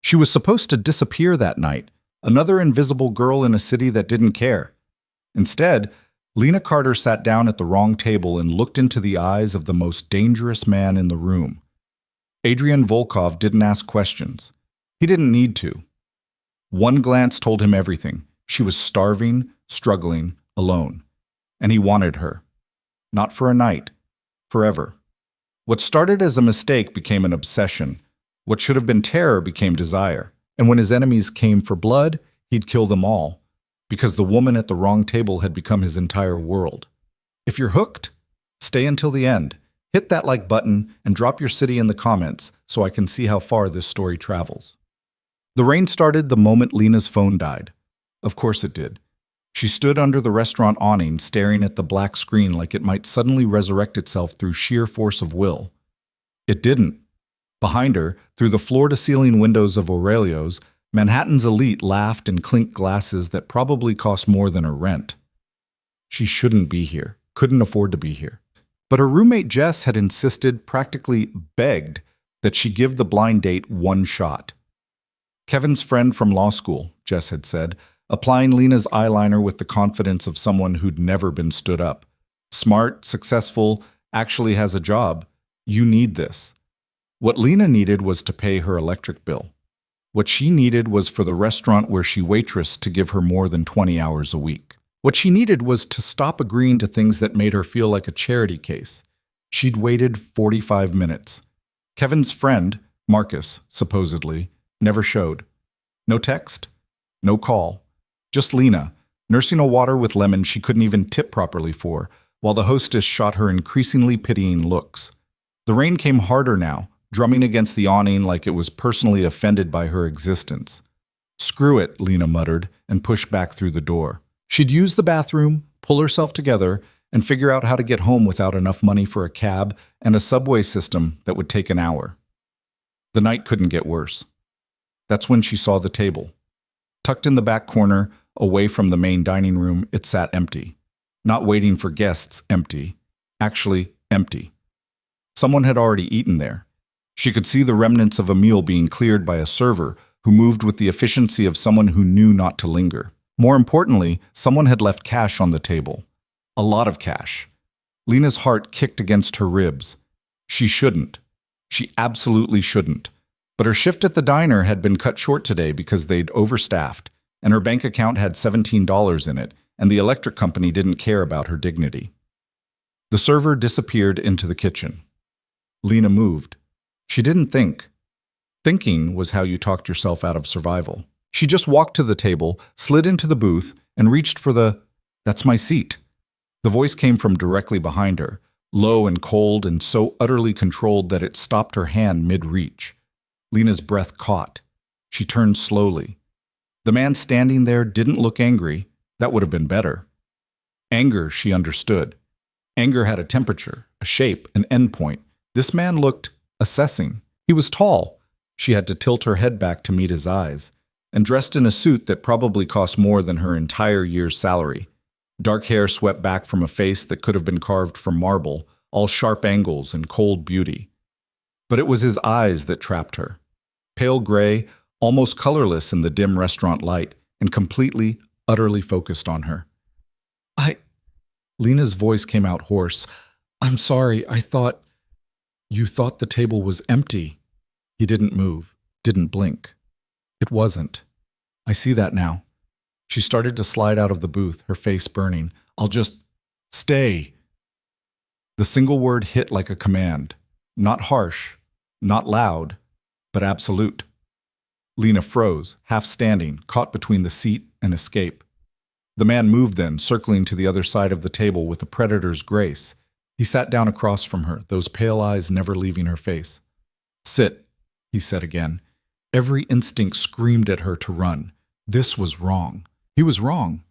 She was supposed to disappear that night, another invisible girl in a city that didn't care. Instead, Lena Carter sat down at the wrong table and looked into the eyes of the most dangerous man in the room. Adrian Volkov didn't ask questions. He didn't need to. One glance told him everything. She was starving, struggling, alone. And he wanted her. Not for a night. Forever. What started as a mistake became an obsession. What should have been terror became desire. And when his enemies came for blood, he'd kill them all. Because the woman at the wrong table had become his entire world. If you're hooked, stay until the end. Hit that like button and drop your city in the comments so I can see how far this story travels. The rain started the moment Lena's phone died. Of course it did. She stood under the restaurant awning staring at the black screen like it might suddenly resurrect itself through sheer force of will. It didn't. Behind her, through the floor-to-ceiling windows of Aurelio's, Manhattan's elite laughed and clinked glasses that probably cost more than her rent. She shouldn't be here, couldn't afford to be here. But her roommate Jess had insisted, practically begged, that she give the blind date one shot. Kevin's friend from law school, Jess had said, applying Lena's eyeliner with the confidence of someone who'd never been stood up. Smart, successful, actually has a job. You need this. What Lena needed was to pay her electric bill. What she needed was for the restaurant where she waitressed to give her more than 20 hours a week. What she needed was to stop agreeing to things that made her feel like a charity case. She'd waited 45 minutes. Kevin's friend, Marcus, supposedly, never showed. No text, no call. Just Lena, nursing a water with lemon she couldn't even tip properly for, while the hostess shot her increasingly pitying looks. The rain came harder now, drumming against the awning like it was personally offended by her existence. Screw it, Lena muttered, and pushed back through the door. She'd use the bathroom, pull herself together, and figure out how to get home without enough money for a cab and a subway system that would take an hour. The night couldn't get worse. That's when she saw the table. Tucked in the back corner, away from the main dining room, it sat empty. Not waiting for guests, empty. Actually, empty. Someone had already eaten there. She could see the remnants of a meal being cleared by a server who moved with the efficiency of someone who knew not to linger. More importantly, someone had left cash on the table. A lot of cash. Lena's heart kicked against her ribs. She shouldn't. She absolutely shouldn't. But her shift at the diner had been cut short today because they'd overstaffed, and her bank account had $17 in it, and the electric company didn't care about her dignity. The server disappeared into the kitchen. Lena moved. She didn't think. Thinking was how you talked yourself out of survival. She just walked to the table, slid into the booth, and reached for "That's my seat." The voice came from directly behind her, low and cold and so utterly controlled that it stopped her hand mid-reach. Lena's breath caught. She turned slowly. The man standing there didn't look angry. That would have been better. Anger, she understood. Anger had a temperature, a shape, an endpoint. This man looked assessing. He was tall. She had to tilt her head back to meet his eyes, and dressed in a suit that probably cost more than her entire year's salary. Dark hair swept back from a face that could have been carved from marble, all sharp angles and cold beauty. But it was his eyes that trapped her. Pale gray, almost colorless in the dim restaurant light, and completely, utterly focused on her. Lena's voice came out hoarse. "I'm sorry, You thought the table was empty." He didn't move, didn't blink. It wasn't. I see that now. She started to slide out of the booth, her face burning. "I'll just stay." The single word hit like a command. Not harsh, not loud, but absolute. Lena froze, half standing, caught between the seat and escape. The man moved then, circling to the other side of the table with a predator's grace. He sat down across from her, those pale eyes never leaving her face. "Sit," he said again. Every instinct screamed at her to run. This was wrong. He was wrong.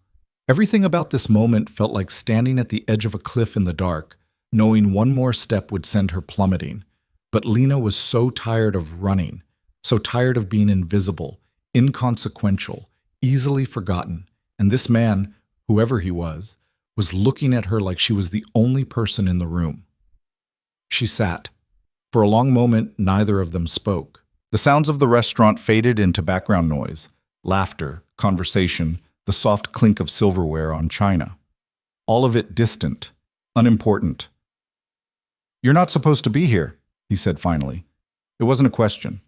Everything about this moment felt like standing at the edge of a cliff in the dark, knowing one more step would send her plummeting. But Lena was so tired of running, so tired of being invisible, inconsequential, easily forgotten, and this man, whoever he was looking at her like she was the only person in the room. She sat. For a long moment, neither of them spoke. The sounds of the restaurant faded into background noise, laughter, conversation, the soft clink of silverware on china. All of it distant, unimportant. "You're not supposed to be here," he said finally. It wasn't a question.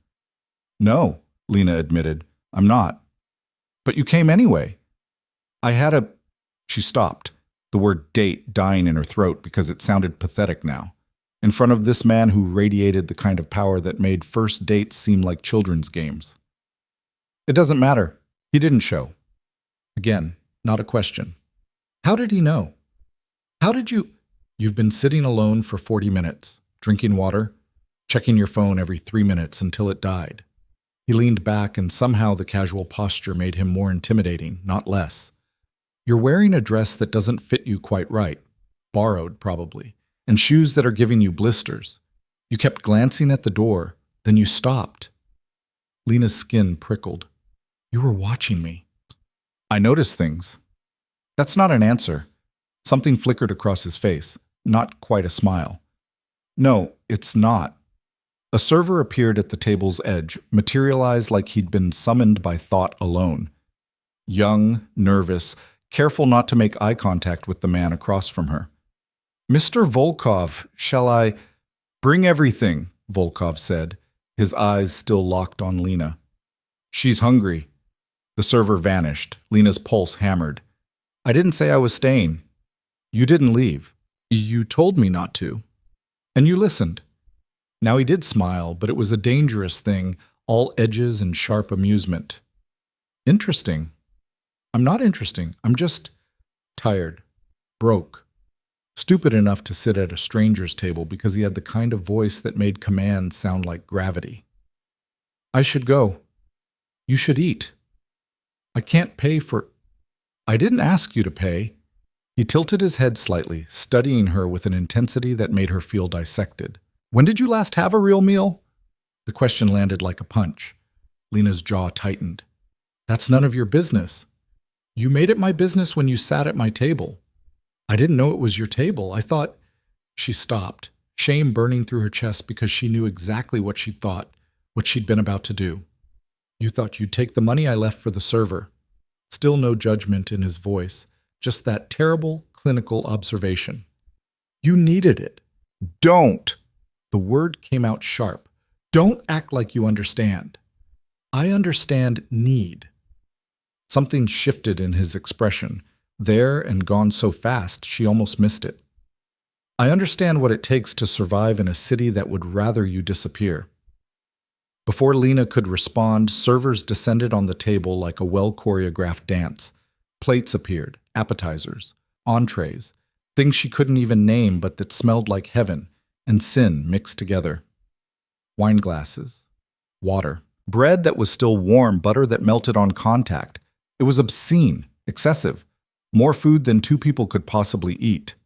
"No," Lena admitted, "I'm not." "But you came anyway." "I had a—" She stopped, the word date dying in her throat because it sounded pathetic now, in front of this man who radiated the kind of power that made first dates seem like children's games. "It doesn't matter. He didn't show." Again, not a question. "How did he know? How did you—" "You've been sitting alone for 40 minutes, drinking water, checking your phone every 3 minutes until it died." He leaned back, and somehow the casual posture made him more intimidating, not less. "You're wearing a dress that doesn't fit you quite right, borrowed probably, and shoes that are giving you blisters. You kept glancing at the door, then you stopped." Lena's skin prickled. "You were watching me." "I noticed things." That's not an answer. Something flickered across his face, not quite a smile. "No, it's not." A server appeared at the table's edge, materialized like he'd been summoned by thought alone. Young, nervous, careful not to make eye contact with the man across from her. "Mr. Volkov, shall I—" "Bring everything," Volkov said, his eyes still locked on Lena. "She's hungry." The server vanished, Lena's pulse hammered. "I didn't say I was staying." "You didn't leave. You told me not to. And you listened." Now he did smile, but it was a dangerous thing, all edges and sharp amusement. "Interesting." "I'm not interesting. I'm just tired. Broke. Stupid enough to sit at a stranger's table because he had the kind of voice that made commands sound like gravity." "I should go." "You should eat." "I can't pay for—" "I didn't ask you to pay." He tilted his head slightly, studying her with an intensity that made her feel dissected. "When did you last have a real meal?" The question landed like a punch. Lena's jaw tightened. "That's none of your business." "You made it my business when you sat at my table." "I didn't know it was your table. I thought—" She stopped, shame burning through her chest because she knew exactly what she'd thought, what she'd been about to do. "You thought you'd take the money I left for the server." Still no judgment in his voice, just that terrible clinical observation. "You needed it." "Don't!" The word came out sharp. "Don't act like you understand." "I understand need." Something shifted in his expression, there and gone so fast she almost missed it. "I understand what it takes to survive in a city that would rather you disappear." Before Lena could respond, servers descended on the table like a well-choreographed dance. Plates appeared, appetizers, entrees, things she couldn't even name but that smelled like heaven and sin mixed together. Wine glasses, water, bread that was still warm, butter that melted on contact. It was obscene, excessive, more food than two people could possibly eat.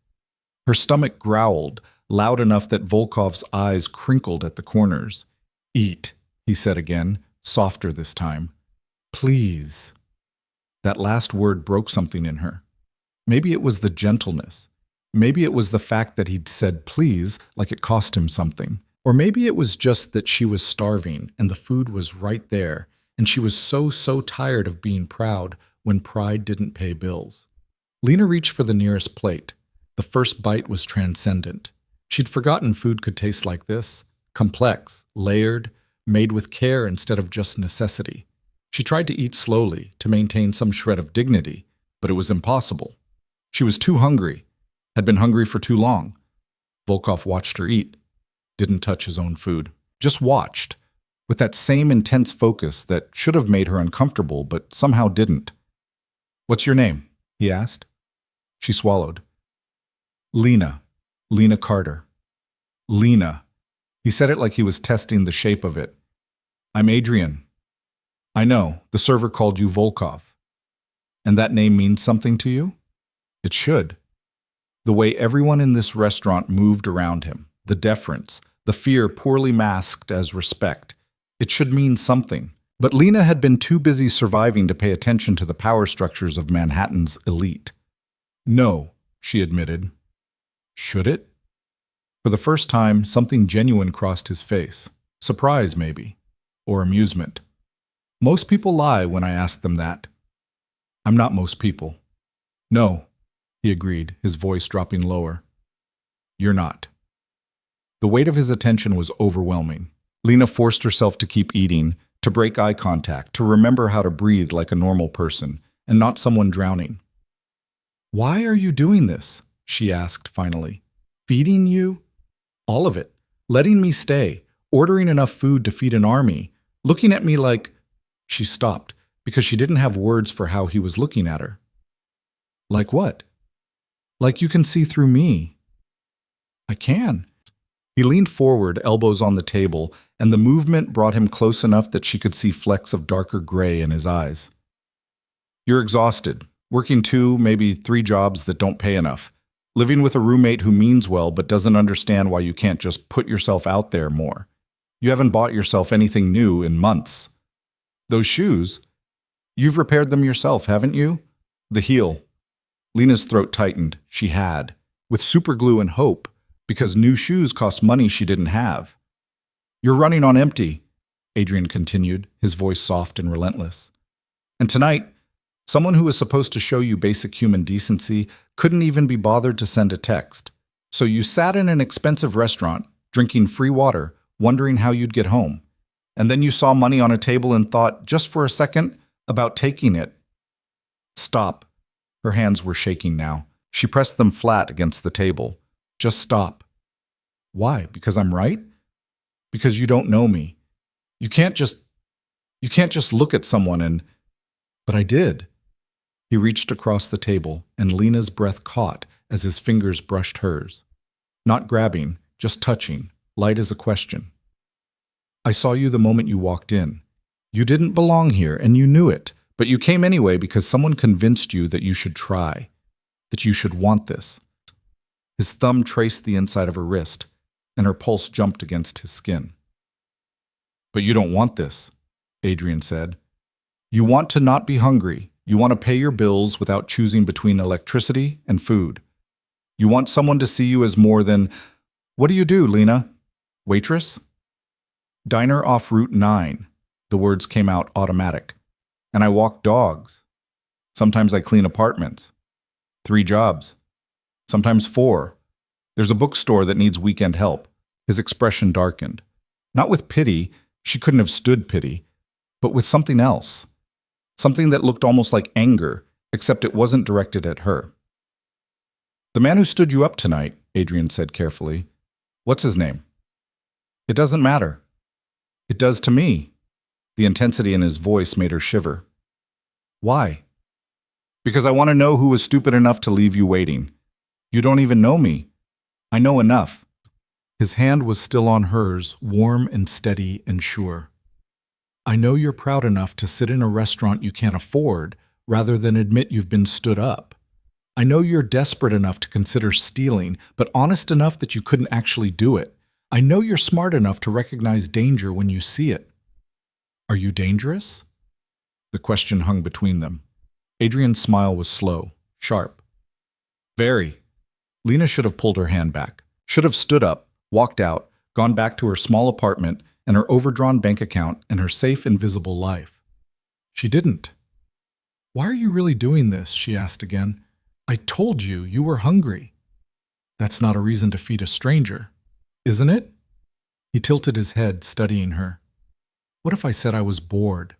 Her stomach growled, loud enough that Volkov's eyes crinkled at the corners. "Eat," he said again, softer this time. "Please." That last word broke something in her. Maybe it was the gentleness. Maybe it was the fact that he'd said please like it cost him something. Or maybe it was just that she was starving and the food was right there, and she was so tired of being proud when pride didn't pay bills. Lena reached for the nearest plate. The first bite was transcendent. She'd forgotten food could taste like this, complex, layered, made with care instead of just necessity. She tried to eat slowly, to maintain some shred of dignity, but it was impossible. She was too hungry, had been hungry for too long. Volkov watched her eat, didn't touch his own food, just watched, with that same intense focus that should have made her uncomfortable, but somehow didn't. "What's your name?" he asked. She swallowed. "Lena. Lena Carter." "Lena." He said it like he was testing the shape of it. "I'm Adrian." "I know, the server called you Volkov." "And that name means something to you?" "It should." The way everyone in this restaurant moved around him, the deference, the fear poorly masked as respect. It should mean something. But Lena had been too busy surviving to pay attention to the power structures of Manhattan's elite. "No," she admitted. Should it? For the first time, something genuine crossed his face. Surprise, maybe. or amusement. Most people lie when I ask them that. I'm not most people. No, he agreed, his voice dropping lower. You're not. The weight of his attention was overwhelming. Lena forced herself to keep eating, to break eye contact, to remember how to breathe like a normal person, and not someone drowning. Why are you doing this? She asked finally. Feeding you? All of it. Letting me stay. Ordering enough food to feed an army. Looking at me like… She stopped, because she didn't have words for how he was looking at her. Like what? Like you can see through me. I can. He leaned forward, elbows on the table, and the movement brought him close enough that she could see flecks of darker gray in his eyes. You're exhausted, working 2, maybe 3 jobs that don't pay enough, living with a roommate who means well but doesn't understand why you can't just put yourself out there more. You haven't bought yourself anything new in months. Those shoes, you've repaired them yourself, haven't you? The heel. Lena's throat tightened. She had, with superglue and hope, because new shoes cost money she didn't have. You're running on empty, Adrian continued, his voice soft and relentless. And tonight, someone who was supposed to show you basic human decency couldn't even be bothered to send a text. So you sat in an expensive restaurant, drinking free water, wondering how you'd get home. And then you saw money on a table and thought, just for a second, about taking it. Stop. Her hands were shaking now. She pressed them flat against the table. Just stop. Why? Because I'm right? Because you don't know me. You can't just look at someone and… But I did. He reached across the table, and Lena's breath caught as his fingers brushed hers. Not grabbing, just touching, light as a question. I saw you the moment you walked in. You didn't belong here, and you knew it, but you came anyway because someone convinced you that you should try, that you should want this. His thumb traced the inside of her wrist, and her pulse jumped against his skin. But you don't want this, Adrian said. You want to not be hungry. You want to pay your bills without choosing between electricity and food. You want someone to see you as more than… What do you do, Lena? Waitress? Diner off Route 9. The words came out automatic. And I walk dogs. Sometimes I clean apartments. 3 jobs. Sometimes 4. There's a bookstore that needs weekend help. His expression darkened. Not with pity, she couldn't have stood pity, but with something else. Something that looked almost like anger, except it wasn't directed at her. The man who stood you up tonight, Adrian said carefully. What's his name? It doesn't matter. It does to me. The intensity in his voice made her shiver. Why? Because I want to know who was stupid enough to leave you waiting. You don't even know me. I know enough. His hand was still on hers, warm and steady and sure. I know you're proud enough to sit in a restaurant you can't afford rather than admit you've been stood up. I know you're desperate enough to consider stealing, but honest enough that you couldn't actually do it. I know you're smart enough to recognize danger when you see it. Are you dangerous? The question hung between them. Adrian's smile was slow, sharp. Very. Lena should have pulled her hand back, should have stood up, walked out, gone back to her small apartment and her overdrawn bank account and her safe, invisible life. She didn't. Why are you really doing this? She asked again. I told you you were hungry. That's not a reason to feed a stranger, isn't it? He tilted his head, studying her. What if I said I was bored?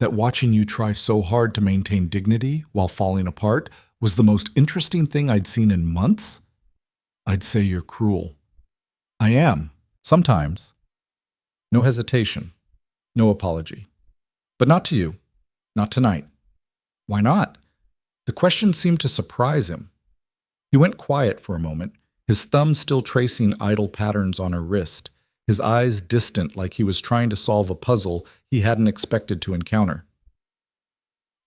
That watching you try so hard to maintain dignity while falling apart was the most interesting thing I'd seen in months? I'd say you're cruel. I am, sometimes. No hesitation, no apology. But not to you, not tonight. Why not? The question seemed to surprise him. He went quiet for a moment, his thumb still tracing idle patterns on her wrist, his eyes distant like he was trying to solve a puzzle he hadn't expected to encounter.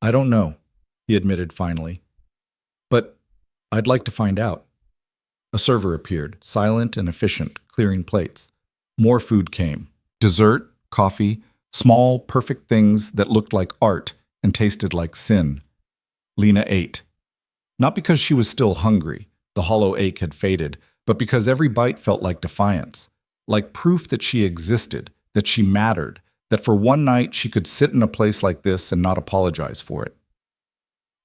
I don't know, he admitted finally. But I'd like to find out. A server appeared, silent and efficient, clearing plates. More food came. Dessert, coffee, small, perfect things that looked like art and tasted like sin. Lena ate. Not because she was still hungry, the hollow ache had faded, but because every bite felt like defiance, like proof that she existed, that she mattered, that for one night she could sit in a place like this and not apologize for it.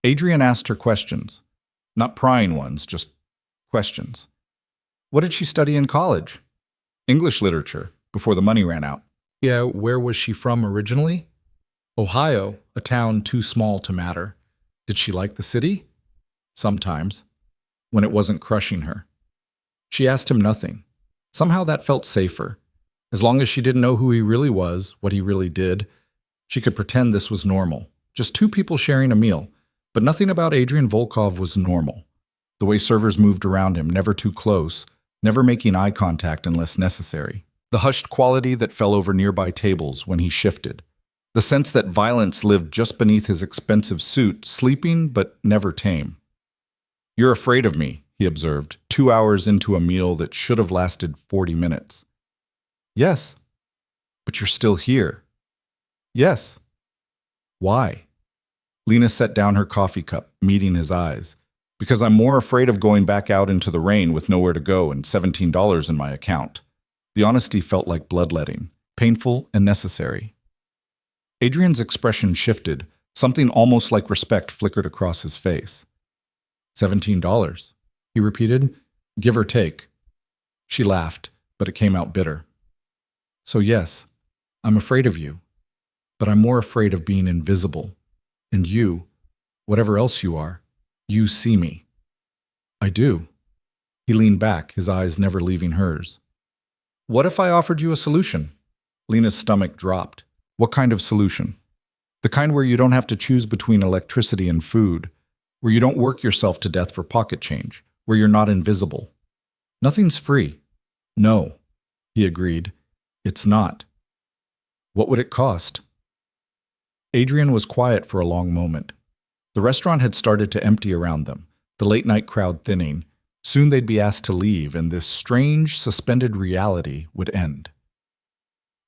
Adrian asked her questions, not prying ones, just questions. What did she study in college? English literature, before the money ran out. Yeah, where was she from originally? Ohio, a town too small to matter. Did she like the city? Sometimes, when it wasn't crushing her. She asked him nothing. Somehow that felt safer. As long as she didn't know who he really was, what he really did, she could pretend this was normal. Just two people sharing a meal. But nothing about Adrian Volkov was normal. The way servers moved around him, never too close, never making eye contact unless necessary. The hushed quality that fell over nearby tables when he shifted. The sense that violence lived just beneath his expensive suit, sleeping but never tame. You're afraid of me, he observed, 2 hours into a meal that should have lasted 40 minutes. Yes, but you're still here. Yes. Why? Lena set down her coffee cup, meeting his eyes. Because I'm more afraid of going back out into the rain with nowhere to go and $17 in my account. The honesty felt like bloodletting, painful and necessary. Adrian's expression shifted. Something almost like respect flickered across his face. $17, he repeated, give or take. She laughed, but it came out bitter. So yes, I'm afraid of you, but I'm more afraid of being invisible. And you, whatever else you are, you see me. I do. He leaned back, his eyes never leaving hers. What if I offered you a solution? Lena's stomach dropped. What kind of solution? The kind where you don't have to choose between electricity and food, where you don't work yourself to death for pocket change, where you're not invisible. Nothing's free. No, he agreed. It's not. What would it cost? Adrian was quiet for a long moment. The restaurant had started to empty around them, the late-night crowd thinning. Soon they'd be asked to leave, and this strange, suspended reality would end.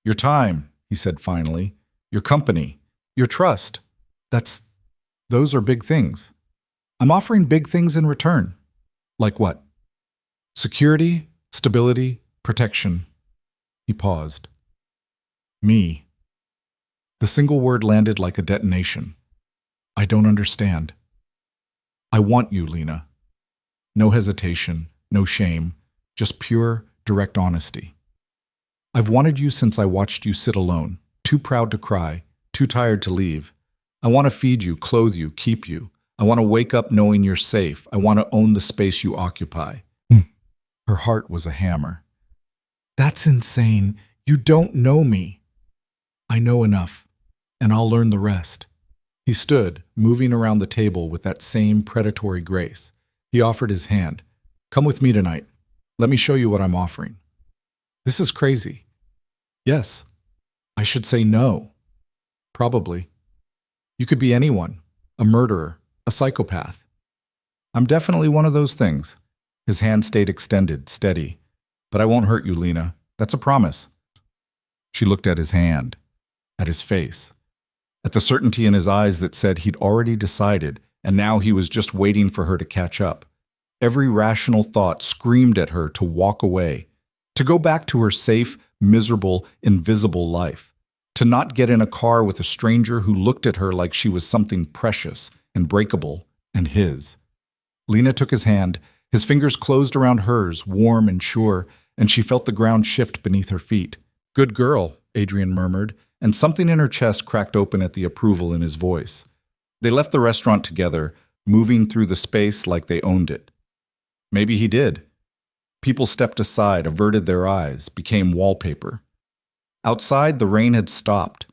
Your time, he said finally. Your company. Your trust. Those are big things. I'm offering big things in return. Like what? Security, stability, protection. He paused. Me. The single word landed like a detonation. I don't understand. I want you, Lena. No hesitation, no shame, just pure, direct honesty. I've wanted you since I watched you sit alone, too proud to cry, too tired to leave. I want to feed you, clothe you, keep you. I want to wake up knowing you're safe. I want to own the space you occupy. Her heart was a hammer. That's insane. You don't know me. I know enough, and I'll learn the rest. He stood, moving around the table with that same predatory grace. He offered his hand. Come with me tonight. Let me show you what I'm offering. This is crazy. Yes. I should say no. Probably. You could be anyone. A murderer. A psychopath. I'm definitely one of those things. His hand stayed extended, steady. But I won't hurt you, Lena. That's a promise. She looked at his hand, at his face, at the certainty in his eyes that said he'd already decided, and now he was just waiting for her to catch up. Every rational thought screamed at her to walk away, to go back to her safe, miserable, invisible life, to not get in a car with a stranger who looked at her like she was something precious and breakable and his. Lena took his hand. His fingers closed around hers, warm and sure, and she felt the ground shift beneath her feet. Good girl, Adrian murmured, and something in her chest cracked open at the approval in his voice. They left the restaurant together, moving through the space like they owned it. Maybe he did. People stepped aside, averted their eyes, became wallpaper. Outside, the rain had stopped.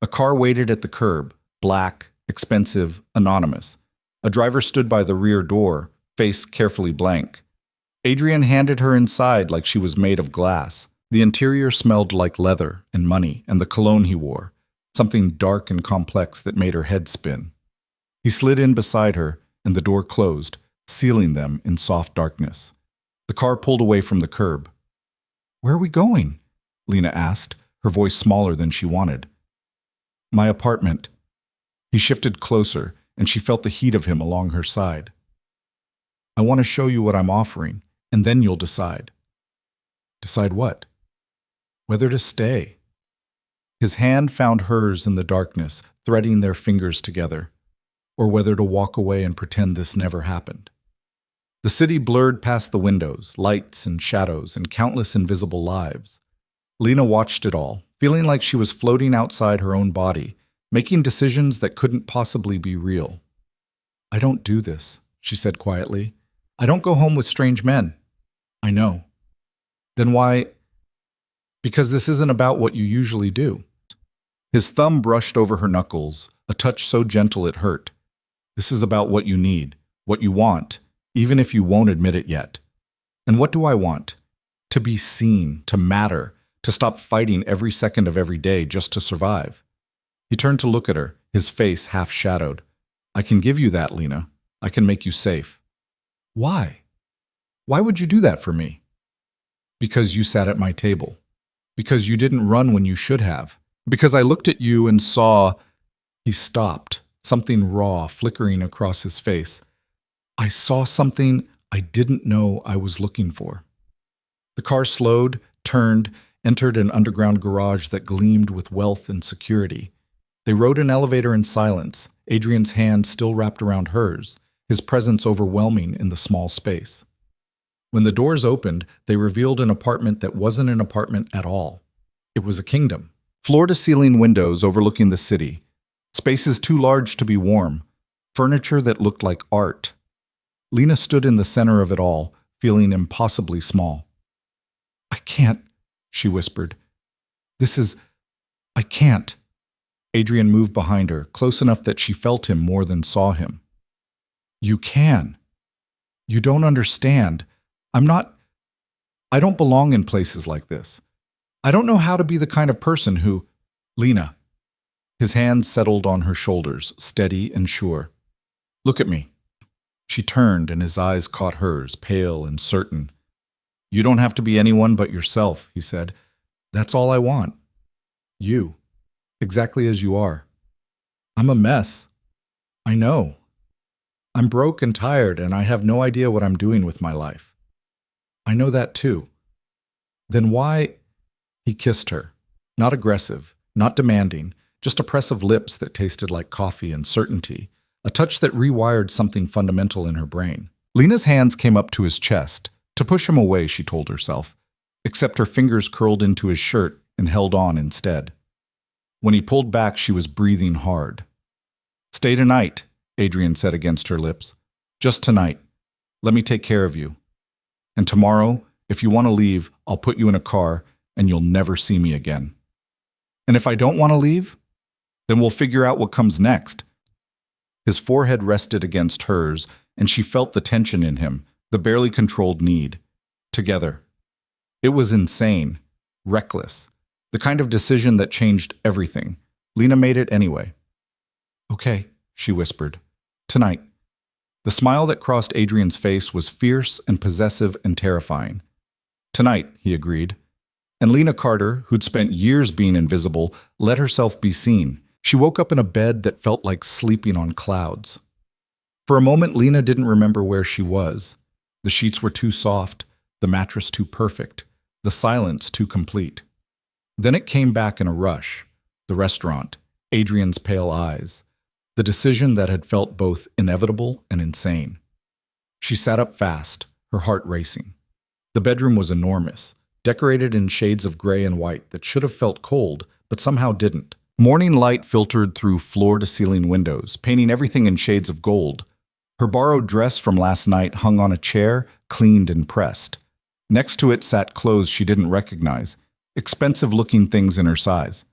A car waited at the curb, black, expensive, anonymous. A driver stood by the rear door, face carefully blank. Adrian handed her inside like she was made of glass. The interior smelled like leather and money and the cologne he wore, something dark and complex that made her head spin. He slid in beside her, and the door closed, sealing them in soft darkness. The car pulled away from the curb. Where are we going? Lena asked, her voice smaller than she wanted. My apartment. He shifted closer, and she felt the heat of him along her side. I want to show you what I'm offering, and then you'll decide. Decide what? Whether to stay. His hand found hers in the darkness, threading their fingers together, or whether to walk away and pretend this never happened. The city blurred past the windows, lights and shadows, and countless invisible lives. Lena watched it all, feeling like she was floating outside her own body, making decisions that couldn't possibly be real. "I don't do this," she said quietly. "I don't go home with strange men." "I know." "Then why?" "Because this isn't about what you usually do." His thumb brushed over her knuckles, a touch so gentle it hurt. "This is about what you need, what you want, even if you won't admit it yet." "And what do I want?" "To be seen, to matter, to stop fighting every second of every day just to survive." He turned to look at her, his face half shadowed. "I can give you that, Lena. I can make you safe." "Why? Why would you do that for me?" "Because you sat at my table. Because you didn't run when you should have. Because I looked at you and saw—" He stopped, something raw flickering across his face. "I saw something I didn't know I was looking for." The car slowed, turned, entered an underground garage that gleamed with wealth and security. They rode an elevator in silence, Adrian's hand still wrapped around hers, his presence overwhelming in the small space. When the doors opened, they revealed an apartment that wasn't an apartment at all. It was a kingdom. Floor-to-ceiling windows overlooking the city. Spaces too large to be warm. Furniture that looked like art. Lena stood in the center of it all, feeling impossibly small. "I can't," she whispered. I can't." Adrian moved behind her, close enough that she felt him more than saw him. "You can. You don't understand. I don't belong in places like this. I don't know how to be the kind of person who—" "Lena." His hands settled on her shoulders, steady and sure. "Look at me." She turned and his eyes caught hers, pale and certain. "You don't have to be anyone but yourself," he said. "That's all I want. You. Exactly as you are. I'm a mess. I know. I'm broke and tired, and I have no idea what I'm doing with my life. I know that too. Then why—" He kissed her. Not aggressive, not demanding, just a press of lips that tasted like coffee and certainty, a touch that rewired something fundamental in her brain. Lena's hands came up to his chest. To push him away, she told herself, except her fingers curled into his shirt and held on instead. When he pulled back, she was breathing hard. "Stay tonight," Adrian said against her lips. "Just tonight. Let me take care of you. And tomorrow, if you want to leave, I'll put you in a car and you'll never see me again. And if I don't want to leave, then we'll figure out what comes next." His forehead rested against hers, and she felt the tension in him, the barely controlled need. Together. It was insane, reckless, the kind of decision that changed everything. Lena made it anyway. "Okay," she whispered. "Tonight." The smile that crossed Adrian's face was fierce and possessive and terrifying. "Tonight," he agreed. And Lena Carter, who'd spent years being invisible, let herself be seen. She woke up in a bed that felt like sleeping on clouds. For a moment, Lena didn't remember where she was. The sheets were too soft, the mattress too perfect, the silence too complete. Then it came back in a rush. The restaurant, Adrian's pale eyes, the decision that had felt both inevitable and insane. She sat up fast, her heart racing. The bedroom was enormous, decorated in shades of gray and white that should have felt cold, but somehow didn't. Morning light filtered through floor-to-ceiling windows, painting everything in shades of gold. Her borrowed dress from last night hung on a chair, cleaned and pressed. Next to it sat clothes she didn't recognize, expensive-looking things in her size.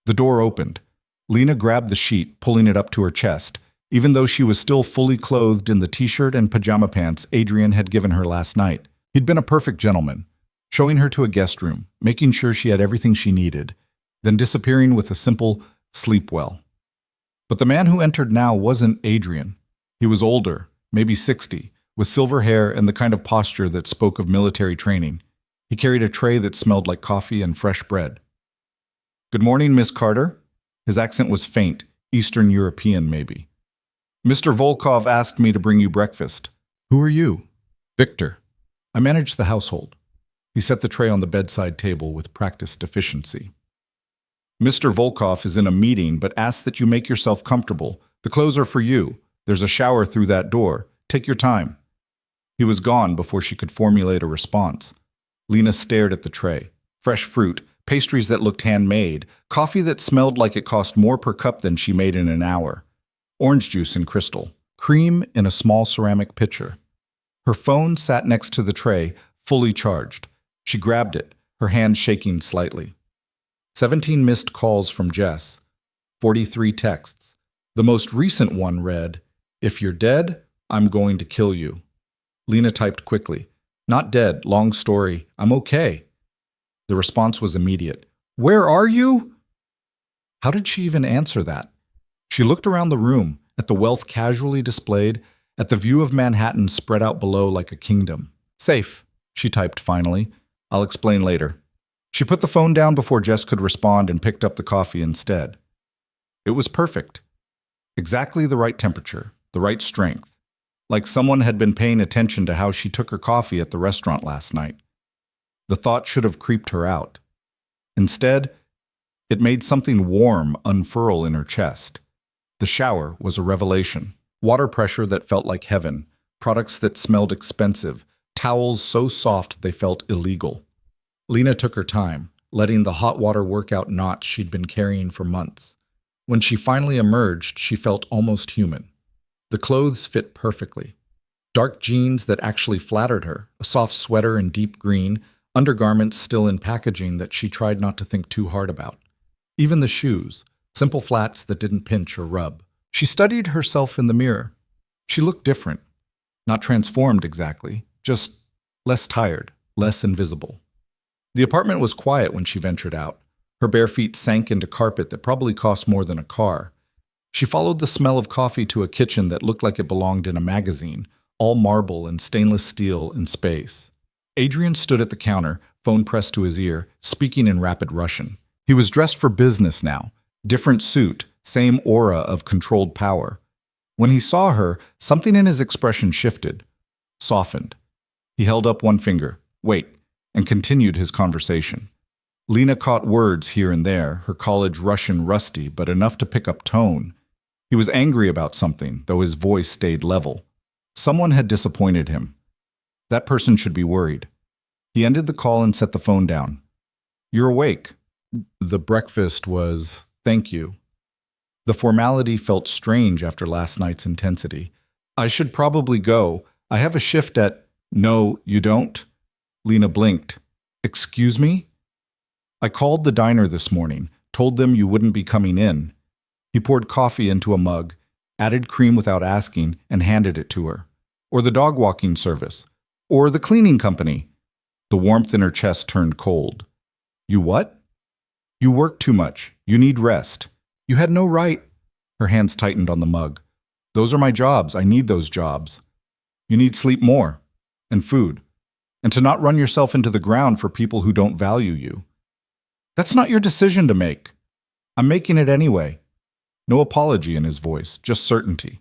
The door opened. Lena grabbed the sheet, pulling it up to her chest, even though she was still fully clothed in the t-shirt and pajama pants Adrian had given her last night. He'd been a perfect gentleman, showing her to a guest room, making sure she had everything she needed, then disappearing with a simple "sleep well." But the man who entered now wasn't Adrian. He was older, maybe 60, with silver hair and the kind of posture that spoke of military training. He carried a tray that smelled like coffee and fresh bread. "Good morning, Miss Carter." His accent was faint, Eastern European maybe. "Mr. Volkov asked me to bring you breakfast." "Who are you?" "Victor. I manage the household." He set the tray on the bedside table with practiced efficiency. Mr. Volkov is in a meeting but asks that you make yourself comfortable. The clothes are for you. There's a shower through that door. Take your time." He was gone before she could formulate a response. Lena stared at the tray. Fresh fruit, pastries that looked handmade, coffee that smelled like it cost more per cup than she made in an hour, orange juice in crystal, cream in a small ceramic pitcher. Her phone sat next to the tray, fully charged. She grabbed it, her hand shaking slightly. 17 missed calls from Jess. 43 texts. The most recent one read, "If you're dead, I'm going to kill you." Lena typed quickly, "Not dead, long story, I'm okay." The response was immediate. "Where are you?" How did she even answer that? She looked around the room, at the wealth casually displayed, at the view of Manhattan spread out below like a kingdom. "Safe," she typed finally. "I'll explain later." She put the phone down before Jess could respond and picked up the coffee instead. It was perfect. Exactly the right temperature, the right strength. Like someone had been paying attention to how she took her coffee at the restaurant last night. The thought should have creeped her out. Instead, it made something warm unfurl in her chest. The shower was a revelation. Water pressure that felt like heaven, products that smelled expensive, towels so soft they felt illegal. Lena took her time, letting the hot water work out knots she'd been carrying for months. When she finally emerged, she felt almost human. The clothes fit perfectly. Dark jeans that actually flattered her, a soft sweater in deep green, undergarments still in packaging that she tried not to think too hard about. Even the shoes, simple flats that didn't pinch or rub. She studied herself in the mirror. She looked different. Not transformed exactly, just less tired, less invisible. The apartment was quiet when she ventured out. Her bare feet sank into carpet that probably cost more than a car. She followed the smell of coffee to a kitchen that looked like it belonged in a magazine, all marble and stainless steel in space. Adrian stood at the counter, phone pressed to his ear, speaking in rapid Russian. He was dressed for business now. Different suit, same aura of controlled power. When he saw her, something in his expression shifted, softened. He held up one finger, "Wait," and continued his conversation. Lena caught words here and there, her college Russian rusty, but enough to pick up tone. He was angry about something, though his voice stayed level. Someone had disappointed him. That person should be worried. He ended the call and set the phone down. "You're awake." The breakfast was, "Thank you." The formality felt strange after last night's intensity. "I should probably go. I have a shift at—" "No, you don't." Lena blinked. "Excuse me?" "I called the diner this morning, told them you wouldn't be coming in." He poured coffee into a mug, added cream without asking, and handed it to her. "Or the dog walking service. Or the cleaning company." The warmth in her chest turned cold. "You what?" "You work too much. You need rest. You had no right." Her hands tightened on the mug. "Those are my jobs. I need those jobs. You need sleep more. And food. And to not run yourself into the ground for people who don't value you. That's not your decision to make. I'm making it anyway." No apology in his voice, just certainty.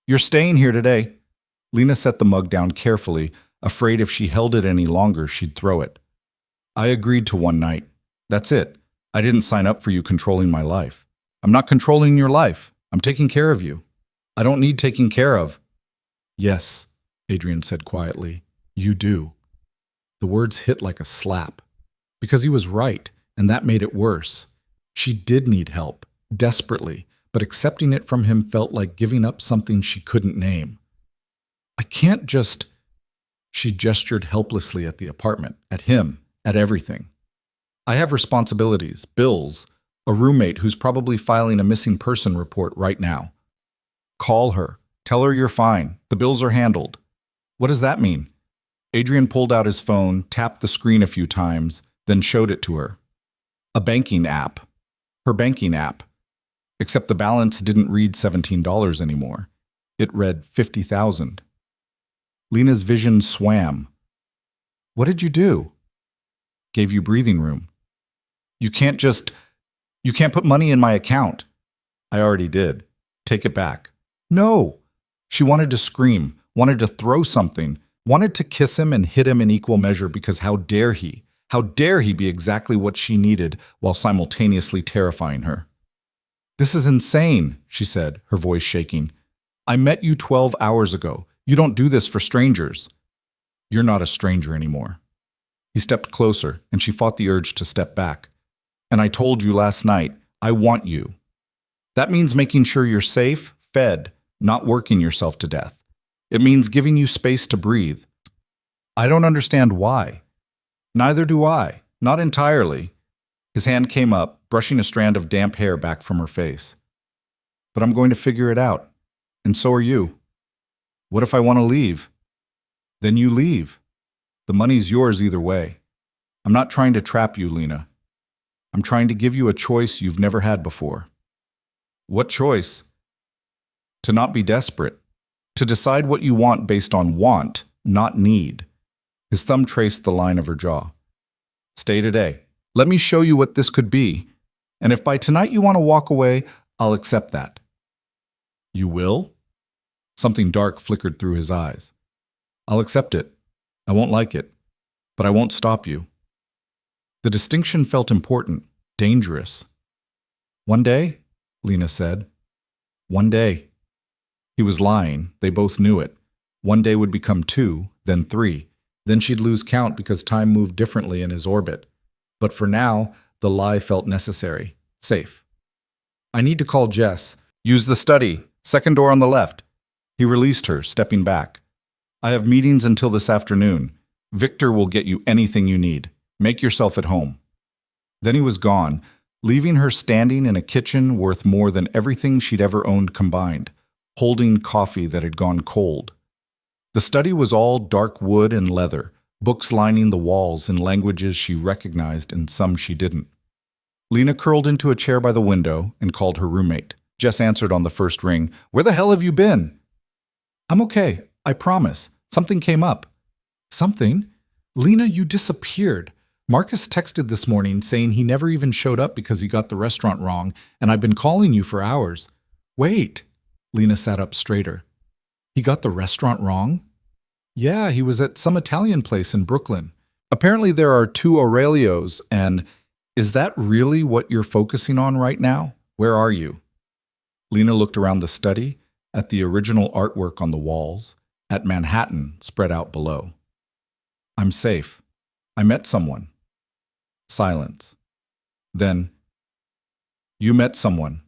"You're staying here today." Lena set the mug down carefully, afraid if she held it any longer, she'd throw it. "I agreed to one night. That's it. I didn't sign up for you controlling my life. I'm not controlling your life. I'm taking care of you. I don't need taking care of." "Yes," Adrian said quietly, "you do." The words hit like a slap. Because he was right, and that made it worse. She did need help, desperately, but accepting it from him felt like giving up something she couldn't name. "I can't just—" She gestured helplessly at the apartment, at him, at everything. "I have responsibilities, bills, a roommate who's probably filing a missing person report right now. Call her. Tell her you're fine. The bills are handled." "What does that mean?" Adrian pulled out his phone, tapped the screen a few times, then showed it to her. A banking app. Her banking app. Except the balance didn't read $17 anymore. It read $50,000. Lena's vision swam. "What did you do?" "Gave you breathing room." You can't put money in my account." "I already did. Take it back." "No." She wanted to scream, wanted to throw something, wanted to kiss him and hit him in equal measure because how dare he? How dare he be exactly what she needed while simultaneously terrifying her? "This is insane," she said, her voice shaking. "I met you 12 hours ago. You don't do this for strangers." "You're not a stranger anymore." He stepped closer, and she fought the urge to step back. "And I told you last night, I want you. That means making sure you're safe, fed, not working yourself to death. It means giving you space to breathe." "I don't understand why." "Neither do I. Not entirely." His hand came up, brushing a strand of damp hair back from her face. "But I'm going to figure it out. And so are you. What if I want to leave?" "Then you leave. The money's yours either way. I'm not trying to trap you, Lena. I'm trying to give you a choice you've never had before." "What choice?" "To not be desperate. To decide what you want based on want, not need." His thumb traced the line of her jaw. "Stay today. Let me show you what this could be. And if by tonight you want to walk away, I'll accept that." "You will?" Something dark flickered through his eyes. "I'll accept it. I won't like it. But I won't stop you." The distinction felt important, dangerous. "One day?" Lena said. "One day." He was lying. They both knew it. One day would become 2, then 3. Then she'd lose count because time moved differently in his orbit. But for now, the lie felt necessary, safe. "I need to call Jess. Use the study. Second door on the left." He released her, stepping back. "I have meetings until this afternoon. Victor will get you anything you need. Make yourself at home." Then he was gone, leaving her standing in a kitchen worth more than everything she'd ever owned combined, holding coffee that had gone cold. The study was all dark wood and leather, books lining the walls in languages she recognized and some she didn't. Lena curled into a chair by the window and called her roommate. Jess answered on the first ring. "Where the hell have you been?" "I'm okay, I promise. Something came up." "Something? Lena, you disappeared. Marcus texted this morning saying he never even showed up because he got the restaurant wrong, and I've been calling you for hours." "Wait." Lena sat up straighter. "He got the restaurant wrong?" "Yeah, he was at some Italian place in Brooklyn. Apparently there are 2 Aurelios, and is that really what you're focusing on right now? Where are you?" Lena looked around the study, at the original artwork on the walls, at Manhattan spread out below. "I'm safe. I met someone." Silence. Then, "You met someone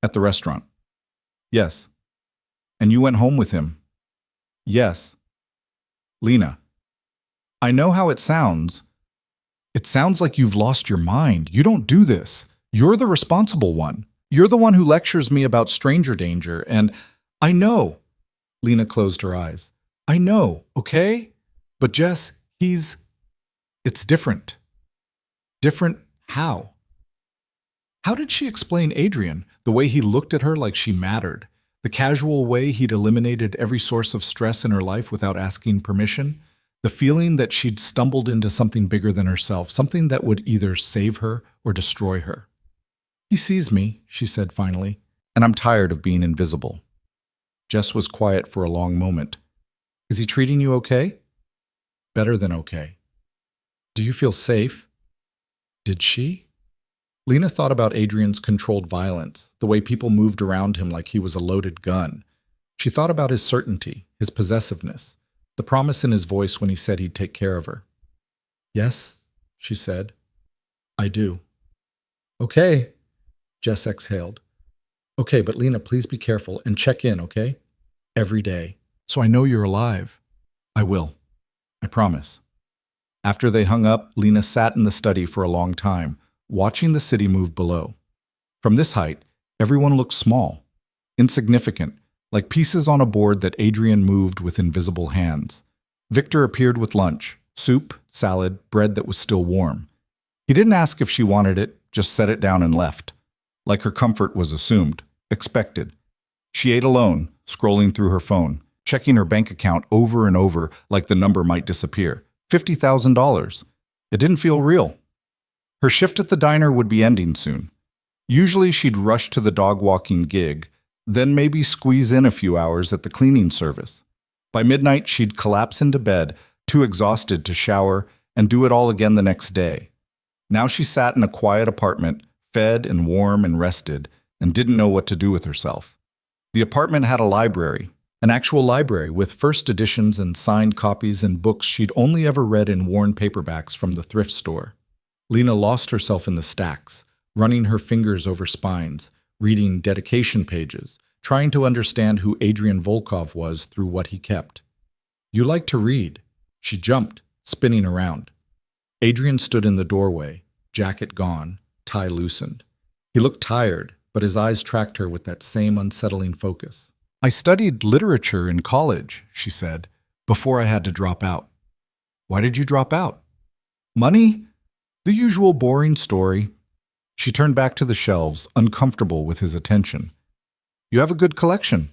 at the restaurant?" "Yes." "And you went home with him?" "Yes." "Lena, I know how it sounds. It sounds like you've lost your mind. You don't do this. You're the responsible one. You're the one who lectures me about stranger danger, and I know." Lena closed her eyes. "I know, okay? But Jess, it's different." "Different how?" How did she explain Adrian? The way he looked at her like she mattered? The casual way he'd eliminated every source of stress in her life without asking permission? The feeling that she'd stumbled into something bigger than herself, something that would either save her or destroy her. "He sees me," she said finally, "and I'm tired of being invisible." Jess was quiet for a long moment. "Is he treating you okay?" "Better than okay." "Do you feel safe?" Did she? Lena thought about Adrian's controlled violence, the way people moved around him like he was a loaded gun. She thought about his certainty, his possessiveness, the promise in his voice when he said he'd take care of her. "Yes," she said. "I do." "Okay," Jess exhaled. "Okay, but Lena, please be careful and check in, okay? Every day. So I know you're alive." "I will. I promise." After they hung up, Lena sat in the study for a long time, watching the city move below. From this height, everyone looked small, insignificant, like pieces on a board that Adrian moved with invisible hands. Victor appeared with lunch, soup, salad, bread that was still warm. He didn't ask if she wanted it, just set it down and left. Like her comfort was assumed, expected. She ate alone, scrolling through her phone, checking her bank account over and over like the number might disappear. $50,000. It didn't feel real. Her shift at the diner would be ending soon. Usually she'd rush to the dog-walking gig, then maybe squeeze in a few hours at the cleaning service. By midnight, she'd collapse into bed, too exhausted to shower, and do it all again the next day. Now she sat in a quiet apartment, fed and warm and rested, and didn't know what to do with herself. The apartment had a library, an actual library with first editions and signed copies and books she'd only ever read in worn paperbacks from the thrift store. Lena lost herself in the stacks, running her fingers over spines, reading dedication pages, trying to understand who Adrian Volkov was through what he kept. "You like to read." She jumped, spinning around. Adrian stood in the doorway, jacket gone, tie loosened. He looked tired, but his eyes tracked her with that same unsettling focus. "I studied literature in college," she said, "before I had to drop out." "Why did you drop out?" "Money? The usual boring story." She turned back to the shelves, uncomfortable with his attention. "You have a good collection."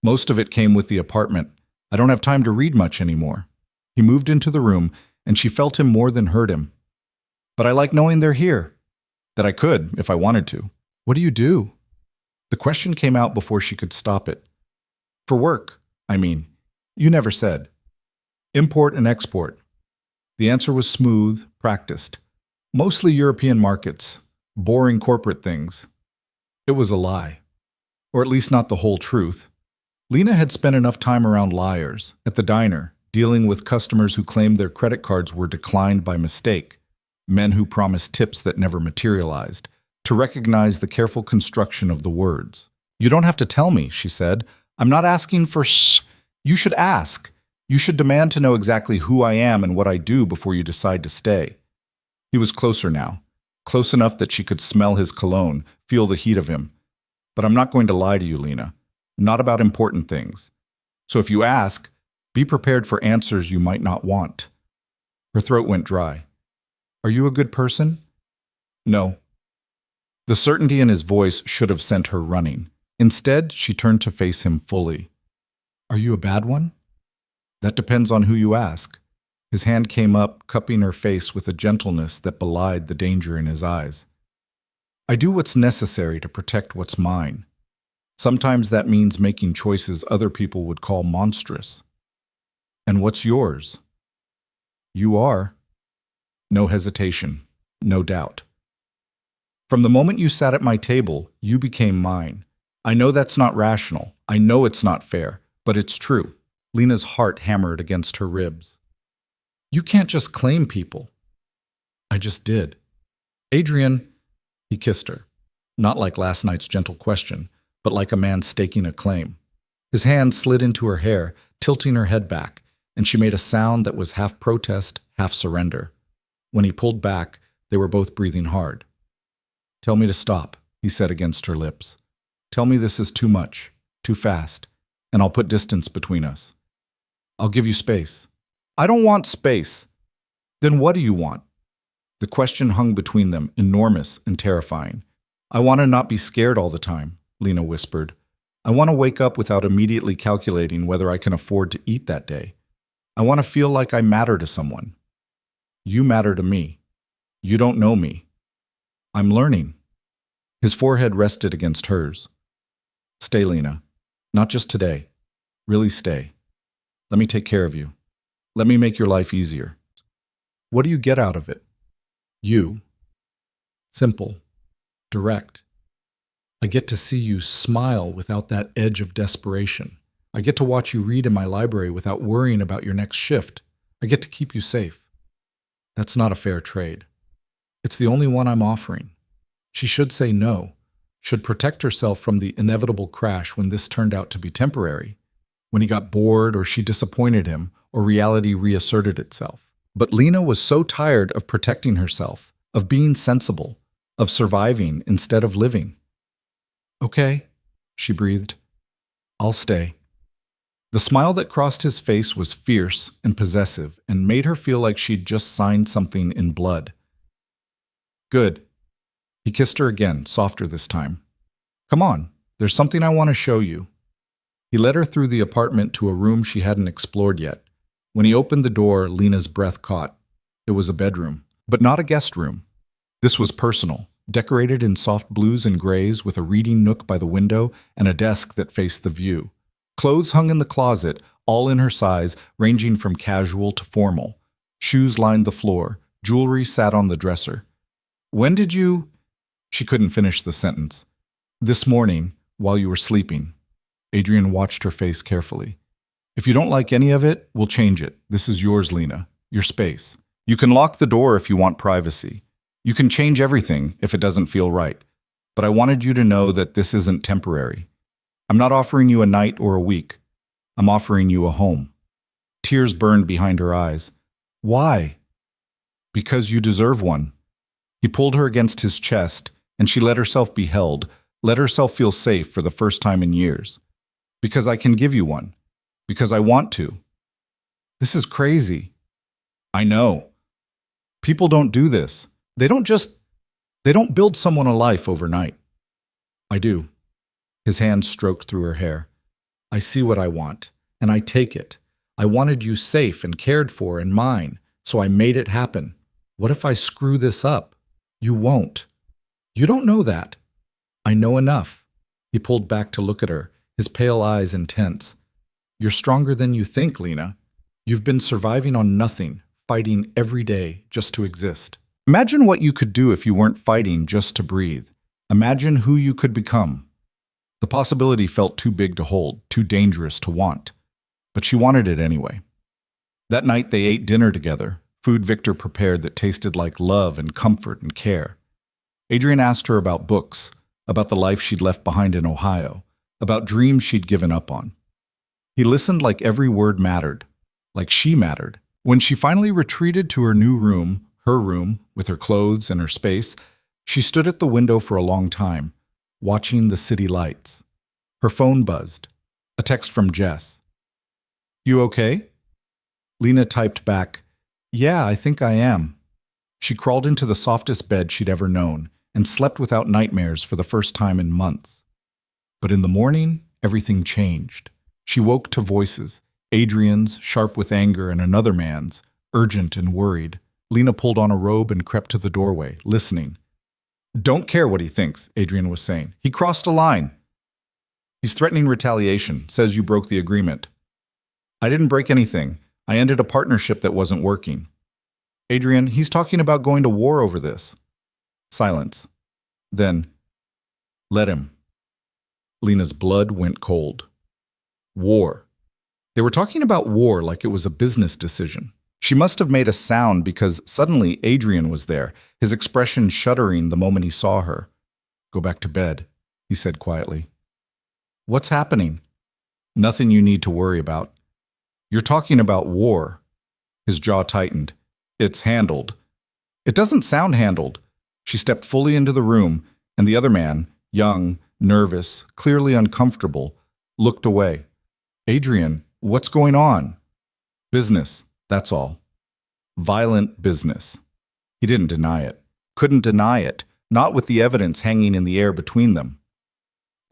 "Most of it came with the apartment. I don't have time to read much anymore." He moved into the room, and she felt him more than heard him. "But I like knowing they're here. That I could, if I wanted to." "What do you do?" The question came out before she could stop it. "For work, I mean. You never said." "Import and export." The answer was smooth, practiced. "Mostly European markets. Boring corporate things." It was a lie. Or at least not the whole truth. Lena had spent enough time around liars, at the diner, dealing with customers who claimed their credit cards were declined by mistake, men who promised tips that never materialized, to recognize the careful construction of the words. "You don't have to tell me," she said. "I'm not asking for shh. You should ask. You should demand to know exactly who I am and what I do before you decide to stay." He was closer now, close enough that she could smell his cologne, feel the heat of him. "But I'm not going to lie to you, Lena. Not about important things. So if you ask, be prepared for answers you might not want." Her throat went dry. "Are you a good person?" "No." The certainty in his voice should have sent her running. Instead, she turned to face him fully. "Are you a bad one?" "That depends on who you ask." His hand came up, cupping her face with a gentleness that belied the danger in his eyes. "I do what's necessary to protect what's mine. Sometimes that means making choices other people would call monstrous." "And what's yours?" "You are." No hesitation, no doubt. "From the moment you sat at my table, you became mine. I know that's not rational. I know it's not fair, but it's true." Lena's heart hammered against her ribs. "You can't just claim people." "I just did." "Adrian," he kissed her, not like last night's gentle question, but like a man staking a claim. His hand slid into her hair, tilting her head back, and she made a sound that was half protest, half surrender. When he pulled back, they were both breathing hard. "Tell me to stop," he said against her lips. "Tell me this is too much, too fast, and I'll put distance between us. I'll give you space." "I don't want space." "Then what do you want?" The question hung between them, enormous and terrifying. "I want to not be scared all the time," Lena whispered. "I want to wake up without immediately calculating whether I can afford to eat that day. I want to feel like I matter to someone." "You matter to me. You don't know me." "I'm learning." His forehead rested against hers. "Stay, Lena. Not just today. Really stay. Let me take care of you. Let me make your life easier." "What do you get out of it?" "You. Simple. Direct. I get to see you smile without that edge of desperation. I get to watch you read in my library without worrying about your next shift. I get to keep you safe. That's not a fair trade. It's the only one I'm offering." She should say no, should protect herself from the inevitable crash when this turned out to be temporary, when he got bored or she disappointed him or reality reasserted itself. But Lena was so tired of protecting herself, of being sensible, of surviving instead of living. "Okay," she breathed. "I'll stay." The smile that crossed his face was fierce and possessive and made her feel like she'd just signed something in blood. "Good." He kissed her again, softer this time. "Come on, there's something I want to show you." He led her through the apartment to a room she hadn't explored yet. When he opened the door, Lena's breath caught. It was a bedroom, but not a guest room. This was personal, decorated in soft blues and grays with a reading nook by the window and a desk that faced the view. Clothes hung in the closet, all in her size, ranging from casual to formal. Shoes lined the floor. Jewelry sat on the dresser. When did you... She couldn't finish the sentence. This morning, while you were sleeping. Adrian watched her face carefully. If you don't like any of it, we'll change it. This is yours, Lena. Your space. You can lock the door if you want privacy. You can change everything if it doesn't feel right. But I wanted you to know that this isn't temporary. I'm not offering you a night or a week. I'm offering you a home. Tears burned behind her eyes. Why? Because you deserve one. He pulled her against his chest, and she let herself be held, let herself feel safe for the first time in years. Because I can give you one. Because I want to. This is crazy. I know. People don't do this. They don't build someone a life overnight. I do. His hand stroked through her hair. I see what I want, and I take it. I wanted you safe and cared for and mine, so I made it happen. What if I screw this up? You won't. You don't know that. I know enough. He pulled back to look at her, his pale eyes intense. You're stronger than you think, Lena. You've been surviving on nothing, fighting every day just to exist. Imagine what you could do if you weren't fighting just to breathe. Imagine who you could become. The possibility felt too big to hold, too dangerous to want. But she wanted it anyway. That night they ate dinner together, food Victor prepared that tasted like love and comfort and care. Adrian asked her about books, about the life she'd left behind in Ohio, about dreams she'd given up on. He listened like every word mattered, like she mattered. When she finally retreated to her new room, her room, with her clothes and her space, she stood at the window for a long time, watching the city lights. Her phone buzzed. A text from Jess. You okay? Lena typed back, Yeah, I think I am. She crawled into the softest bed she'd ever known and slept without nightmares for the first time in months. But in the morning, everything changed. She woke to voices, Adrian's, sharp with anger, and another man's, urgent and worried. Lena pulled on a robe and crept to the doorway, listening. Don't care what he thinks, Adrian was saying. He crossed a line. He's threatening retaliation, says you broke the agreement. I didn't break anything. I ended a partnership that wasn't working. Adrian, he's talking about going to war over this. Silence. Then, let him. Lena's blood went cold. War. They were talking about war like it was a business decision. She must have made a sound because suddenly Adrian was there, his expression shuddering the moment he saw her. Go back to bed, he said quietly. What's happening? Nothing you need to worry about. You're talking about war. His jaw tightened. It's handled. It doesn't sound handled. She stepped fully into the room, and the other man, young, nervous, clearly uncomfortable, looked away. Adrian, what's going on? Business, that's all. Violent business. He didn't deny it. Couldn't deny it, not with the evidence hanging in the air between them.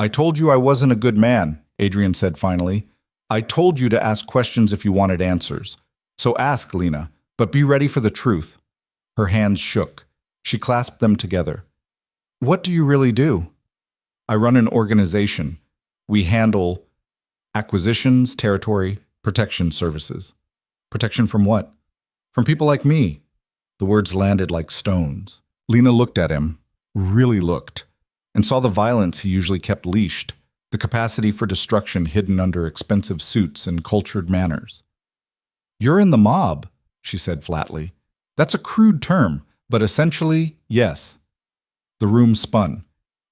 I told you I wasn't a good man, Adrian said finally. I told you to ask questions if you wanted answers. So ask, Lena, but be ready for the truth. Her hands shook. She clasped them together. What do you really do? I run an organization. We handle acquisitions, territory, protection services. Protection from what? From people like me. The words landed like stones. Lena looked at him, really looked, and saw the violence he usually kept leashed, the capacity for destruction hidden under expensive suits and cultured manners. You're in the mob, she said flatly. That's a crude term, but essentially, yes. The room spun.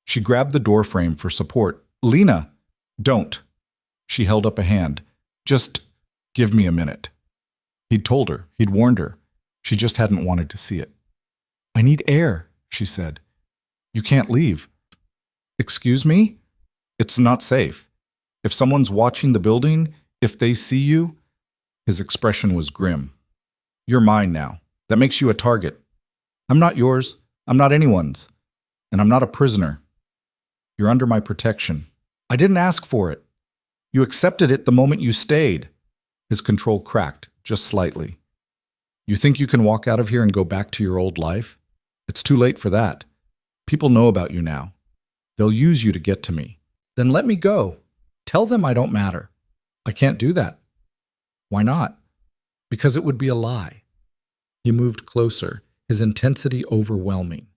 She grabbed the doorframe for support. Lena, don't. She held up a hand. Just give me a minute. He'd told her. He'd warned her. She just hadn't wanted to see it. I need air, she said. You can't leave. Excuse me? It's not safe. If someone's watching the building, if they see you... His expression was grim. You're mine now. That makes you a target. I'm not yours. I'm not anyone's. And I'm not a prisoner. You're under my protection. I didn't ask for it. You accepted it the moment you stayed. His control cracked, just slightly. You think you can walk out of here and go back to your old life? It's too late for that. People know about you now. They'll use you to get to me. Then let me go. Tell them I don't matter. I can't do that. Why not? Because it would be a lie. He moved closer, his intensity overwhelming.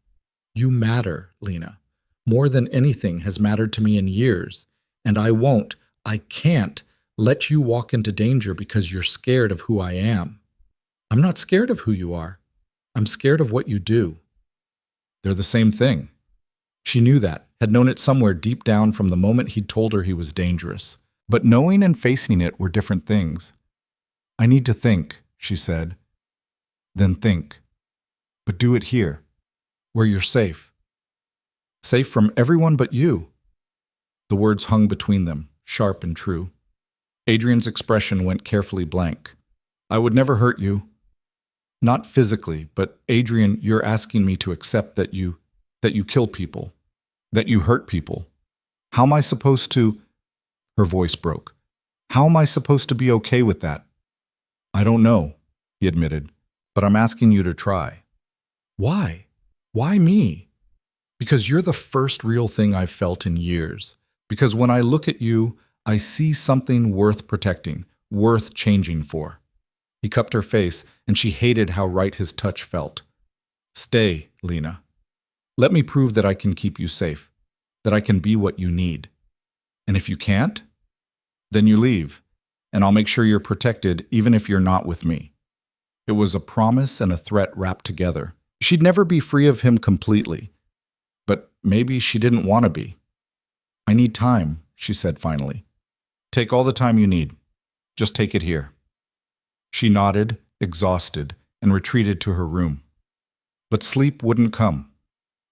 You matter, Lena. More than anything has mattered to me in years, and I can't let you walk into danger because you're scared of who I am. I'm not scared of who you are. I'm scared of what you do. They're the same thing. She knew that, had known it somewhere deep down from the moment he'd told her he was dangerous. But knowing and facing it were different things. I need to think, she said. Then think. But do it here, where you're safe. Safe from everyone but you. The words hung between them, sharp and true. Adrian's expression went carefully blank. I would never hurt you. Not physically, but Adrian, you're asking me to accept that you kill people, that you hurt people. How am I supposed to? Her voice broke. How am I supposed to be okay with that? I don't know, he admitted, but I'm asking you to try. Why? Why me? Because you're the first real thing I've felt in years. Because when I look at you, I see something worth protecting, worth changing for. He cupped her face, and she hated how right his touch felt. Stay, Lena. Let me prove that I can keep you safe, that I can be what you need. And if you can't, then you leave, and I'll make sure you're protected even if you're not with me. It was a promise and a threat wrapped together. She'd never be free of him completely, but maybe she didn't want to be. I need time, she said finally. Take all the time you need. Just take it here. She nodded, exhausted, and retreated to her room. But sleep wouldn't come.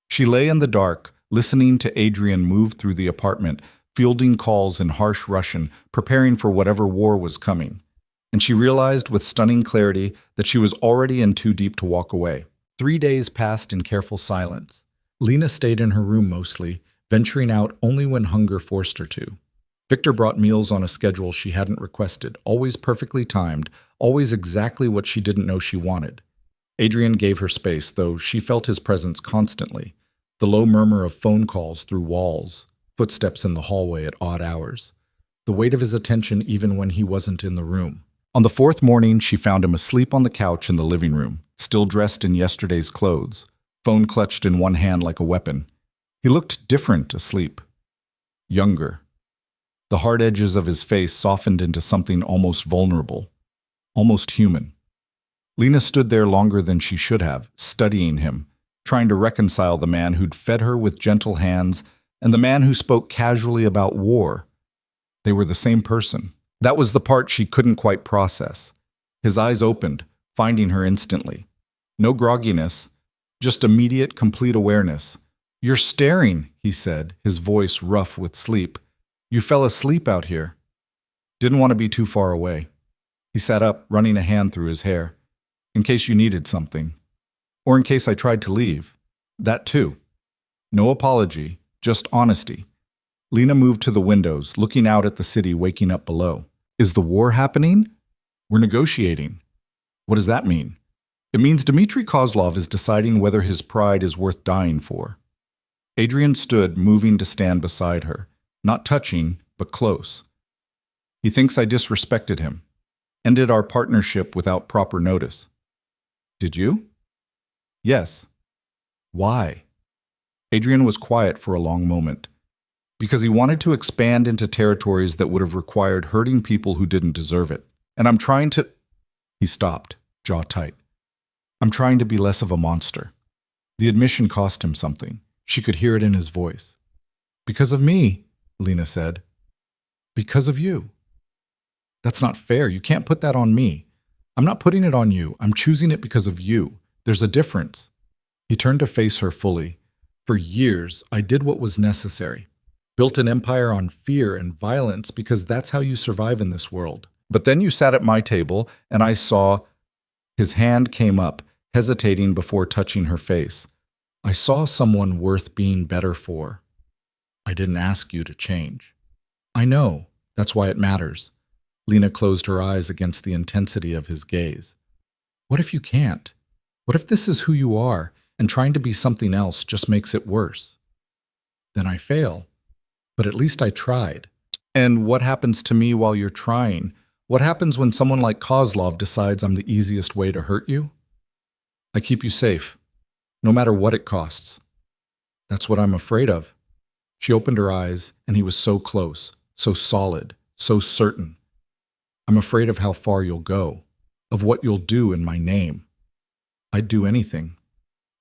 She lay in the dark, listening to Adrian move through the apartment, fielding calls in harsh Russian, preparing for whatever war was coming. And she realized with stunning clarity that she was already in too deep to walk away. 3 days passed in careful silence. Lena stayed in her room mostly, venturing out only when hunger forced her to. Victor brought meals on a schedule she hadn't requested, always perfectly timed, always exactly what she didn't know she wanted. Adrian gave her space, though she felt his presence constantly. The low murmur of phone calls through walls, footsteps in the hallway at odd hours. The weight of his attention even when he wasn't in the room. On the fourth morning, she found him asleep on the couch in the living room, still dressed in yesterday's clothes, phone clutched in one hand like a weapon. He looked different asleep. Younger. The hard edges of his face softened into something almost vulnerable, almost human. Lena stood there longer than she should have, studying him, trying to reconcile the man who'd fed her with gentle hands and the man who spoke casually about war. They were the same person. That was the part she couldn't quite process. His eyes opened, finding her instantly. No grogginess, just immediate, complete awareness. You're staring, he said, his voice rough with sleep. You fell asleep out here. Didn't want to be too far away. He sat up, running a hand through his hair. In case you needed something. Or in case I tried to leave. That too. No apology, just honesty. Lena moved to the windows, looking out at the city waking up below. Is the war happening? We're negotiating. What does that mean? It means Dmitry Kozlov is deciding whether his pride is worth dying for. Adrian stood, moving to stand beside her. Not touching, but close. He thinks I disrespected him. Ended our partnership without proper notice. Did you? Yes. Why? Adrian was quiet for a long moment. Because he wanted to expand into territories that would have required hurting people who didn't deserve it. And I'm trying to... He stopped, jaw tight. I'm trying to be less of a monster. The admission cost him something. She could hear it in his voice. Because of me, Lena said. Because of you. That's not fair. You can't put that on me. I'm not putting it on you. I'm choosing it because of you. There's a difference. He turned to face her fully. For years, I did what was necessary. Built an empire on fear and violence because that's how you survive in this world. But then you sat at my table and I saw... His hand came up, hesitating before touching her face. I saw someone worth being better for. I didn't ask you to change. I know. That's why it matters. Lena closed her eyes against the intensity of his gaze. What if you can't? What if this is who you are, and trying to be something else just makes it worse? Then I fail. But at least I tried. And what happens to me while you're trying? What happens when someone like Kozlov decides I'm the easiest way to hurt you? I keep you safe, no matter what it costs. That's what I'm afraid of. She opened her eyes, and he was so close, so solid, so certain. I'm afraid of how far you'll go, of what you'll do in my name. I'd do anything.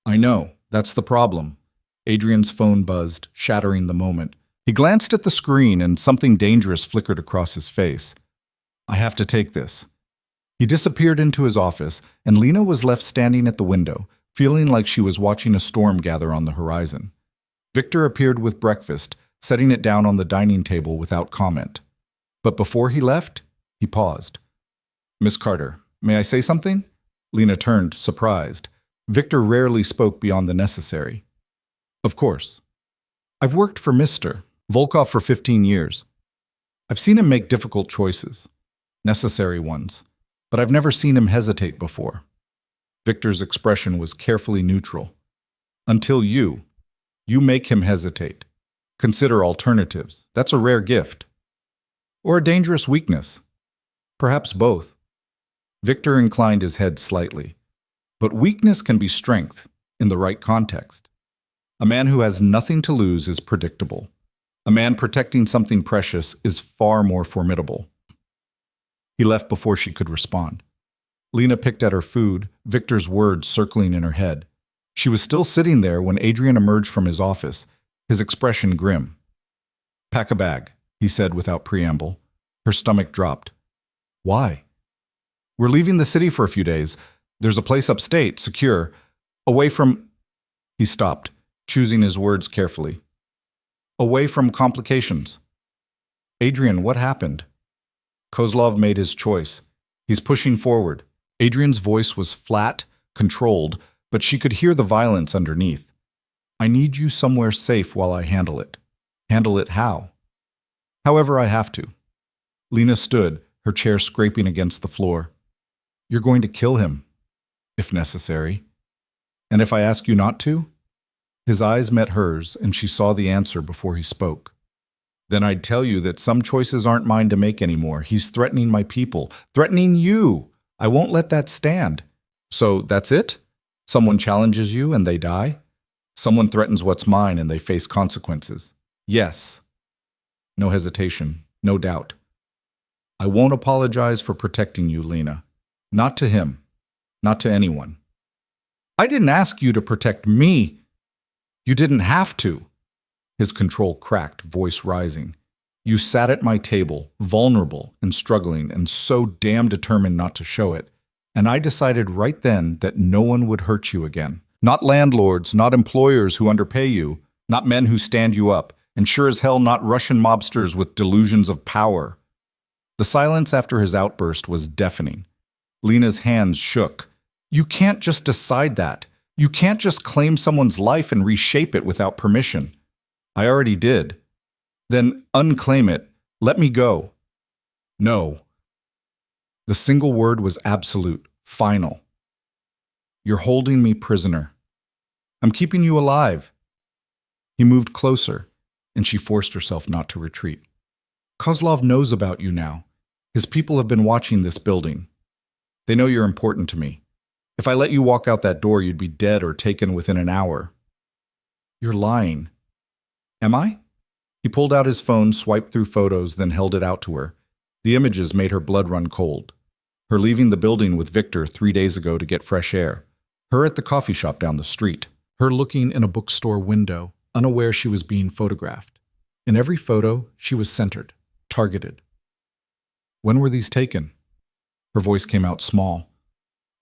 I know, that's the problem. Adrian's phone buzzed, shattering the moment. He glanced at the screen and something dangerous flickered across his face. I have to take this. He disappeared into his office, and Lena was left standing at the window, feeling like she was watching a storm gather on the horizon. Victor appeared with breakfast, setting it down on the dining table without comment. But before he left, he paused. Miss Carter, may I say something? Lena turned, surprised. Victor rarely spoke beyond the necessary. Of course. I've worked for Mr. Volkov for 15 years. I've seen him make difficult choices, necessary ones, but I've never seen him hesitate before. Victor's expression was carefully neutral. Until you make him hesitate. Consider alternatives. That's a rare gift. Or a dangerous weakness. Perhaps both. Victor inclined his head slightly. But weakness can be strength in the right context. A man who has nothing to lose is predictable. A man protecting something precious is far more formidable. He left before she could respond. Lena picked at her food, Victor's words circling in her head. She was still sitting there when Adrian emerged from his office, his expression grim. Pack a bag, he said without preamble. Her stomach dropped. Why? We're leaving the city for a few days. There's a place upstate, secure, away from... He stopped, choosing his words carefully. Away from complications. Adrian, what happened? Kozlov made his choice. He's pushing forward. Adrian's voice was flat, controlled, but she could hear the violence underneath. I need you somewhere safe while I handle it. Handle it how? However I have to. Lena stood, her chair scraping against the floor. You're going to kill him, if necessary. And if I ask you not to? His eyes met hers, and she saw the answer before he spoke. Then I'd tell you that some choices aren't mine to make anymore. He's threatening my people, threatening you. I won't let that stand. So that's it? Someone challenges you and they die? Someone threatens what's mine and they face consequences. Yes. No hesitation, no doubt. I won't apologize for protecting you, Lena. Not to him. Not to anyone. I didn't ask you to protect me. You didn't have to. His control cracked, voice rising. You sat at my table, vulnerable and struggling and so damn determined not to show it. And I decided right then that no one would hurt you again. Not landlords, not employers who underpay you, not men who stand you up, and sure as hell not Russian mobsters with delusions of power. The silence after his outburst was deafening. Lena's hands shook. You can't just decide that. You can't just claim someone's life and reshape it without permission. I already did. Then unclaim it. Let me go. No. The single word was absolute, final. You're holding me prisoner. I'm keeping you alive. He moved closer, and she forced herself not to retreat. Kozlov knows about you now. His people have been watching this building. They know you're important to me. If I let you walk out that door, you'd be dead or taken within an hour. You're lying. Am I? He pulled out his phone, swiped through photos, then held it out to her. The images made her blood run cold. Her leaving the building with Victor 3 days ago to get fresh air. Her at the coffee shop down the street. Her looking in a bookstore window, unaware she was being photographed. In every photo, she was centered, targeted. When were these taken? Her voice came out small.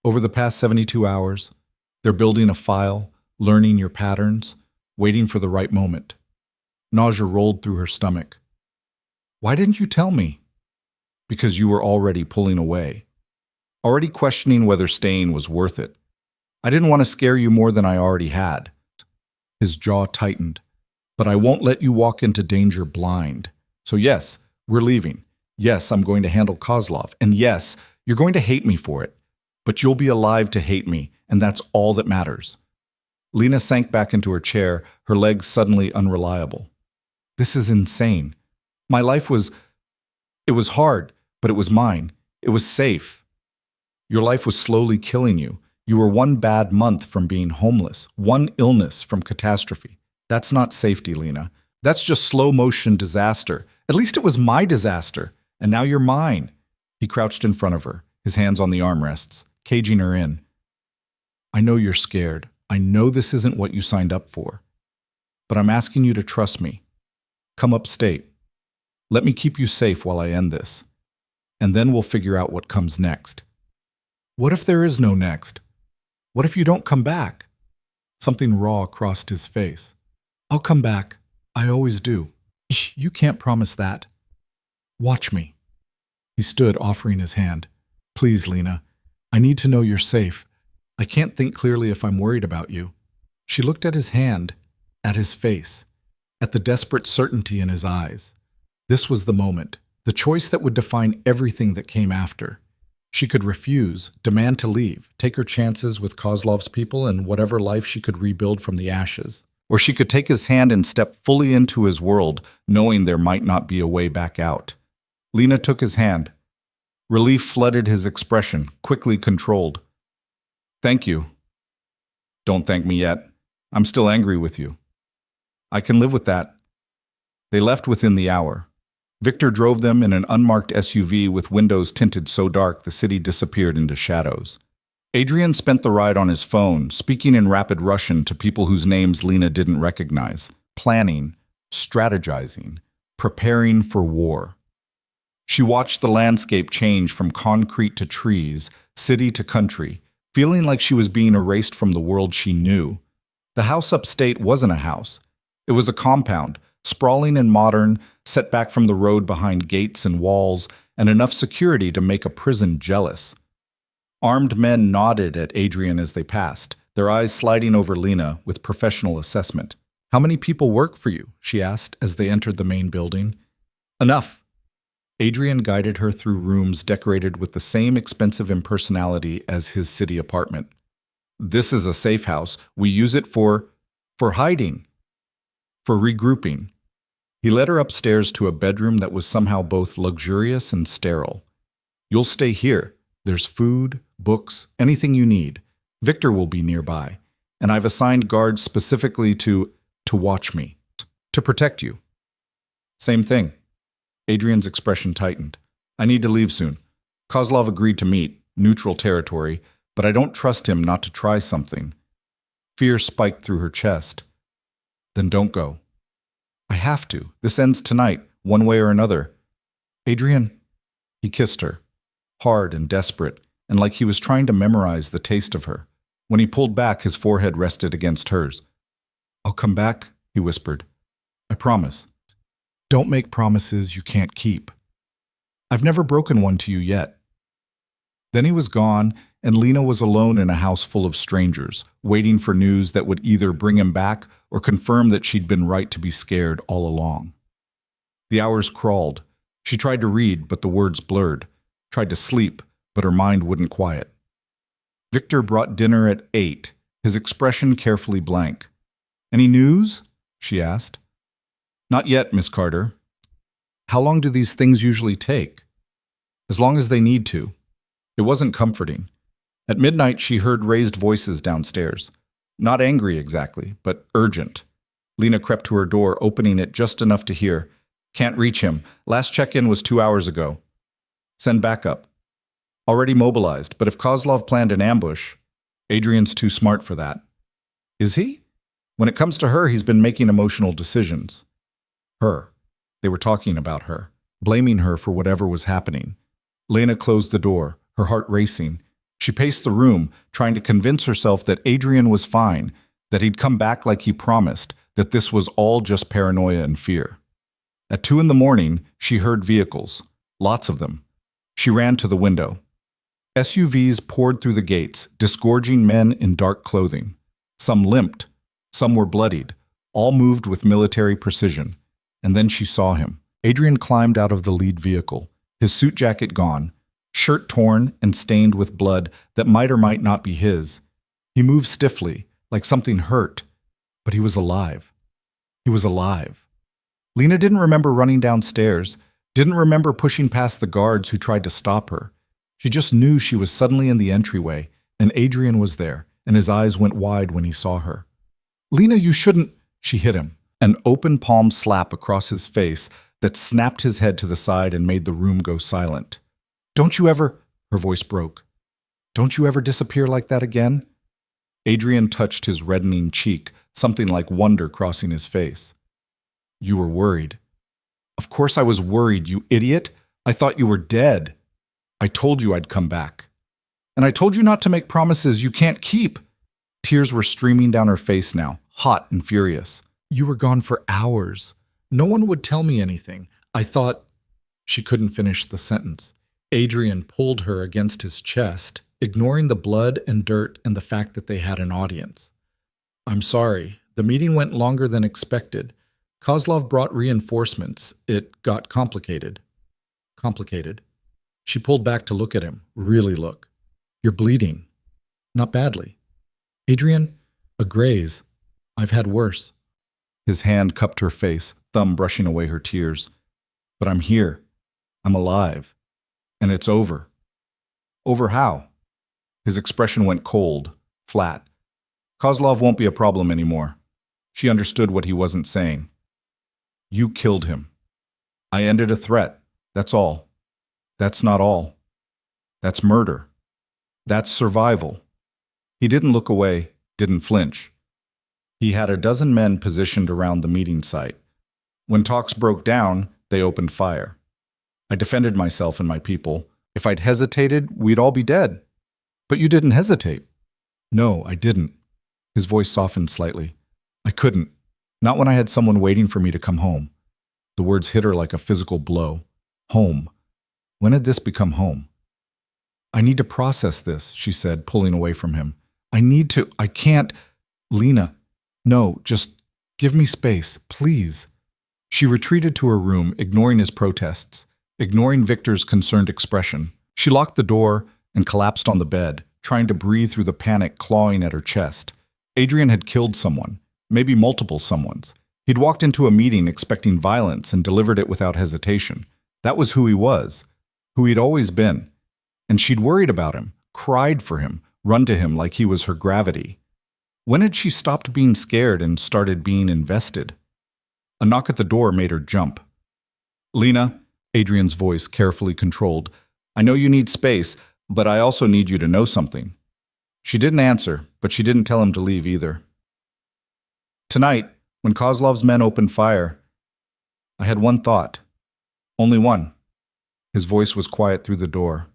Over the past 72 hours, they're building a file, learning your patterns, waiting for the right moment. Nausea rolled through her stomach. Why didn't you tell me? Because you were already pulling away. Already questioning whether staying was worth it. I didn't want to scare you more than I already had. His jaw tightened. But I won't let you walk into danger blind. So yes, we're leaving. Yes, I'm going to handle Kozlov. And yes, you're going to hate me for it. But you'll be alive to hate me, and that's all that matters. Lena sank back into her chair, her legs suddenly unreliable. This is insane. My life it was hard, but it was mine. It was safe. Your life was slowly killing you. You were one bad month from being homeless, one illness from catastrophe. That's not safety, Lena. That's just slow motion disaster. At least it was my disaster, and now you're mine. He crouched in front of her, his hands on the armrests, caging her in. I know you're scared. I know this isn't what you signed up for. But I'm asking you to trust me. Come upstate. Let me keep you safe while I end this. And then we'll figure out what comes next. What if there is no next? What if you don't come back? Something raw crossed his face. I'll come back. I always do. You can't promise that. Watch me. He stood, offering his hand. Please, Lena. I need to know you're safe. I can't think clearly if I'm worried about you. She looked at his hand, at his face, at the desperate certainty in his eyes. This was the moment, the choice that would define everything that came after. She could refuse, demand to leave, take her chances with Kozlov's people and whatever life she could rebuild from the ashes. Or she could take his hand and step fully into his world, knowing there might not be a way back out. Lena took his hand. Relief flooded his expression, quickly controlled. Thank you. Don't thank me yet. I'm still angry with you. I can live with that. They left within the hour. Victor drove them in an unmarked SUV with windows tinted so dark the city disappeared into shadows. Adrian spent the ride on his phone, speaking in rapid Russian to people whose names Lena didn't recognize, planning, strategizing, preparing for war. She watched the landscape change from concrete to trees, city to country, feeling like she was being erased from the world she knew. The house upstate wasn't a house. It was a compound, sprawling and modern, set back from the road behind gates and walls, and enough security to make a prison jealous. Armed men nodded at Adrian as they passed, their eyes sliding over Lena with professional assessment. How many people work for you? She asked as they entered the main building. Enough. Adrian guided her through rooms decorated with the same expensive impersonality as his city apartment. This is a safe house. We use it for hiding, for regrouping. He led her upstairs to a bedroom that was somehow both luxurious and sterile. You'll stay here. There's food, books, anything you need. Victor will be nearby, and I've assigned guards specifically to watch me, to protect you. Same thing. Adrian's expression tightened. I need to leave soon. Kozlov agreed to meet, neutral territory, but I don't trust him not to try something. Fear spiked through her chest. Then don't go. I have to. This ends tonight, one way or another. Adrian, he kissed her, hard and desperate, and like he was trying to memorize the taste of her. When he pulled back, his forehead rested against hers. I'll come back, he whispered. I promise. Don't make promises you can't keep. I've never broken one to you yet. Then he was gone, and Lena was alone in a house full of strangers, waiting for news that would either bring him back or confirm that she'd been right to be scared all along. The hours crawled. She tried to read, but the words blurred. Tried to sleep, but her mind wouldn't quiet. Victor brought dinner at 8, his expression carefully blank. Any news? She asked. Not yet, Miss Carter. How long do these things usually take? As long as they need to. It wasn't comforting. At midnight, she heard raised voices downstairs. Not angry exactly, but urgent. Lena crept to her door, opening it just enough to hear. Can't reach him. Last check-in was 2 hours ago. Send backup. Already mobilized, but if Kozlov planned an ambush, Adrian's too smart for that. Is he? When it comes to her, he's been making emotional decisions. Her. They were talking about her, blaming her for whatever was happening. Lena closed the door, her heart racing. She paced the room, trying to convince herself that Adrian was fine, that he'd come back like he promised, that this was all just paranoia and fear. At 2 a.m, she heard vehicles, lots of them. She ran to the window. SUVs poured through the gates, disgorging men in dark clothing. Some limped, some were bloodied, all moved with military precision. And then she saw him. Adrian climbed out of the lead vehicle, his suit jacket gone, shirt torn and stained with blood that might or might not be his. He moved stiffly, like something hurt, but he was alive. He was alive. Lena didn't remember running downstairs, didn't remember pushing past the guards who tried to stop her. She just knew she was suddenly in the entryway, And Adrian was there, and his eyes went wide when he saw her. "Lena, you shouldn't," she hit him, an open palm slap across his face that snapped his head to the side and made the room go silent. "Don't you ever," her voice broke, "don't you ever disappear like that again?" Adrian touched his reddening cheek, something like wonder crossing his face. "You were worried." "Of course I was worried, you idiot. I thought you were dead. I told you I'd come back. And I told you not to make promises you can't keep." Tears were streaming down her face now, hot and furious. "You were gone for hours. No one would tell me anything. I thought—" She couldn't finish the sentence. Adrian pulled her against his chest, ignoring the blood and dirt and the fact that they had an audience. "I'm sorry. The meeting went longer than expected. Kozlov brought reinforcements. It got complicated." Complicated. She pulled back to look at him. Really look. "You're bleeding." "Not badly." "Adrian, a graze. I've had worse." His hand cupped her face, thumb brushing away her tears. "But I'm here. I'm alive. And it's over." "Over how?" His expression went cold, flat. "Kozlov won't be a problem anymore." She understood what he wasn't saying. "You killed him. I ended a threat. That's all." "That's not all. That's murder. That's survival." He didn't look away, didn't flinch. He had a dozen men positioned around the meeting site. When talks broke down, they opened fire. I defended myself and my people. If I'd hesitated, we'd all be dead. "But you didn't hesitate." "No, I didn't." His voice softened slightly. "I couldn't. Not when I had someone waiting for me to come home." The words hit her like a physical blow. Home. When had this become home? "I need to process this," she said, pulling away from him. I can't." "Lena, no, just give me space, please." She retreated to her room, ignoring his protests, ignoring Victor's concerned expression. She locked the door and collapsed on the bed, trying to breathe through the panic clawing at her chest. Adrian had killed someone, maybe multiple someones. He'd walked into a meeting expecting violence and delivered it without hesitation. That was who he was, who he'd always been. And she'd worried about him, cried for him, run to him like he was her gravity. When had she stopped being scared and started being invested? A knock at the door made her jump. "Lena," Adrian's voice carefully controlled, "I know you need space, but I also need you to know something." She didn't answer, but she didn't tell him to leave either. "Tonight, when Kozlov's men opened fire, I had one thought. Only one." His voice was quiet through the door.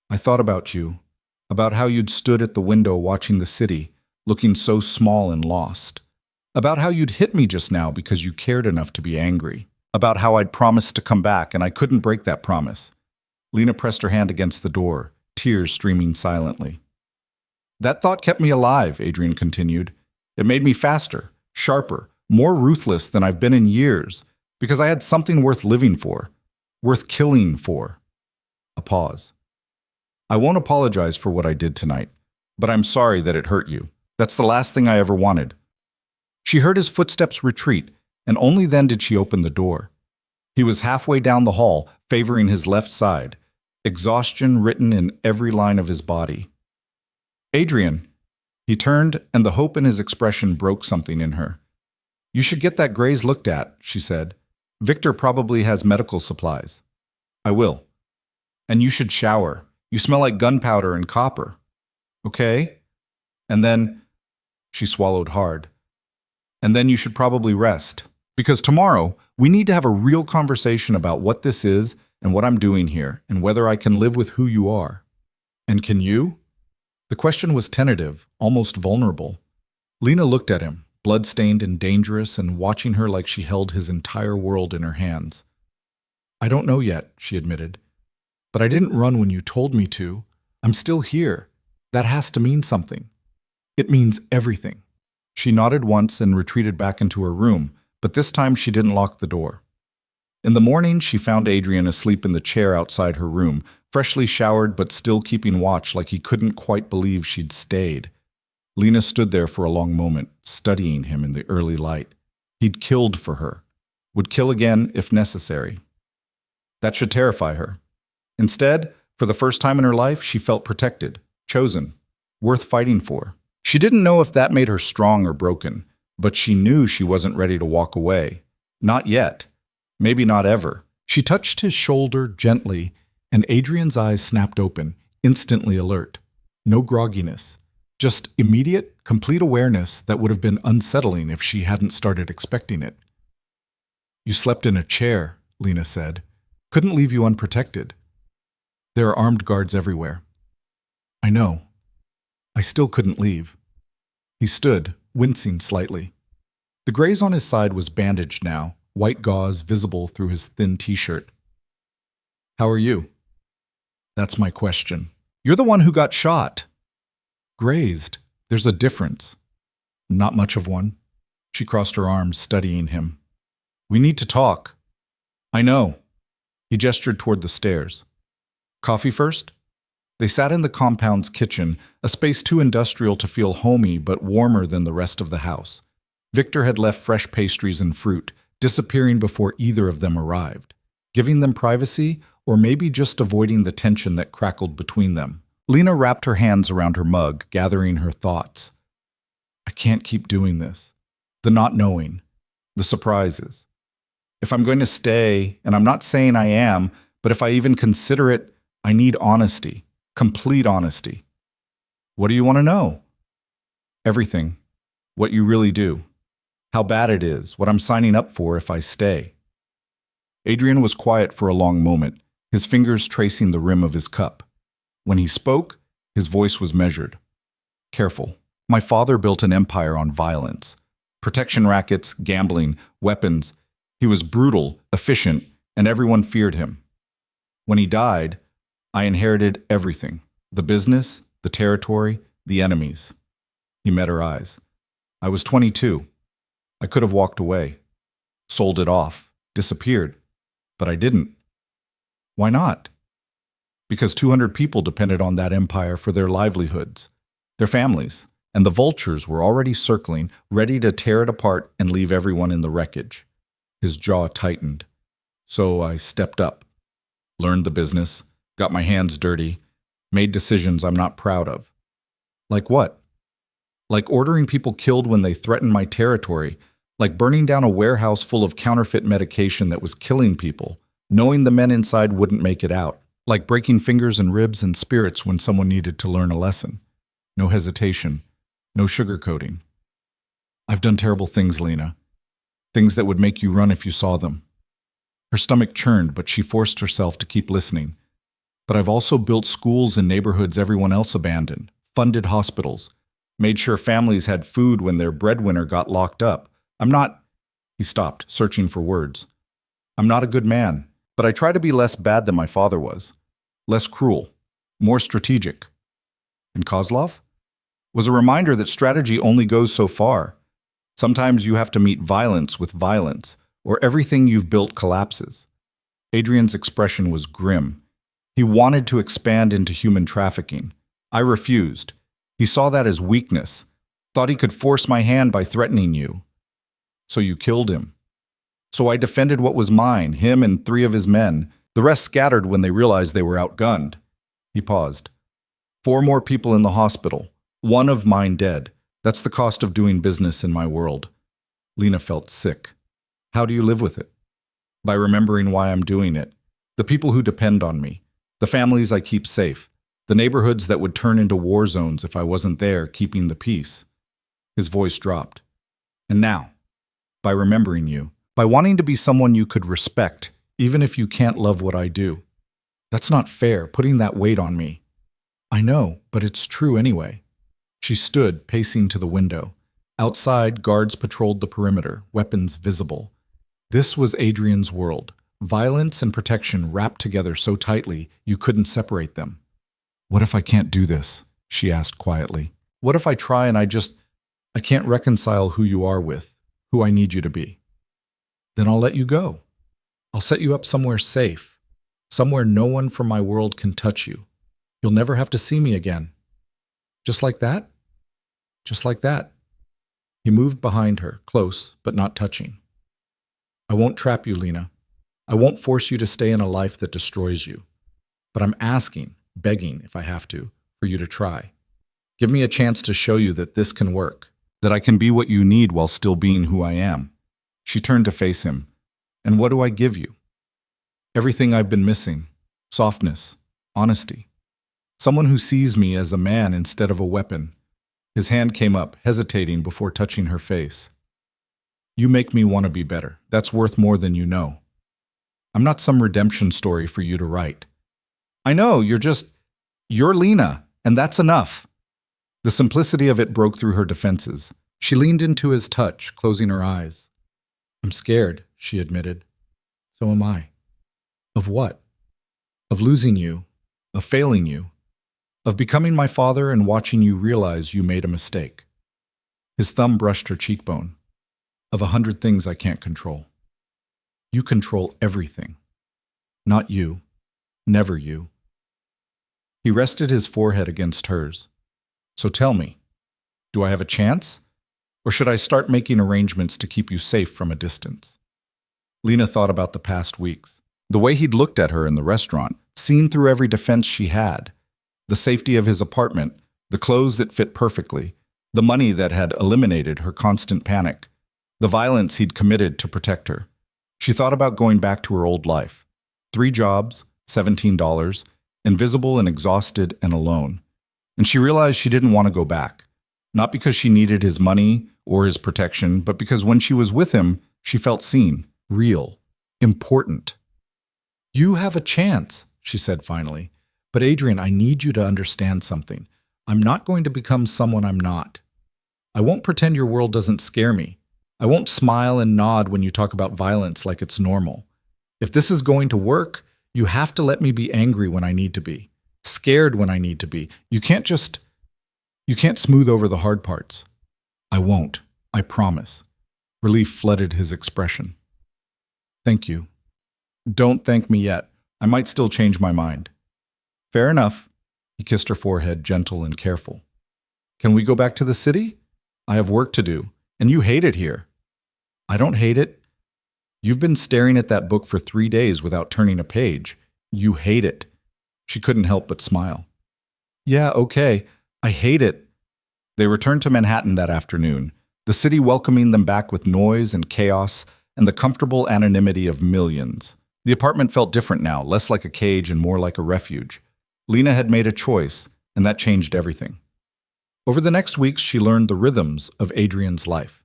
"I thought about you, about how you'd stood at the window watching the city, looking so small and lost. About how you'd hit me just now because you cared enough to be angry. About how I'd promised to come back and I couldn't break that promise." Lena pressed her hand against the door, tears streaming silently. "That thought kept me alive," Adrian continued. "It made me faster, sharper, more ruthless than I've been in years, because I had something worth living for, worth killing for." A pause. "I won't apologize for what I did tonight, but I'm sorry that it hurt you. That's the last thing I ever wanted." She heard his footsteps retreat, and only then did she open the door. He was halfway down the hall, favoring his left side, exhaustion written in every line of his body. "Adrian." He turned, and the hope in his expression broke something in her. "You should get that graze looked at," she said. "Victor probably has medical supplies." "I will." "And you should shower. You smell like gunpowder and copper." "Okay." "And then—" She swallowed hard. "And then you should probably rest. Because tomorrow, we need to have a real conversation about what this is and what I'm doing here, and whether I can live with who you are." "And can you?" The question was tentative, almost vulnerable. Lena looked at him, blood-stained and dangerous, and watching her like she held his entire world in her hands. "I don't know yet," she admitted. "But I didn't run when you told me to. I'm still here. That has to mean something. It means everything." She nodded once and retreated back into her room, but this time she didn't lock the door. In the morning, she found Adrian asleep in the chair outside her room, freshly showered but still keeping watch like he couldn't quite believe she'd stayed. Lena stood there for a long moment, studying him in the early light. He'd killed for her, would kill again if necessary. That should terrify her. Instead, for the first time in her life, she felt protected, chosen, worth fighting for. She didn't know if that made her strong or broken, but she knew she wasn't ready to walk away. Not yet. Maybe not ever. She touched his shoulder gently, and Adrian's eyes snapped open, instantly alert. No grogginess. Just immediate, complete awareness that would have been unsettling if she hadn't started expecting it. "You slept in a chair," Lena said. "Couldn't leave you unprotected. There are armed guards everywhere." "I know. I still couldn't leave." He stood, wincing slightly. The graze on his side was bandaged now, white gauze visible through his thin t-shirt. "How are you?" "That's my question." "You're the one who got shot." "Grazed. There's a difference." "Not much of one." She crossed her arms, studying him. "We need to talk." "I know." He gestured toward the stairs. "Coffee first?" They sat in the compound's kitchen, a space too industrial to feel homey but warmer than the rest of the house. Victor had left fresh pastries and fruit, disappearing before either of them arrived, giving them privacy or maybe just avoiding the tension that crackled between them. Lena wrapped her hands around her mug, gathering her thoughts. "I can't keep doing this. The not knowing. The surprises. If I'm going to stay, and I'm not saying I am, but if I even consider it, I need honesty. Complete honesty." "What do you want to know?" "Everything. What you really do. How bad it is, what I'm signing up for if I stay." Adrian was quiet for a long moment, his fingers tracing the rim of his cup. When he spoke, his voice was measured. "Careful. My father built an empire on violence. Protection rackets, gambling, weapons. He was brutal, efficient, and everyone feared him. When he died, I inherited everything. The business, the territory, the enemies." He met her eyes. "I was 22. I could have walked away. Sold it off. Disappeared. But I didn't." "Why not?" "Because 200 people depended on that empire for their livelihoods, their families, and the vultures were already circling, ready to tear it apart and leave everyone in the wreckage." His jaw tightened. "So I stepped up, learned the business, got my hands dirty, made decisions I'm not proud of." "Like what?" "Like ordering people killed when they threatened my territory, like burning down a warehouse full of counterfeit medication that was killing people, knowing the men inside wouldn't make it out, like breaking fingers and ribs and spirits when someone needed to learn a lesson. No hesitation, no sugarcoating. I've done terrible things, Lena. Things that would make you run if you saw them." Her stomach churned, but she forced herself to keep listening. "But I've also built schools in neighborhoods everyone else abandoned, funded hospitals, made sure families had food when their breadwinner got locked up. I'm not—" He stopped, searching for words. "I'm not a good man, but I try to be less bad than my father was. Less cruel, more strategic." And Kozlov? Was a reminder that strategy only goes so far. Sometimes you have to meet violence with violence, or everything you've built collapses. Adrian's expression was grim. He wanted to expand into human trafficking. I refused. He saw that as weakness, thought he could force my hand by threatening you. So you killed him. So I defended what was mine, him and 3 of his men. The rest scattered when they realized they were outgunned." He paused. 4 more people in the hospital, 1 of mine dead. That's the cost of doing business in my world." Lena felt sick. "How do you live with it?" "By remembering why I'm doing it. The people who depend on me. The families I keep safe. The neighborhoods that would turn into war zones if I wasn't there keeping the peace." His voice dropped. "And now, by remembering you, by wanting to be someone you could respect, even if you can't love what I do. That's not fair, putting that weight on me." "I know, but it's true anyway." She stood, pacing to the window. Outside, guards patrolled the perimeter, weapons visible. This was Adrian's world. Violence and protection wrapped together so tightly you couldn't separate them. "What if I can't do this?" she asked quietly. "What if I try and I can't reconcile who you are with, who I need you to be?" "Then I'll let you go. I'll set you up somewhere safe, somewhere no one from my world can touch you. You'll never have to see me again." "Just like that?" "Just like that." He moved behind her, close, but not touching. "I won't trap you, Lena. I won't force you to stay in a life that destroys you. But I'm asking, begging if I have to, for you to try. Give me a chance to show you that this can work, that I can be what you need while still being who I am. She turned to face him. And what do I give you? Everything I've been missing. Softness, honesty. Someone who sees me as a man instead of a weapon. His hand came up, hesitating before touching her face. You make me want to be better. That's worth more than you know. I'm not some redemption story for you to write. I know, you're Lena, and that's enough. The simplicity of it broke through her defenses. She leaned into his touch, closing her eyes. I'm scared, she admitted. So am I. Of what? Of losing you, of failing you, of becoming my father and watching you realize you made a mistake. His thumb brushed her cheekbone. Of 100 things I can't control. You control everything. Not you. Never you. He rested his forehead against hers. So tell me, do I have a chance? Or should I start making arrangements to keep you safe from a distance? Lena thought about the past weeks. The way he'd looked at her in the restaurant, seen through every defense she had. The safety of his apartment, the clothes that fit perfectly, the money that had eliminated her constant panic, the violence he'd committed to protect her. She thought about going back to her old life. 3 jobs, $17, invisible and exhausted and alone. And she realized she didn't want to go back. Not because she needed his money or his protection, but because when she was with him, she felt seen, real, important. You have a chance, she said finally. But Adrian, I need you to understand something. I'm not going to become someone I'm not. I won't pretend your world doesn't scare me. I won't smile and nod when you talk about violence like it's normal. If this is going to work, you have to let me be angry when I need to be. Scared when I need to be. You can't smooth over the hard parts. I won't. I promise. Relief flooded his expression. Thank you. Don't thank me yet. I might still change my mind. Fair enough. He kissed her forehead, gentle and careful. Can we go back to the city? I have work to do, and you hate it here. I don't hate it. You've been staring at that book for 3 days without turning a page. You hate it. She couldn't help but smile. Yeah, okay. I hate it. They returned to Manhattan that afternoon, the city welcoming them back with noise and chaos and the comfortable anonymity of millions. The apartment felt different now, less like a cage and more like a refuge. Lena had made a choice, and that changed everything. Over the next weeks, she learned the rhythms of Adrian's life.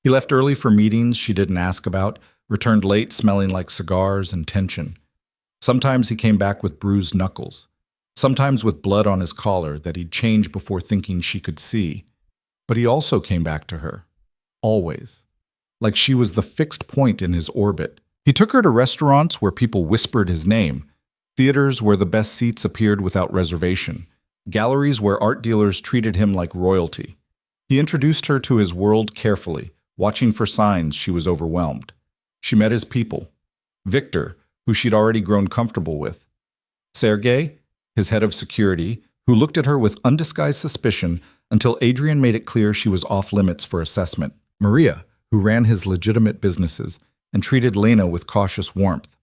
He left early for meetings she didn't ask about, returned late smelling like cigars and tension. Sometimes he came back with bruised knuckles, sometimes with blood on his collar that he'd change before thinking she could see. But he also came back to her. Always. Like she was the fixed point in his orbit. He took her to restaurants where people whispered his name, theaters where the best seats appeared without reservation, galleries where art dealers treated him like royalty. He introduced her to his world carefully, watching for signs she was overwhelmed. She met his people. Victor, who she'd already grown comfortable with. Sergei, his head of security, who looked at her with undisguised suspicion until Adrian made it clear she was off limits for assessment. Maria, who ran his legitimate businesses and treated Lena with cautious warmth.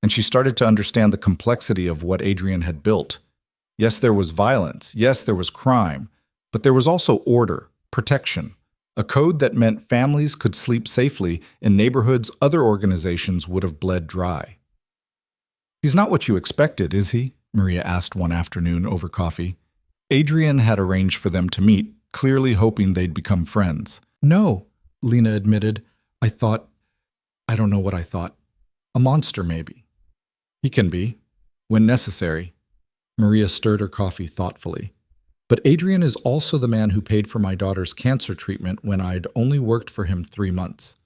And she started to understand the complexity of what Adrian had built. Yes, there was violence. Yes, there was crime. But there was also order, protection, a code that meant families could sleep safely in neighborhoods other organizations would have bled dry. He's not what you expected, is he? Maria asked one afternoon over coffee. Adrian had arranged for them to meet, clearly hoping they'd become friends. No, Lena admitted. I don't know what I thought. A monster, maybe. He can be, when necessary. Maria stirred her coffee thoughtfully. But Adrian is also the man who paid for my daughter's cancer treatment when I'd only worked for him 3 months.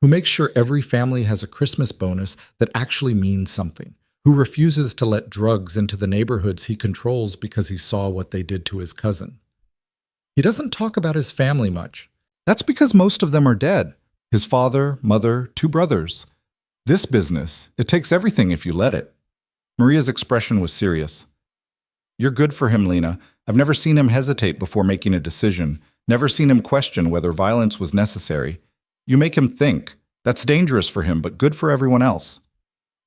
Who makes sure every family has a Christmas bonus that actually means something. Who refuses to let drugs into the neighborhoods he controls because he saw what they did to his cousin. He doesn't talk about his family much. That's because most of them are dead. His father, mother, 2 brothers. This business, it takes everything if you let it. Maria's expression was serious. You're good for him, Lena. I've never seen him hesitate before making a decision, never seen him question whether violence was necessary. You make him think. That's dangerous for him, but good for everyone else.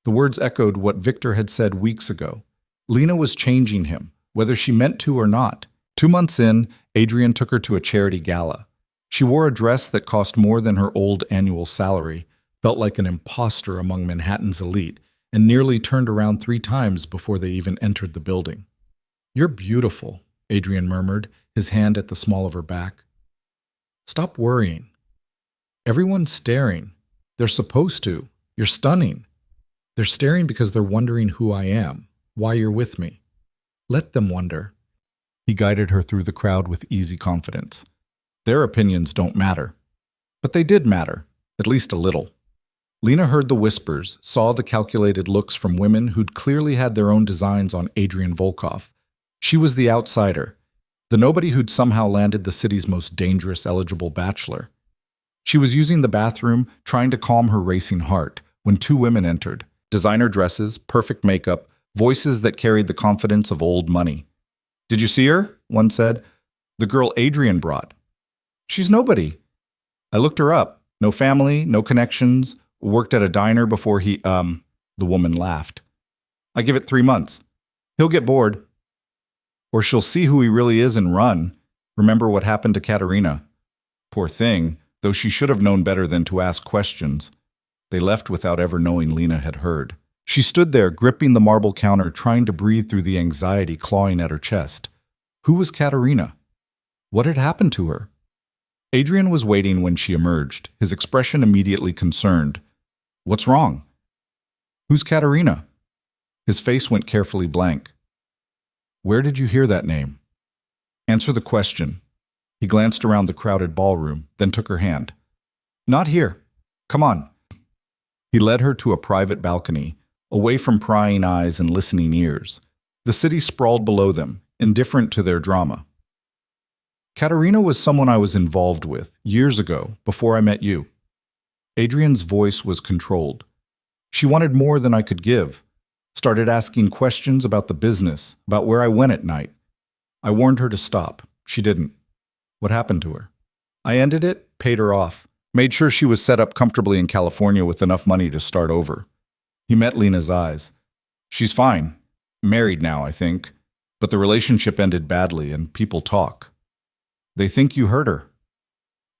The words echoed what Victor had said weeks ago. Lena was changing him, whether she meant to or not. 2 months in, Adrian took her to a charity gala. She wore a dress that cost more than her old annual salary, felt like an imposter among Manhattan's elite, and nearly turned around 3 times before they even entered the building. "You're beautiful," Adrian murmured, his hand at the small of her back. "Stop worrying. Everyone's staring. They're supposed to. You're stunning. They're staring because they're wondering who I am, why you're with me. Let them wonder." He guided her through the crowd with easy confidence. Their opinions don't matter. But they did matter, at least a little. Lena heard the whispers, saw the calculated looks from women who'd clearly had their own designs on Adrian Volkov. She was the outsider, the nobody who'd somehow landed the city's most dangerous eligible bachelor. She was using the bathroom, trying to calm her racing heart, when 2 women entered. Designer dresses, perfect makeup, voices that carried the confidence of old money. "Did you see her?" one said. "The girl Adrian brought." "She's nobody." "I looked her up. No family, no connections, worked at a diner before he, the woman laughed. "I give it 3 months. He'll get bored. Or she'll see who he really is and run. Remember what happened to Katerina. Poor thing, though she should have known better than to ask questions." They left without ever knowing Lena had heard. She stood there, gripping the marble counter, trying to breathe through the anxiety clawing at her chest. Who was Katerina? What had happened to her? Adrian was waiting when she emerged, his expression immediately concerned. "What's wrong?" "Who's Katerina?" His face went carefully blank. "Where did you hear that name?" "Answer the question." He glanced around the crowded ballroom, then took her hand. "Not here. Come on." He led her to a private balcony, away from prying eyes and listening ears. The city sprawled below them, indifferent to their drama. "Katerina was someone I was involved with, years ago, before I met you." Adrian's voice was controlled. "She wanted more than I could give. Started asking questions about the business, about where I went at night. I warned her to stop. She didn't." "What happened to her?" "I ended it, paid her off. Made sure she was set up comfortably in California with enough money to start over." He met Lena's eyes. "She's fine. Married now, I think. But the relationship ended badly, and people talk. They think you hurt her.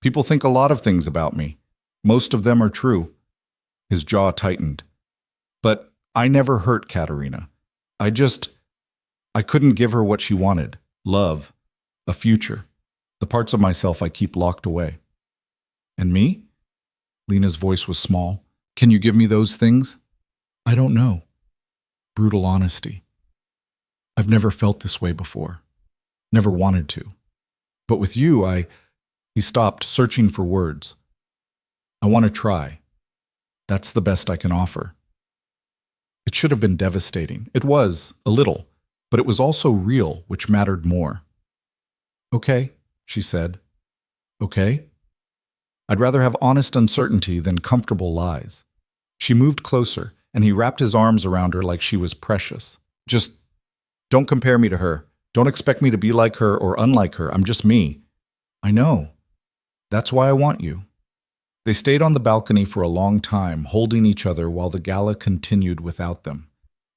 People think a lot of things about me. Most of them are true." His jaw tightened. "But I never hurt Katerina. I couldn't give her what she wanted. Love. A future. The parts of myself I keep locked away." "And me?" Lena's voice was small. "Can you give me those things?" "I don't know." Brutal honesty. "I've never felt this way before. Never wanted to. But with you, He stopped, searching for words. "I want to try. That's the best I can offer." It should have been devastating. It was, a little, but it was also real, which mattered more. "Okay," she said. "Okay? I'd rather have honest uncertainty than comfortable lies." She moved closer, and he wrapped his arms around her like she was precious. "Just don't compare me to her. Don't expect me to be like her or unlike her. I'm just me." "I know. That's why I want you." They stayed on the balcony for a long time, holding each other while the gala continued without them.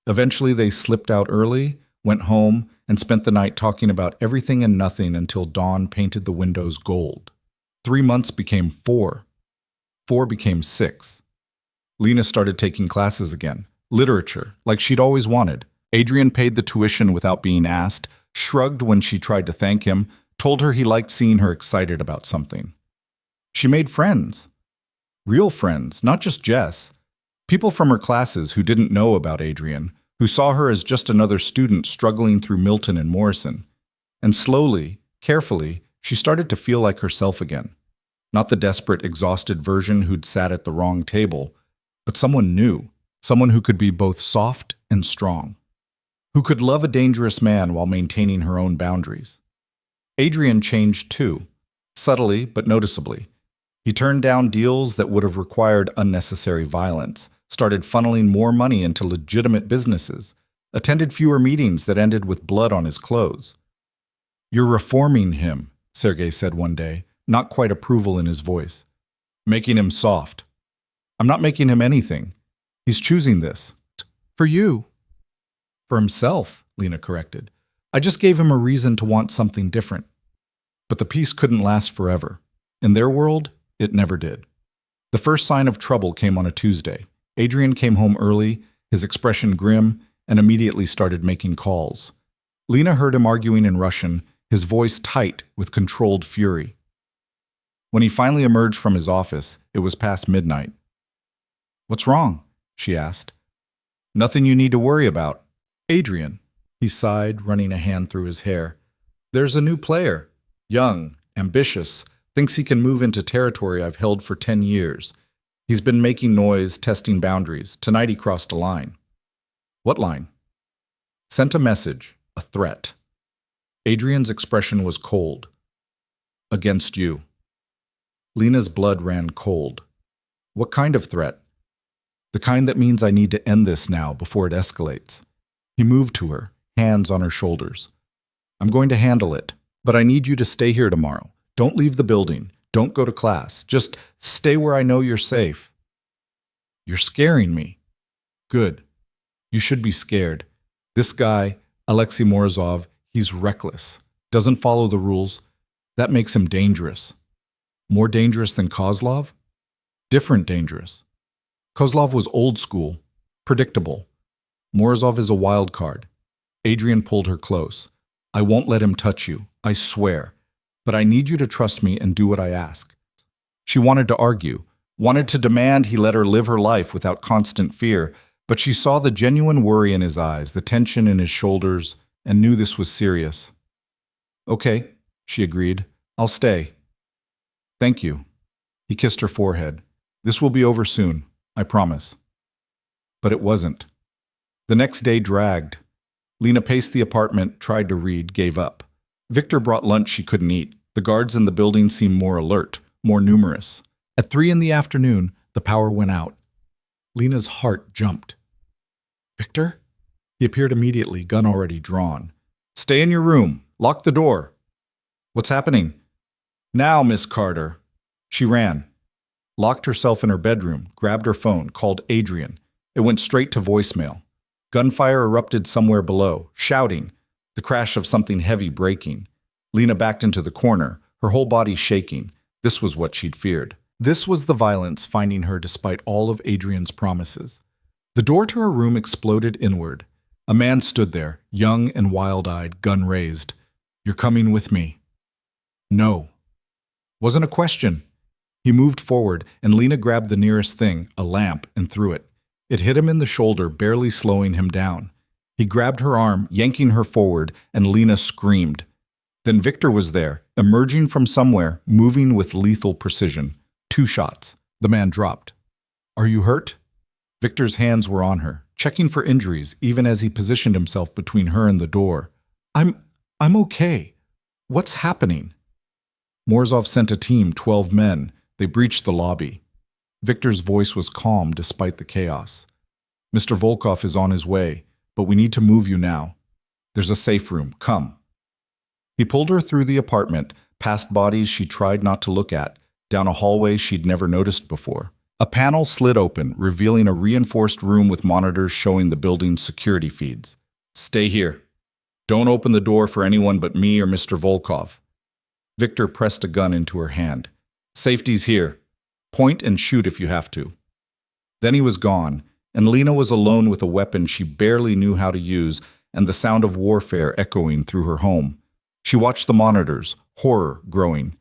Eventually they slipped out early, went home, and spent the night talking about everything and nothing until dawn painted the windows gold. 3 months became 4. 4 became 6. Lena started taking classes again. Literature, like she'd always wanted. Adrian paid the tuition without being asked, shrugged when she tried to thank him, told her he liked seeing her excited about something. She made friends. Real friends, not just Jess. People from her classes who didn't know about Adrian, who saw her as just another student struggling through Milton and Morrison. And slowly, carefully, she started to feel like herself again. Not the desperate, exhausted version who'd sat at the wrong table, but someone new, someone who could be both soft and strong, who could love a dangerous man while maintaining her own boundaries. Adrian changed too, subtly but noticeably. He turned down deals that would have required unnecessary violence, started funneling more money into legitimate businesses, attended fewer meetings that ended with blood on his clothes. "You're reforming him," Sergei said one day, not quite approval in his voice. "Making him soft." "I'm not making him anything. He's choosing this. For you." "For himself," Lena corrected. "I just gave him a reason to want something different." But the peace couldn't last forever. In their world, it never did. The first sign of trouble came on a Tuesday. Adrian came home early, his expression grim, and immediately started making calls. Lena heard him arguing in Russian, his voice tight with controlled fury. When he finally emerged from his office, it was past midnight. "What's wrong?" she asked. "Nothing you need to worry about." "Adrian," he sighed, running a hand through his hair. "There's a new player. Young, ambitious, thinks he can move into territory I've held for 10 years. He's been making noise, testing boundaries. Tonight he crossed a line." "What line?" "Sent a message, a threat." Adrian's expression was cold. "Against you." Lena's blood ran cold. "What kind of threat?" "The kind that means I need to end this now before it escalates." He moved to her, hands on her shoulders. "I'm going to handle it, but I need you to stay here tomorrow. Don't leave the building. Don't go to class. Just stay where I know you're safe." "You're scaring me." "Good. You should be scared. This guy, Alexei Morozov, he's reckless. Doesn't follow the rules. That makes him dangerous." "More dangerous than Kozlov?" "Different dangerous. Kozlov was old school, predictable. Morozov is a wild card." Adrian pulled her close. "I won't let him touch you, I swear. But I need you to trust me and do what I ask." She wanted to argue, wanted to demand he let her live her life without constant fear, but she saw the genuine worry in his eyes, the tension in his shoulders, and knew this was serious. "Okay," she agreed. "I'll stay." "Thank you." He kissed her forehead. "This will be over soon, I promise." But it wasn't. The next day dragged. Lena paced the apartment, tried to read, gave up. Victor brought lunch she couldn't eat. The guards in the building seemed more alert, more numerous. At 3 in the afternoon, the power went out. Lena's heart jumped. "Victor?" He appeared immediately, gun already drawn. "Stay in your room. Lock the door." "What's happening?" "Now, Miss Carter." She ran, locked herself in her bedroom, grabbed her phone, called Adrian. It went straight to voicemail. Gunfire erupted somewhere below, shouting, the crash of something heavy breaking. Lena backed into the corner, her whole body shaking. This was what she'd feared. This was the violence finding her despite all of Adrian's promises. The door to her room exploded inward. A man stood there, young and wild-eyed, gun raised. "You're coming with me." "No." Wasn't a question. He moved forward, and Lena grabbed the nearest thing, a lamp, and threw it. It hit him in the shoulder, barely slowing him down. He grabbed her arm, yanking her forward, and Lena screamed. Then Victor was there, emerging from somewhere, moving with lethal precision. 2 shots. The man dropped. "Are you hurt?" Victor's hands were on her, checking for injuries, even as he positioned himself between her and the door. I'm okay. What's happening?" Morozov sent a team, 12 men. They breached the lobby. Victor's voice was calm despite the chaos. "Mr. Volkov is on his way, but we need to move you now. There's a safe room. Come." He pulled her through the apartment, past bodies she tried not to look at, down a hallway she'd never noticed before. A panel slid open, revealing a reinforced room with monitors showing the building's security feeds. "Stay here. Don't open the door for anyone but me or Mr. Volkov." Victor pressed a gun into her hand. "Safety's here. Point and shoot if you have to." Then he was gone, and Lena was alone with a weapon she barely knew how to use and the sound of warfare echoing through her home. She watched the monitors, horror growing.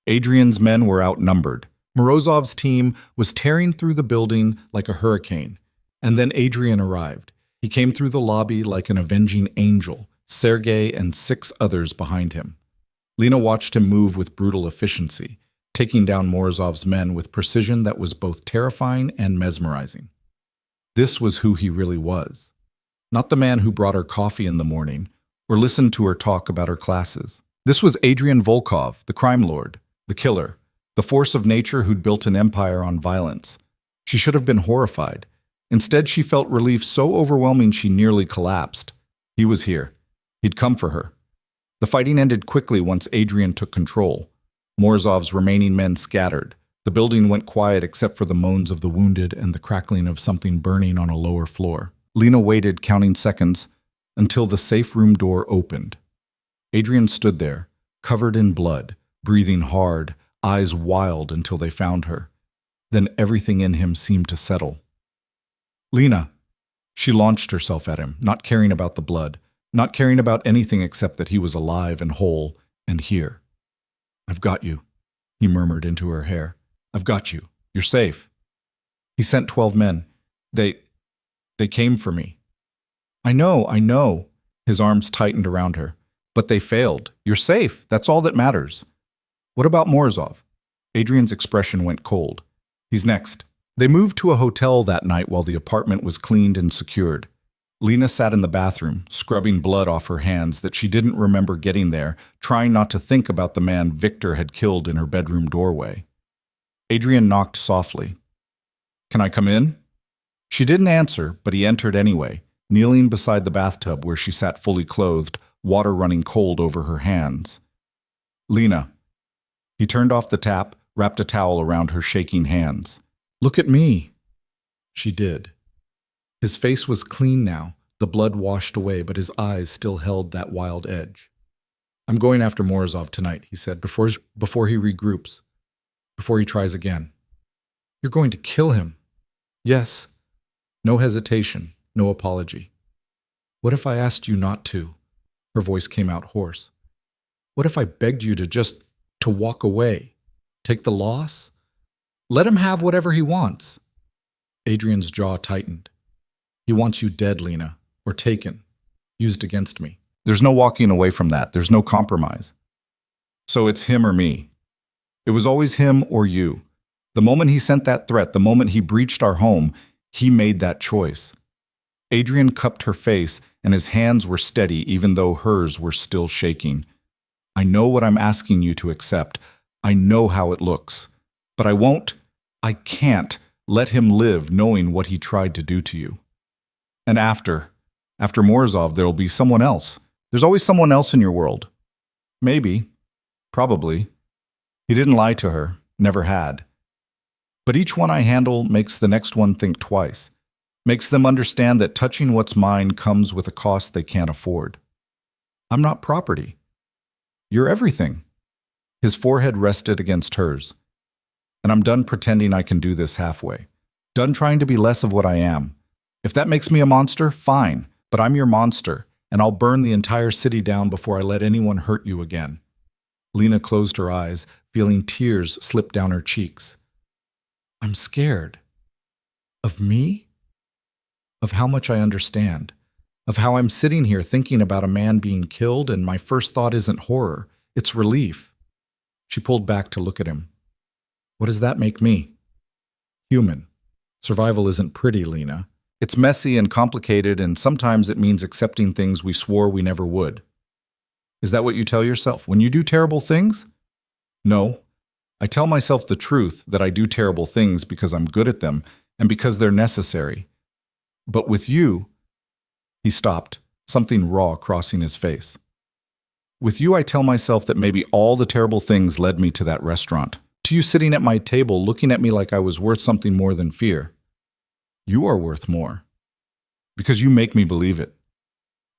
Adrian's men were outnumbered. Morozov's team was tearing through the building like a hurricane. And then Adrian arrived. He came through the lobby like an avenging angel, Sergei and 6 others behind him. Lena watched him move with brutal efficiency, taking down Morozov's men with precision that was both terrifying and mesmerizing. This was who he really was. Not the man who brought her coffee in the morning, or listened to her talk about her classes. This was Adrian Volkov, the crime lord, the killer, the force of nature who'd built an empire on violence. She should have been horrified. Instead, she felt relief so overwhelming she nearly collapsed. He was here. He'd come for her. The fighting ended quickly once Adrian took control. Morozov's remaining men scattered. The building went quiet except for the moans of the wounded and the crackling of something burning on a lower floor. Lena waited, counting seconds, until the safe room door opened. Adrian stood there, covered in blood, breathing hard, eyes wild until they found her. Then everything in him seemed to settle. "Lena!" She launched herself at him, not caring about the blood, not caring about anything except that he was alive and whole and here. "I've got you," he murmured into her hair. "I've got you. You're safe." He sent 12 men. They came for me. I know. His arms tightened around her. "But they failed. You're safe. That's all that matters." "What about Morozov?" Adrian's expression went cold. "He's next." They moved to a hotel that night while the apartment was cleaned and secured. Lena sat in the bathroom, scrubbing blood off her hands that she didn't remember getting there, trying not to think about the man Victor had killed in her bedroom doorway. Adrian knocked softly. "Can I come in?" She didn't answer, but he entered anyway, kneeling beside the bathtub where she sat fully clothed, water running cold over her hands. "Lena." He turned off the tap, wrapped a towel around her shaking hands. "Look at me." She did. His face was clean now, the blood washed away, but his eyes still held that wild edge. "I'm going after Morozov tonight," he said, before he regroups, before he tries again. "You're going to kill him?" "Yes." No hesitation, no apology. "What if I asked you not to?" Her voice came out hoarse. "What if I begged you to walk away? Take the loss? Let him have whatever he wants." Adrian's jaw tightened. "He wants you dead, Lena, or taken, used against me." There's no walking away from that. There's no compromise. So it's him or me. It was always him or you. The moment he sent that threat, the moment he breached our home, he made that choice. Adrian cupped her face, and his hands were steady even though hers were still shaking. "I know what I'm asking you to accept. I know how it looks. But I can't let him live knowing what he tried to do to you. And after Morozov, there'll be someone else. There's always someone else in your world. Maybe. Probably." He didn't lie to her, never had. "But each one I handle makes the next one think twice, makes them understand that touching what's mine comes with a cost they can't afford. I'm not property. You're everything." His forehead rested against hers. "And I'm done pretending I can do this halfway. Done trying to be less of what I am. If that makes me a monster, fine, but I'm your monster, and I'll burn the entire city down before I let anyone hurt you again." Lena closed her eyes, feeling tears slip down her cheeks. "I'm scared. Of me? Of how much I understand. Of how I'm sitting here thinking about a man being killed, and my first thought isn't horror, it's relief." She pulled back to look at him. "What does that make me?" "Human. Survival isn't pretty, Lena. It's messy and complicated, and sometimes it means accepting things we swore we never would." "Is that what you tell yourself when you do terrible things?" "No. I tell myself the truth that I do terrible things because I'm good at them and because they're necessary. But with you..." He stopped, something raw crossing his face. "With you, I tell myself that maybe all the terrible things led me to that restaurant, to you sitting at my table looking at me like I was worth something more than fear. You are worth more. Because you make me believe it."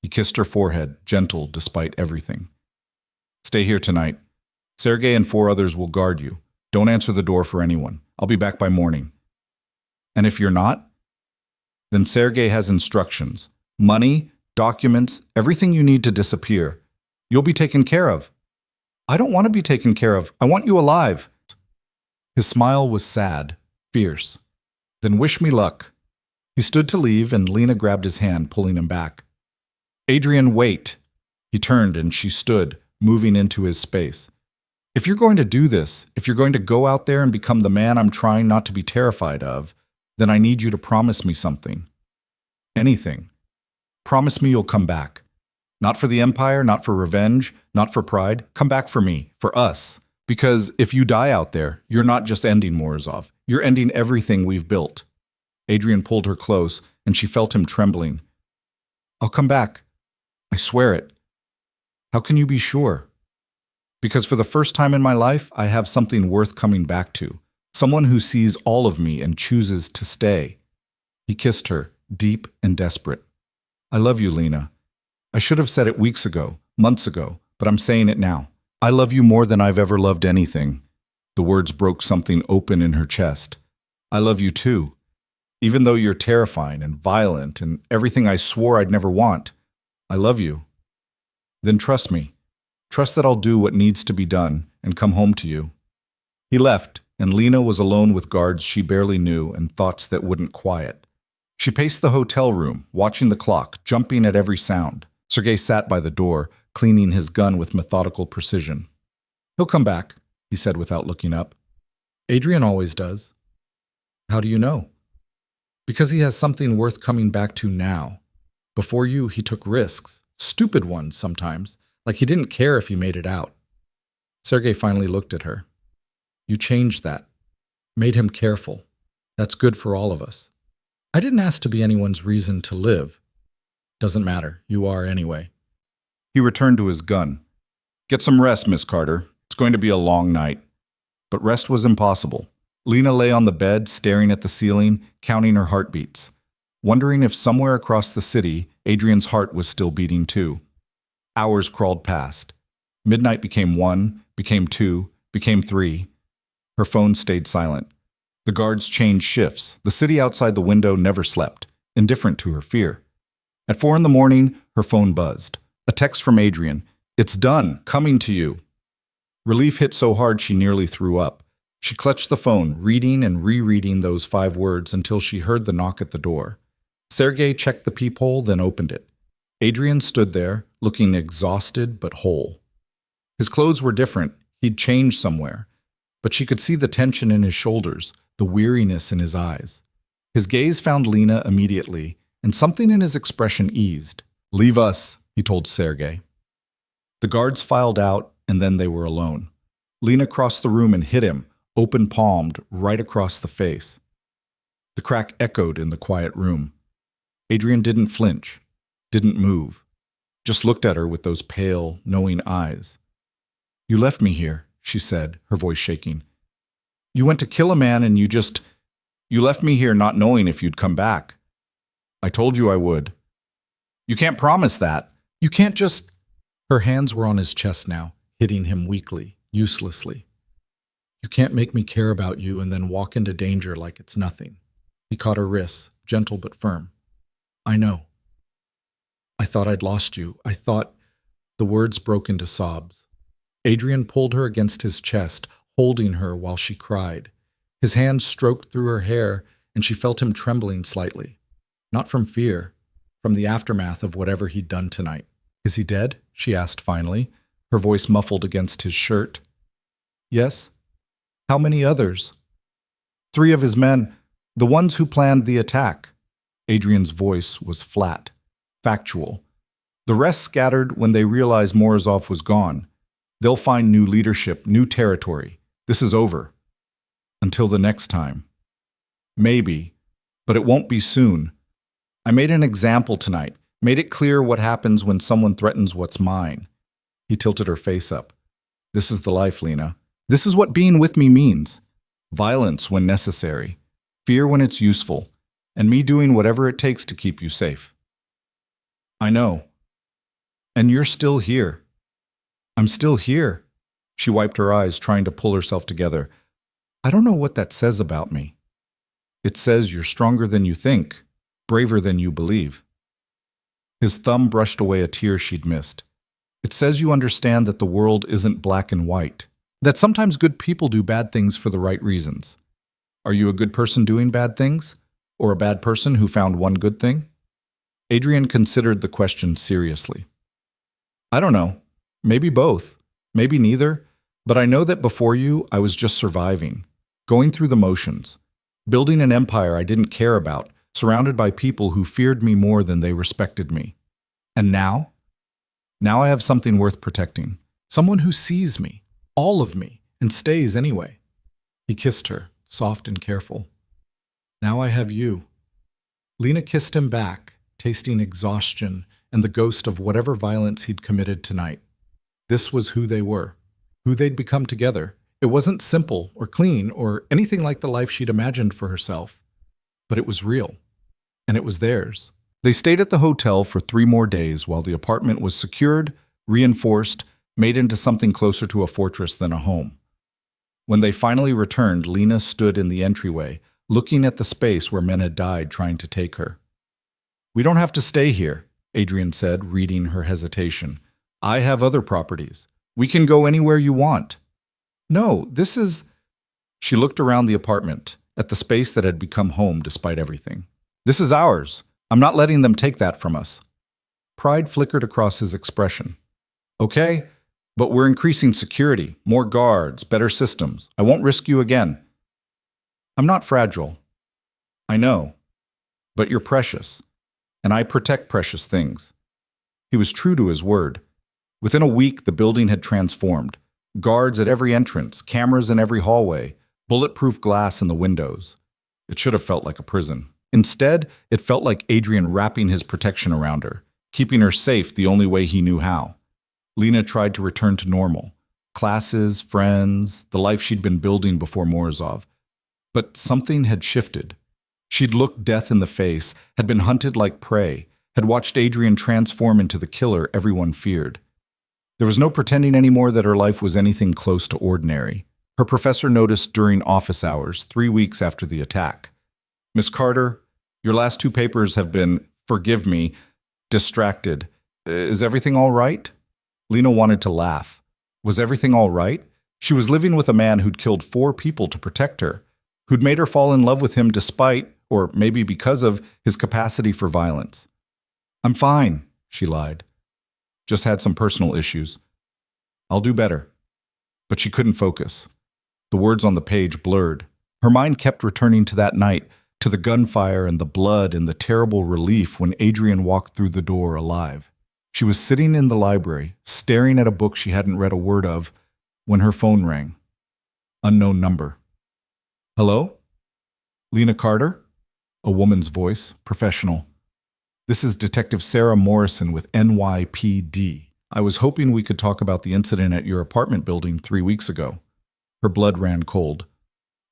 He kissed her forehead, gentle despite everything. "Stay here tonight. Sergei and 4 others will guard you. Don't answer the door for anyone. I'll be back by morning. And if you're not, then Sergei has instructions. Money, documents, everything you need to disappear. You'll be taken care of." "I don't want to be taken care of. I want you alive." His smile was sad, fierce. "Then wish me luck." He stood to leave, and Lena grabbed his hand, pulling him back. "Adrian, wait." He turned, and she stood, moving into his space. "If you're going to do this, if you're going to go out there and become the man I'm trying not to be terrified of, then I need you to promise me something. Anything. Promise me you'll come back. Not for the Empire, not for revenge, not for pride. Come back for me, for us. Because if you die out there, you're not just ending Morozov. You're ending everything we've built." Adrian pulled her close, and she felt him trembling. "I'll come back. I swear it." "How can you be sure?" "Because for the first time in my life, I have something worth coming back to. Someone who sees all of me and chooses to stay." He kissed her, deep and desperate. "I love you, Lena. I should have said it weeks ago, months ago, but I'm saying it now. I love you more than I've ever loved anything. The words broke something open in her chest. I love you too. Even though you're terrifying and violent and everything I swore I'd never want, I love you. Then trust me. Trust that I'll do what needs to be done and come home to you. He left, and Lena was alone with guards she barely knew and thoughts that wouldn't quiet. She paced the hotel room, watching the clock, jumping at every sound. Sergei sat by the door, cleaning his gun with methodical precision. He'll come back, he said without looking up. Adrian always does. How do you know? Because he has something worth coming back to now. Before you, he took risks, stupid ones sometimes, like he didn't care if he made it out. Sergei finally looked at her. You changed that. Made him careful. That's good for all of us. I didn't ask to be anyone's reason to live. Doesn't matter. You are anyway. He returned to his gun. Get some rest, Miss Carter. It's going to be a long night. But rest was impossible. Lena lay on the bed, staring at the ceiling, counting her heartbeats, wondering if somewhere across the city, Adrian's heart was still beating too. Hours crawled past. Midnight became 1, became 2, became 3. Her phone stayed silent. The guards changed shifts. The city outside the window never slept, indifferent to her fear. At 4 in the morning, her phone buzzed. A text from Adrian. It's done. Coming to you. Relief hit so hard she nearly threw up. She clutched the phone, reading and rereading those 5 words until she heard the knock at the door. Sergei checked the peephole, then opened it. Adrian stood there, looking exhausted but whole. His clothes were different. He'd changed somewhere. But she could see the tension in his shoulders, the weariness in his eyes. His gaze found Lena immediately, and something in his expression eased. Leave us, he told Sergei. The guards filed out, and then they were alone. Lena crossed the room and hit him, open-palmed, right across the face. The crack echoed in the quiet room. Adrian didn't flinch, didn't move, just looked at her with those pale, knowing eyes. You left me here, she said, her voice shaking. You went to kill a man and you left me here not knowing if you'd come back. I told you I would. You can't promise that. You can't just... Her hands were on his chest now, hitting him weakly, uselessly. You can't make me care about you and then walk into danger like it's nothing. He caught her wrists, gentle but firm. I know. I thought I'd lost you. I thought... The words broke into sobs. Adrian pulled her against his chest, holding her while she cried. His hand stroked through her hair, and she felt him trembling slightly. Not from fear, from the aftermath of whatever he'd done tonight. Is he dead? She asked finally, her voice muffled against his shirt. Yes. How many others? 3 of his men, the ones who planned the attack. Adrian's voice was flat, factual. The rest scattered when they realized Morozov was gone. They'll find new leadership, new territory. This is over. Until the next time. Maybe, but it won't be soon. I made an example tonight, made it clear what happens when someone threatens what's mine. He tilted her face up. This is the life, Lena. This is what being with me means. Violence when necessary, fear when it's useful, and me doing whatever it takes to keep you safe. I know. And you're still here. I'm still here. She wiped her eyes, trying to pull herself together. I don't know what that says about me. It says you're stronger than you think, braver than you believe. His thumb brushed away a tear she'd missed. It says you understand that the world isn't black and white, that sometimes good people do bad things for the right reasons. Are you a good person doing bad things? Or a bad person who found one good thing? Adrian considered the question seriously. I don't know. Maybe both. Maybe neither. But I know that before you, I was just surviving, going through the motions, building an empire I didn't care about, surrounded by people who feared me more than they respected me. And now? Now I have something worth protecting. Someone who sees me, all of me, and stays anyway. He kissed her, soft and careful. Now I have you. Lena kissed him back, tasting exhaustion and the ghost of whatever violence he'd committed tonight. This was who they were, who they'd become together. It wasn't simple or clean or anything like the life she'd imagined for herself, but it was real, and it was theirs. They stayed at the hotel for 3 more days while the apartment was secured, reinforced, made into something closer to a fortress than a home. When they finally returned, Lena stood in the entryway, looking at the space where men had died trying to take her. "We don't have to stay here," Adrian said, reading her hesitation. "I have other properties. We can go anywhere you want." "No, this is—" She looked around the apartment, at the space that had become home despite everything. "This is ours. I'm not letting them take that from us." Pride flickered across his expression. "Okay, but we're increasing security, more guards, better systems. I won't risk you again." "I'm not fragile." "I know, but you're precious, and I protect precious things." He was true to his word. Within a week, the building had transformed. Guards at every entrance, cameras in every hallway, bulletproof glass in the windows. It should have felt like a prison. Instead, it felt like Adrian wrapping his protection around her, keeping her safe the only way he knew how. Lena tried to return to normal. Classes, friends, the life she'd been building before Morozov. But something had shifted. She'd looked death in the face, had been hunted like prey, had watched Adrian transform into the killer everyone feared. There was no pretending anymore that her life was anything close to ordinary. Her professor noticed during office hours, 3 weeks after the attack. "Miss Carter, your last 2 papers have been, forgive me, distracted. Is everything all right?" Lena wanted to laugh. Was everything all right? She was living with a man who'd killed 4 people to protect her, who'd made her fall in love with him despite, or maybe because of, his capacity for violence. "I'm fine," she lied. "Just had some personal issues. I'll do better." But she couldn't focus. The words on the page blurred. Her mind kept returning to that night, to the gunfire and the blood and the terrible relief when Adrian walked through the door alive. She was sitting in the library, staring at a book she hadn't read a word of, when her phone rang. Unknown number. "Hello? Lena Carter?" A woman's voice, professional. "This is Detective Sarah Morrison with NYPD. I was hoping we could talk about the incident at your apartment building 3 weeks ago." Her blood ran cold.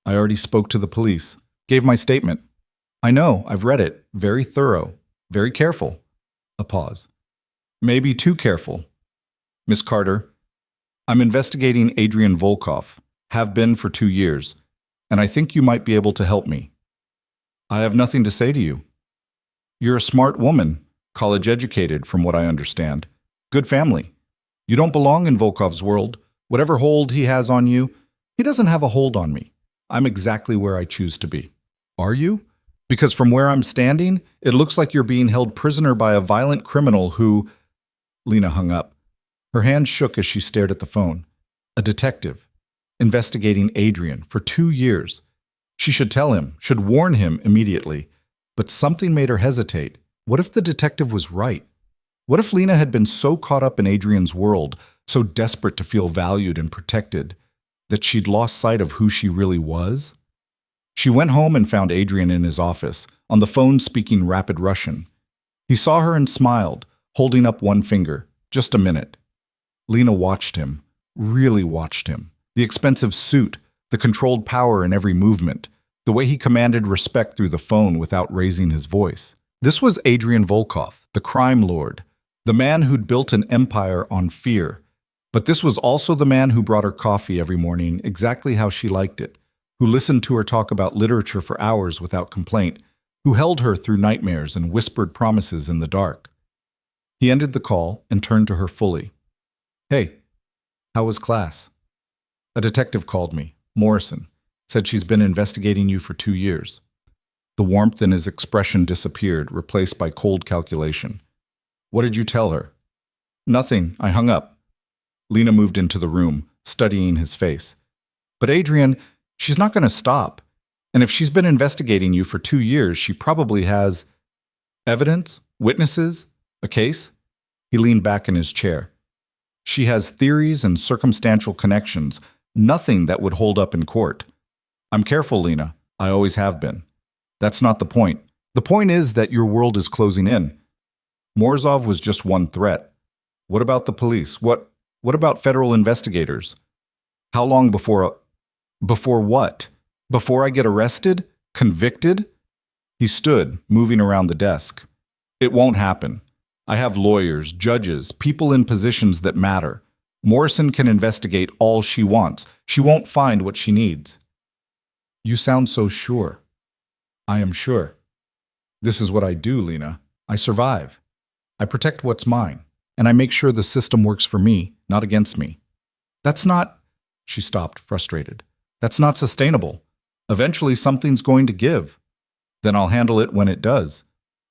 "I already spoke to the police. Gave my statement." "I know, I've read it. Very thorough. Very careful." A pause. "Maybe too careful." "Miss Carter, I'm investigating Adrian Volkov. Have been for 2 years. And I think you might be able to help me." "I have nothing to say to you." "You're a smart woman. College educated, from what I understand. Good family. You don't belong in Volkov's world. Whatever hold he has on you, he doesn't have a hold on me. I'm exactly where I choose to be." "Are you? Because from where I'm standing, it looks like you're being held prisoner by a violent criminal who—" Lena hung up. Her hand shook as she stared at the phone. A detective. Investigating Adrian for 2 years. She should tell him, should warn him immediately. But something made her hesitate. What if the detective was right? What if Lena had been so caught up in Adrian's world, so desperate to feel valued and protected, that she'd lost sight of who she really was? She went home and found Adrian in his office, on the phone speaking rapid Russian. He saw her and smiled, holding up one finger. Just a minute. Lena watched him, really watched him. The expensive suit, the controlled power in every movement, the way he commanded respect through the phone without raising his voice. This was Adrian Volkov, the crime lord, the man who'd built an empire on fear. But this was also the man who brought her coffee every morning exactly how she liked it, who listened to her talk about literature for hours without complaint, who held her through nightmares and whispered promises in the dark. He ended the call and turned to her fully. "Hey, how was class?" "A detective called me, Morrison, said she's been investigating you for 2 years." The warmth in his expression disappeared, replaced by cold calculation. "What did you tell her?" "Nothing. I hung up." Lena moved into the room, studying his face. "But Adrian, she's not going to stop. And if she's been investigating you for 2 years, she probably has evidence, witnesses, a case." He leaned back in his chair. "She has theories and circumstantial connections, nothing that would hold up in court." "I'm careful, Lena. I always have been. That's not the point. The point is that your world is closing in. Morozov was just one threat. What about the police? What about federal investigators? How long before what? Before I get arrested? Convicted?" He stood, moving around the desk. "It won't happen. I have lawyers, judges, people in positions that matter. Morrison can investigate all she wants. She won't find what she needs. You sound so sure. I am sure. This is what I do, Lena. I survive. I protect what's mine, and I make sure the system works for me, not against me. That's not... She stopped, frustrated. That's not sustainable. Eventually, something's going to give. Then I'll handle it when it does.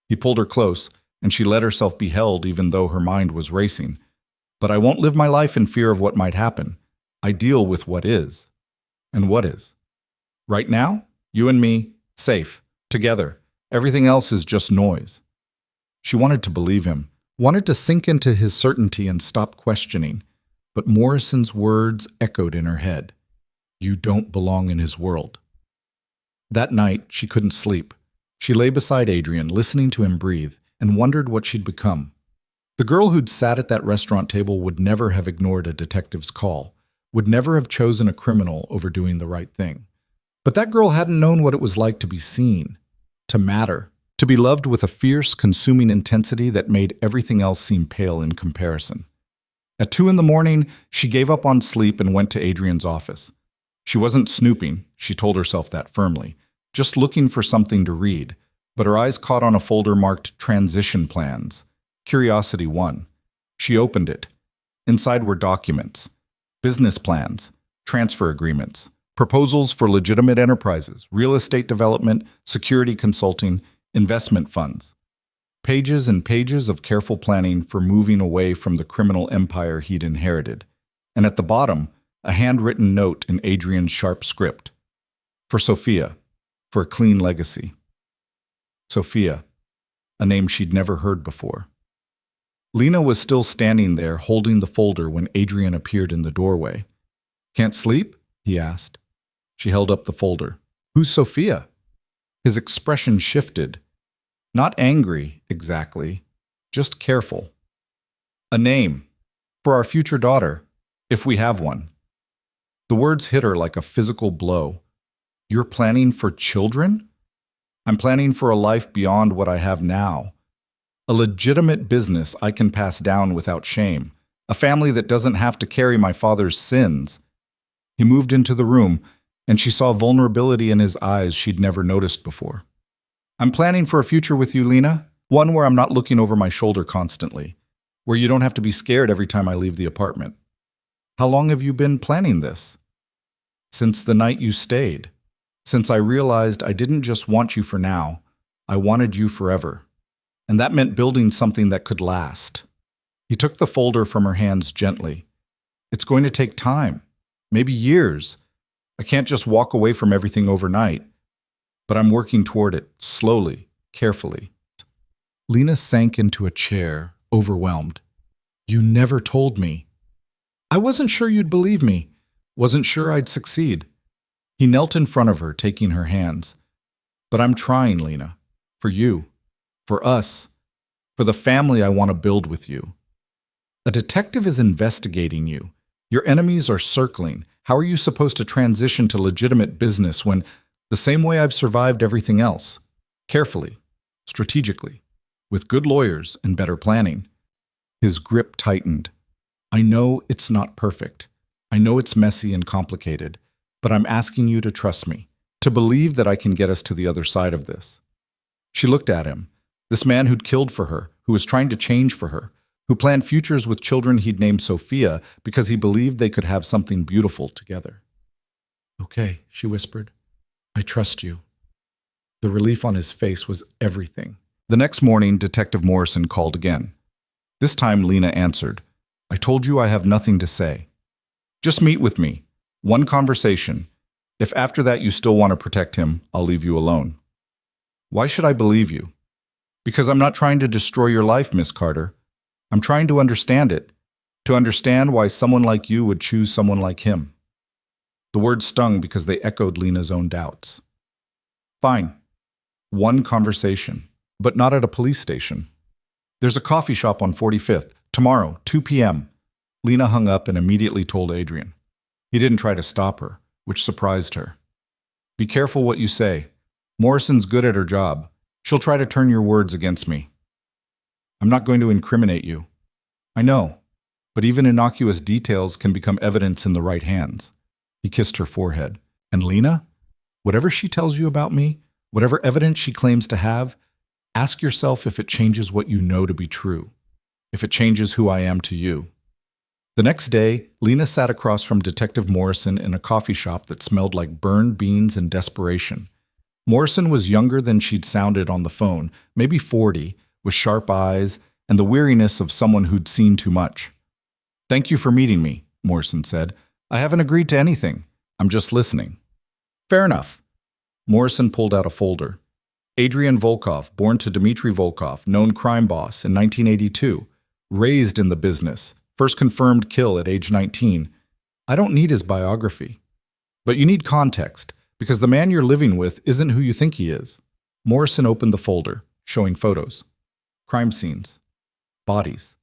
He pulled her close, and she let herself be held even though her mind was racing. But I won't live my life in fear of what might happen. I deal with what is. And what is? Right now, you and me, safe, together. Everything else is just noise. She wanted to believe him, wanted to sink into his certainty and stop questioning. But Morrison's words echoed in her head. You don't belong in his world. That night, she couldn't sleep. She lay beside Adrian, listening to him breathe, and wondered what she'd become. The girl who'd sat at that restaurant table would never have ignored a detective's call, would never have chosen a criminal over doing the right thing. But that girl hadn't known what it was like to be seen, to matter, to be loved with a fierce, consuming intensity that made everything else seem pale in comparison. At 2 a.m, she gave up on sleep and went to Adrian's office. She wasn't snooping, she told herself that firmly, just looking for something to read, but her eyes caught on a folder marked Transition Plans. Curiosity won. She opened it. Inside were documents, business plans, transfer agreements, proposals for legitimate enterprises, real estate development, security consulting, investment funds. Pages and pages of careful planning for moving away from the criminal empire he'd inherited. And at the bottom, a handwritten note in Adrian's sharp script. For Sophia, for a clean legacy. Sophia, a name she'd never heard before. Lena was still standing there holding the folder when Adrian appeared in the doorway. Can't sleep? He asked. She held up the folder. Who's Sophia? His expression shifted. Not angry, exactly, just careful. A name. For our future daughter, if we have one. The words hit her like a physical blow. You're planning for children? I'm planning for a life beyond what I have now. A legitimate business I can pass down without shame. A family that doesn't have to carry my father's sins. He moved into the room, and she saw vulnerability in his eyes she'd never noticed before. I'm planning for a future with you, Lena. One where I'm not looking over my shoulder constantly. Where you don't have to be scared every time I leave the apartment. How long have you been planning this? Since the night you stayed. Since I realized I didn't just want you for now, I wanted you forever. And that meant building something that could last. He took the folder from her hands gently. It's going to take time, maybe years. I can't just walk away from everything overnight. But I'm working toward it, slowly, carefully. Lena sank into a chair, overwhelmed. You never told me. I wasn't sure you'd believe me. Wasn't sure I'd succeed. He knelt in front of her, taking her hands. But I'm trying, Lena. For you. For us. For the family I want to build with you. A detective is investigating you. Your enemies are circling. How are you supposed to transition to legitimate business when, the same way I've survived everything else? Carefully, strategically, with good lawyers and better planning. His grip tightened. I know it's not perfect. I know it's messy and complicated, but I'm asking you to trust me, to believe that I can get us to the other side of this. She looked at him, this man who'd killed for her, who was trying to change for her, who planned futures with children he'd named Sophia because he believed they could have something beautiful together. Okay, she whispered. I trust you. The relief on his face was everything. The next morning, Detective Morrison called again. This time, Lena answered. I told you I have nothing to say. Just meet with me. One conversation. If after that you still want to protect him, I'll leave you alone. Why should I believe you? Because I'm not trying to destroy your life, Miss Carter. I'm trying to understand it. To understand why someone like you would choose someone like him. The words stung because they echoed Lena's own doubts. Fine. One conversation, but not at a police station. There's a coffee shop on 45th, tomorrow, 2 p.m. Lena hung up and immediately told Adrian. He didn't try to stop her, which surprised her. Be careful what you say. Morrison's good at her job. She'll try to turn your words against me. I'm not going to incriminate you. I know. But even innocuous details can become evidence in the right hands. He kissed her forehead. And Lena? Whatever she tells you about me, whatever evidence she claims to have, ask yourself if it changes what you know to be true, if it changes who I am to you. The next day, Lena sat across from Detective Morrison in a coffee shop that smelled like burned beans and desperation. Morrison was younger than she'd sounded on the phone, maybe 40, with sharp eyes and the weariness of someone who'd seen too much. "Thank you for meeting me," Morrison said. "I haven't agreed to anything. I'm just listening." "Fair enough." Morrison pulled out a folder. Adrian Volkov, born to Dmitry Volkov, known crime boss, in 1982. Raised in the business. First confirmed kill at age 19. I don't need his biography. But you need context, because the man you're living with isn't who you think he is. Morrison opened the folder, showing photos. Crime scenes. Bodies.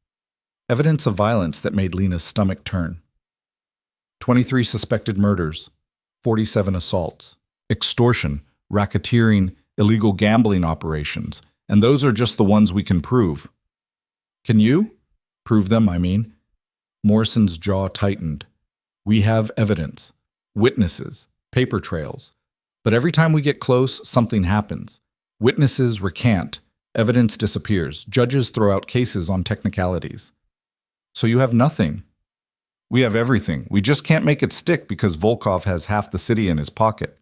Evidence of violence that made Lena's stomach turn. 23 suspected murders. 47 assaults. Extortion, racketeering, illegal gambling operations. And those are just the ones we can prove. Can you? Prove them, I mean. Morrison's jaw tightened. We have evidence. Witnesses. Paper trails. But every time we get close, something happens. Witnesses recant. Evidence disappears. Judges throw out cases on technicalities. So you have nothing. We have everything. We just can't make it stick because Volkov has half the city in his pocket.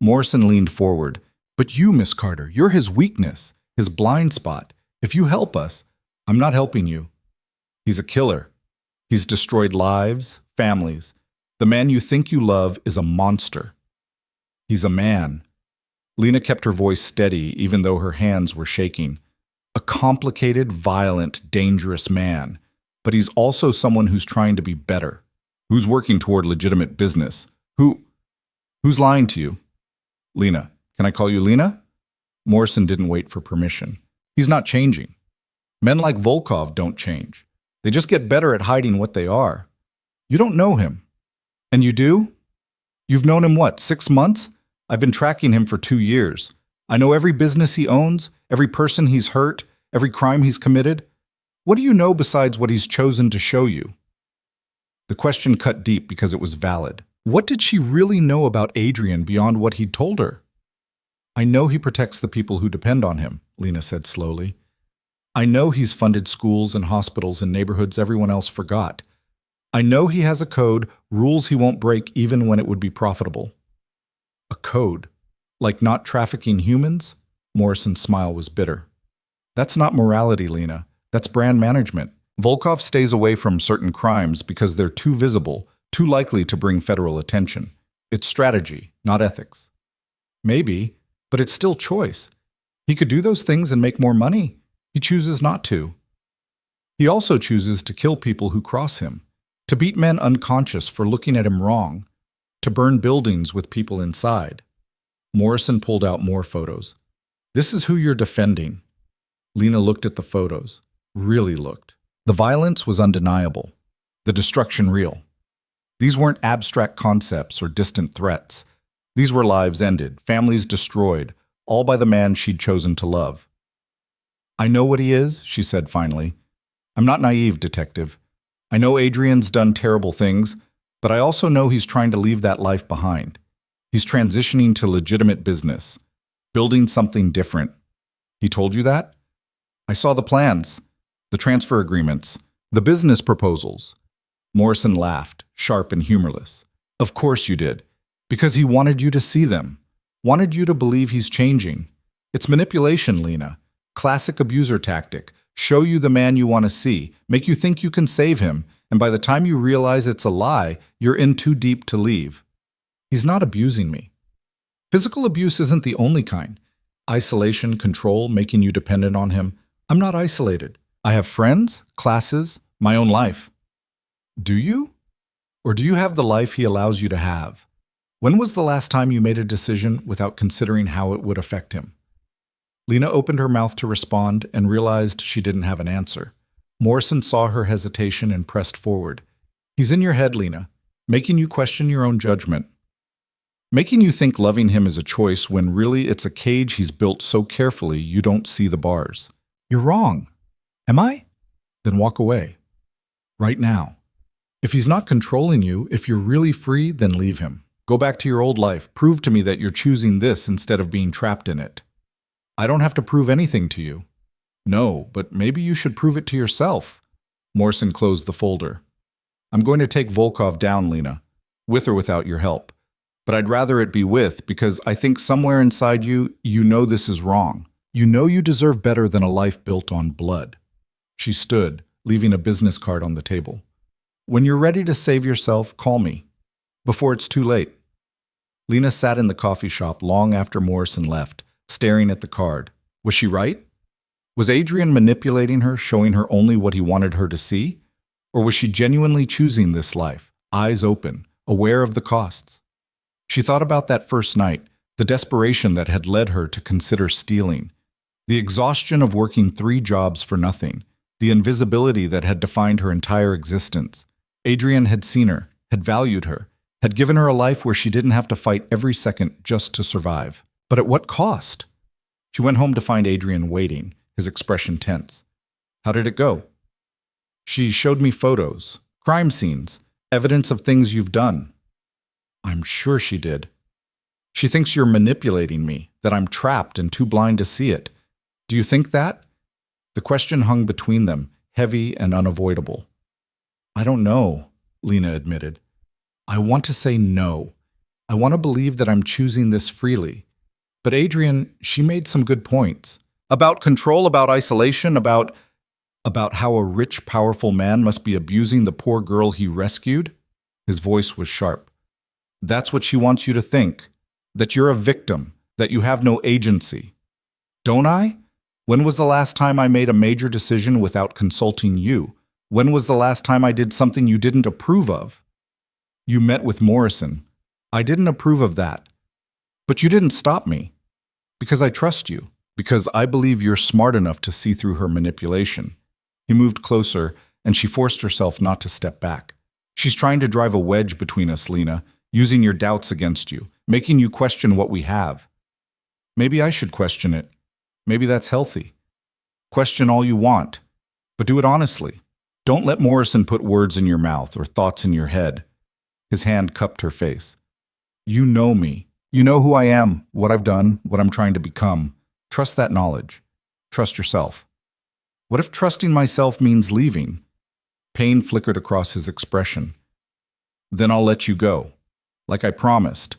Morrison leaned forward. But you, Miss Carter, you're his weakness, his blind spot. If you help us, I'm not helping you. He's a killer. He's destroyed lives, families. The man you think you love is a monster. He's a man. Lena kept her voice steady even though her hands were shaking. A complicated, violent, dangerous man. But he's also someone who's trying to be better, who's working toward legitimate business, who's lying to you. Lena. Can I call you Lena? Morrison didn't wait for permission. He's not changing. Men like Volkov don't change. They just get better at hiding what they are. You don't know him. And you do? You've known him what, 6 months? I've been tracking him for 2 years. I know every business he owns, every person he's hurt, every crime he's committed. What do you know besides what he's chosen to show you? The question cut deep because it was valid. What did she really know about Adrian beyond what he'd told her? I know he protects the people who depend on him, Lena said slowly. I know he's funded schools and hospitals in neighborhoods everyone else forgot. I know he has a code, rules he won't break even when it would be profitable. A code? Like not trafficking humans? Morrison's smile was bitter. That's not morality, Lena. That's brand management. Volkov stays away from certain crimes because they're too visible, too likely to bring federal attention. It's strategy, not ethics. Maybe, but it's still choice. He could do those things and make more money. He chooses not to. He also chooses to kill people who cross him, to beat men unconscious for looking at him wrong, to burn buildings with people inside. Morrison pulled out more photos. This is who you're defending. Lena looked at the photos, really looked. The violence was undeniable, the destruction real. These weren't abstract concepts or distant threats. These were lives ended, families destroyed, all by the man she'd chosen to love. I know what he is, she said finally. I'm not naive, detective. I know Adrian's done terrible things, but I also know he's trying to leave that life behind. He's transitioning to legitimate business, building something different. He told you that? I saw the plans, the transfer agreements, the business proposals. Morrison laughed, sharp and humorless. Of course you did. Because he wanted you to see them, wanted you to believe he's changing. It's manipulation, Lena. Classic abuser tactic. Show you the man you want to see, make you think you can save him, and by the time you realize it's a lie, you're in too deep to leave. He's not abusing me. Physical abuse isn't the only kind. Isolation, control, making you dependent on him. I'm not isolated. I have friends, classes, my own life. Do you? Or do you have the life he allows you to have? When was the last time you made a decision without considering how it would affect him? Lena opened her mouth to respond and realized she didn't have an answer. Morrison saw her hesitation and pressed forward. He's in your head, Lena, making you question your own judgment. Making you think loving him is a choice when really it's a cage he's built so carefully you don't see the bars. You're wrong. Am I? Then walk away. Right now. If he's not controlling you, if you're really free, then leave him. Go back to your old life. Prove to me that you're choosing this instead of being trapped in it. I don't have to prove anything to you. No, but maybe you should prove it to yourself. Morrison closed the folder. I'm going to take Volkov down, Lena, with or without your help. But I'd rather it be with, because I think somewhere inside you, you know this is wrong. You know you deserve better than a life built on blood. She stood, leaving a business card on the table. When you're ready to save yourself, call me. Before it's too late. Lena sat in the coffee shop long after Morrison left, staring at the card. Was she right? Was Adrian manipulating her, showing her only what he wanted her to see? Or was she genuinely choosing this life, eyes open, aware of the costs? She thought about that first night, the desperation that had led her to consider stealing, the exhaustion of working 3 jobs for nothing, the invisibility that had defined her entire existence. Adrian had seen her, had valued her, had given her a life where she didn't have to fight every second just to survive. But at what cost? She went home to find Adrian waiting, his expression tense. How did it go? She showed me photos, crime scenes, evidence of things you've done. I'm sure she did. She thinks you're manipulating me, that I'm trapped and too blind to see it. Do you think that? The question hung between them, heavy and unavoidable. I don't know, Lena admitted. I want to say no. I want to believe that I'm choosing this freely. But Adrian, she made some good points. About control, about isolation, about how a rich, powerful man must be abusing the poor girl he rescued. His voice was sharp. That's what she wants you to think, that you're a victim, that you have no agency. Don't I? When was the last time I made a major decision without consulting you? When was the last time I did something you didn't approve of? You met with Morrison. I didn't approve of that. But you didn't stop me. Because I trust you. Because I believe you're smart enough to see through her manipulation. He moved closer, and she forced herself not to step back. She's trying to drive a wedge between us, Lena, using your doubts against you, making you question what we have. Maybe I should question it. Maybe that's healthy. Question all you want, but do it honestly. Don't let Morrison put words in your mouth or thoughts in your head. His hand cupped her face. You know me. You know who I am, what I've done, what I'm trying to become. Trust that knowledge. Trust yourself. What if trusting myself means leaving? Pain flickered across his expression. Then I'll let you go, like I promised.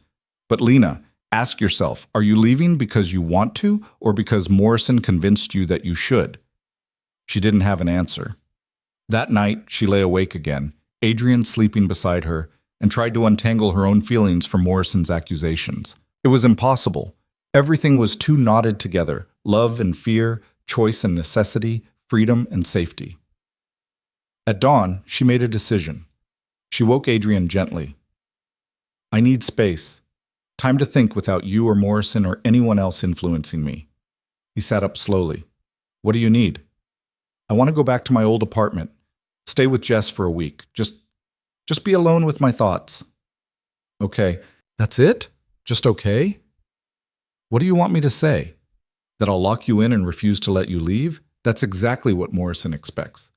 But Lena, ask yourself, are you leaving because you want to, or because Morrison convinced you that you should? She didn't have an answer. That night, she lay awake again, Adrian sleeping beside her, and tried to untangle her own feelings from Morrison's accusations. It was impossible. Everything was too knotted together, love and fear, choice and necessity, freedom and safety. At dawn, she made a decision. She woke Adrian gently. I need space. Time to think without you or Morrison or anyone else influencing me. He sat up slowly. What do you need? I want to go back to my old apartment. Stay with Jess for a week. Just be alone with my thoughts. Okay. That's it? Just okay? What do you want me to say? That I'll lock you in and refuse to let you leave? That's exactly what Morrison expects.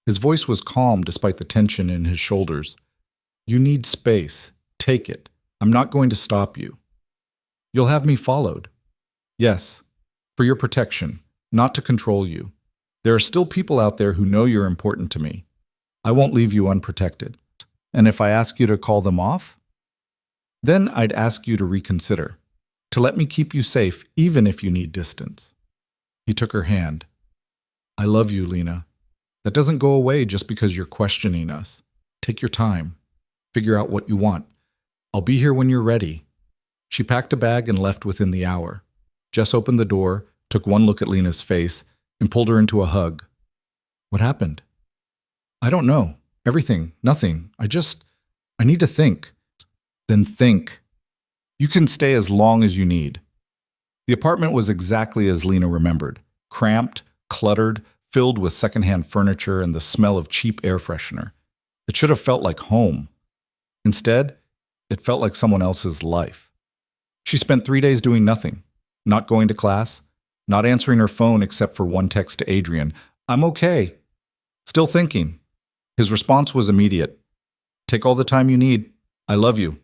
His voice was calm despite the tension in his shoulders. You need space. Take it. I'm not going to stop you. You'll have me followed. Yes, for your protection, not to control you. There are still people out there who know you're important to me. I won't leave you unprotected. And if I ask you to call them off? Then I'd ask you to reconsider, to let me keep you safe even if you need distance. He took her hand. I love you, Lena. That doesn't go away just because you're questioning us. Take your time. Figure out what you want. I'll be here when you're ready. She packed a bag and left within the hour. Jess opened the door, took one look at Lena's face, and pulled her into a hug. What happened? I don't know. Everything. Nothing. I need to think. Then think. You can stay as long as you need. The apartment was exactly as Lena remembered. Cramped, cluttered, filled with secondhand furniture and the smell of cheap air freshener. It should have felt like home. Instead, it felt like someone else's life. She spent 3 days doing nothing. Not going to class, not answering her phone except for one text to Adrian. I'm okay. Still thinking. His response was immediate. Take all the time you need. I love you.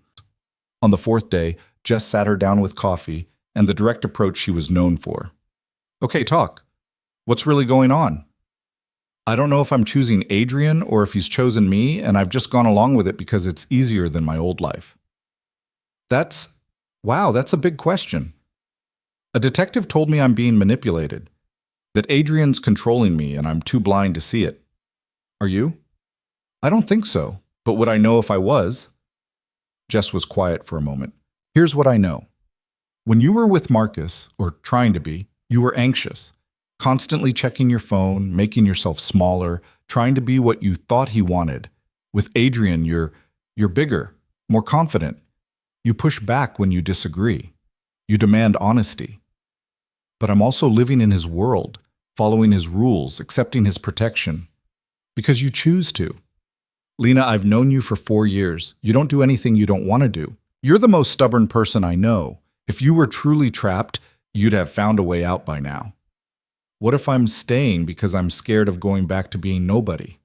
On the fourth day, Jess sat her down with coffee and the direct approach she was known for. Okay, talk. What's really going on? I don't know if I'm choosing Adrian or if he's chosen me, and I've just gone along with it because it's easier than my old life. Wow, that's a big question. A detective told me I'm being manipulated, that Adrian's controlling me and I'm too blind to see it. Are you? I don't think so, but would I know if I was? Jess was quiet for a moment. Here's what I know. When you were with Marcus, or trying to be, you were anxious, constantly checking your phone, making yourself smaller, trying to be what you thought he wanted. With Adrian, you're bigger, more confident. You push back when you disagree. You demand honesty. But I'm also living in his world, following his rules, accepting his protection. Because you choose to. Lena, I've known you for 4 years. You don't do anything you don't want to do. You're the most stubborn person I know. If you were truly trapped, you'd have found a way out by now. What if I'm staying because I'm scared of going back to being nobody?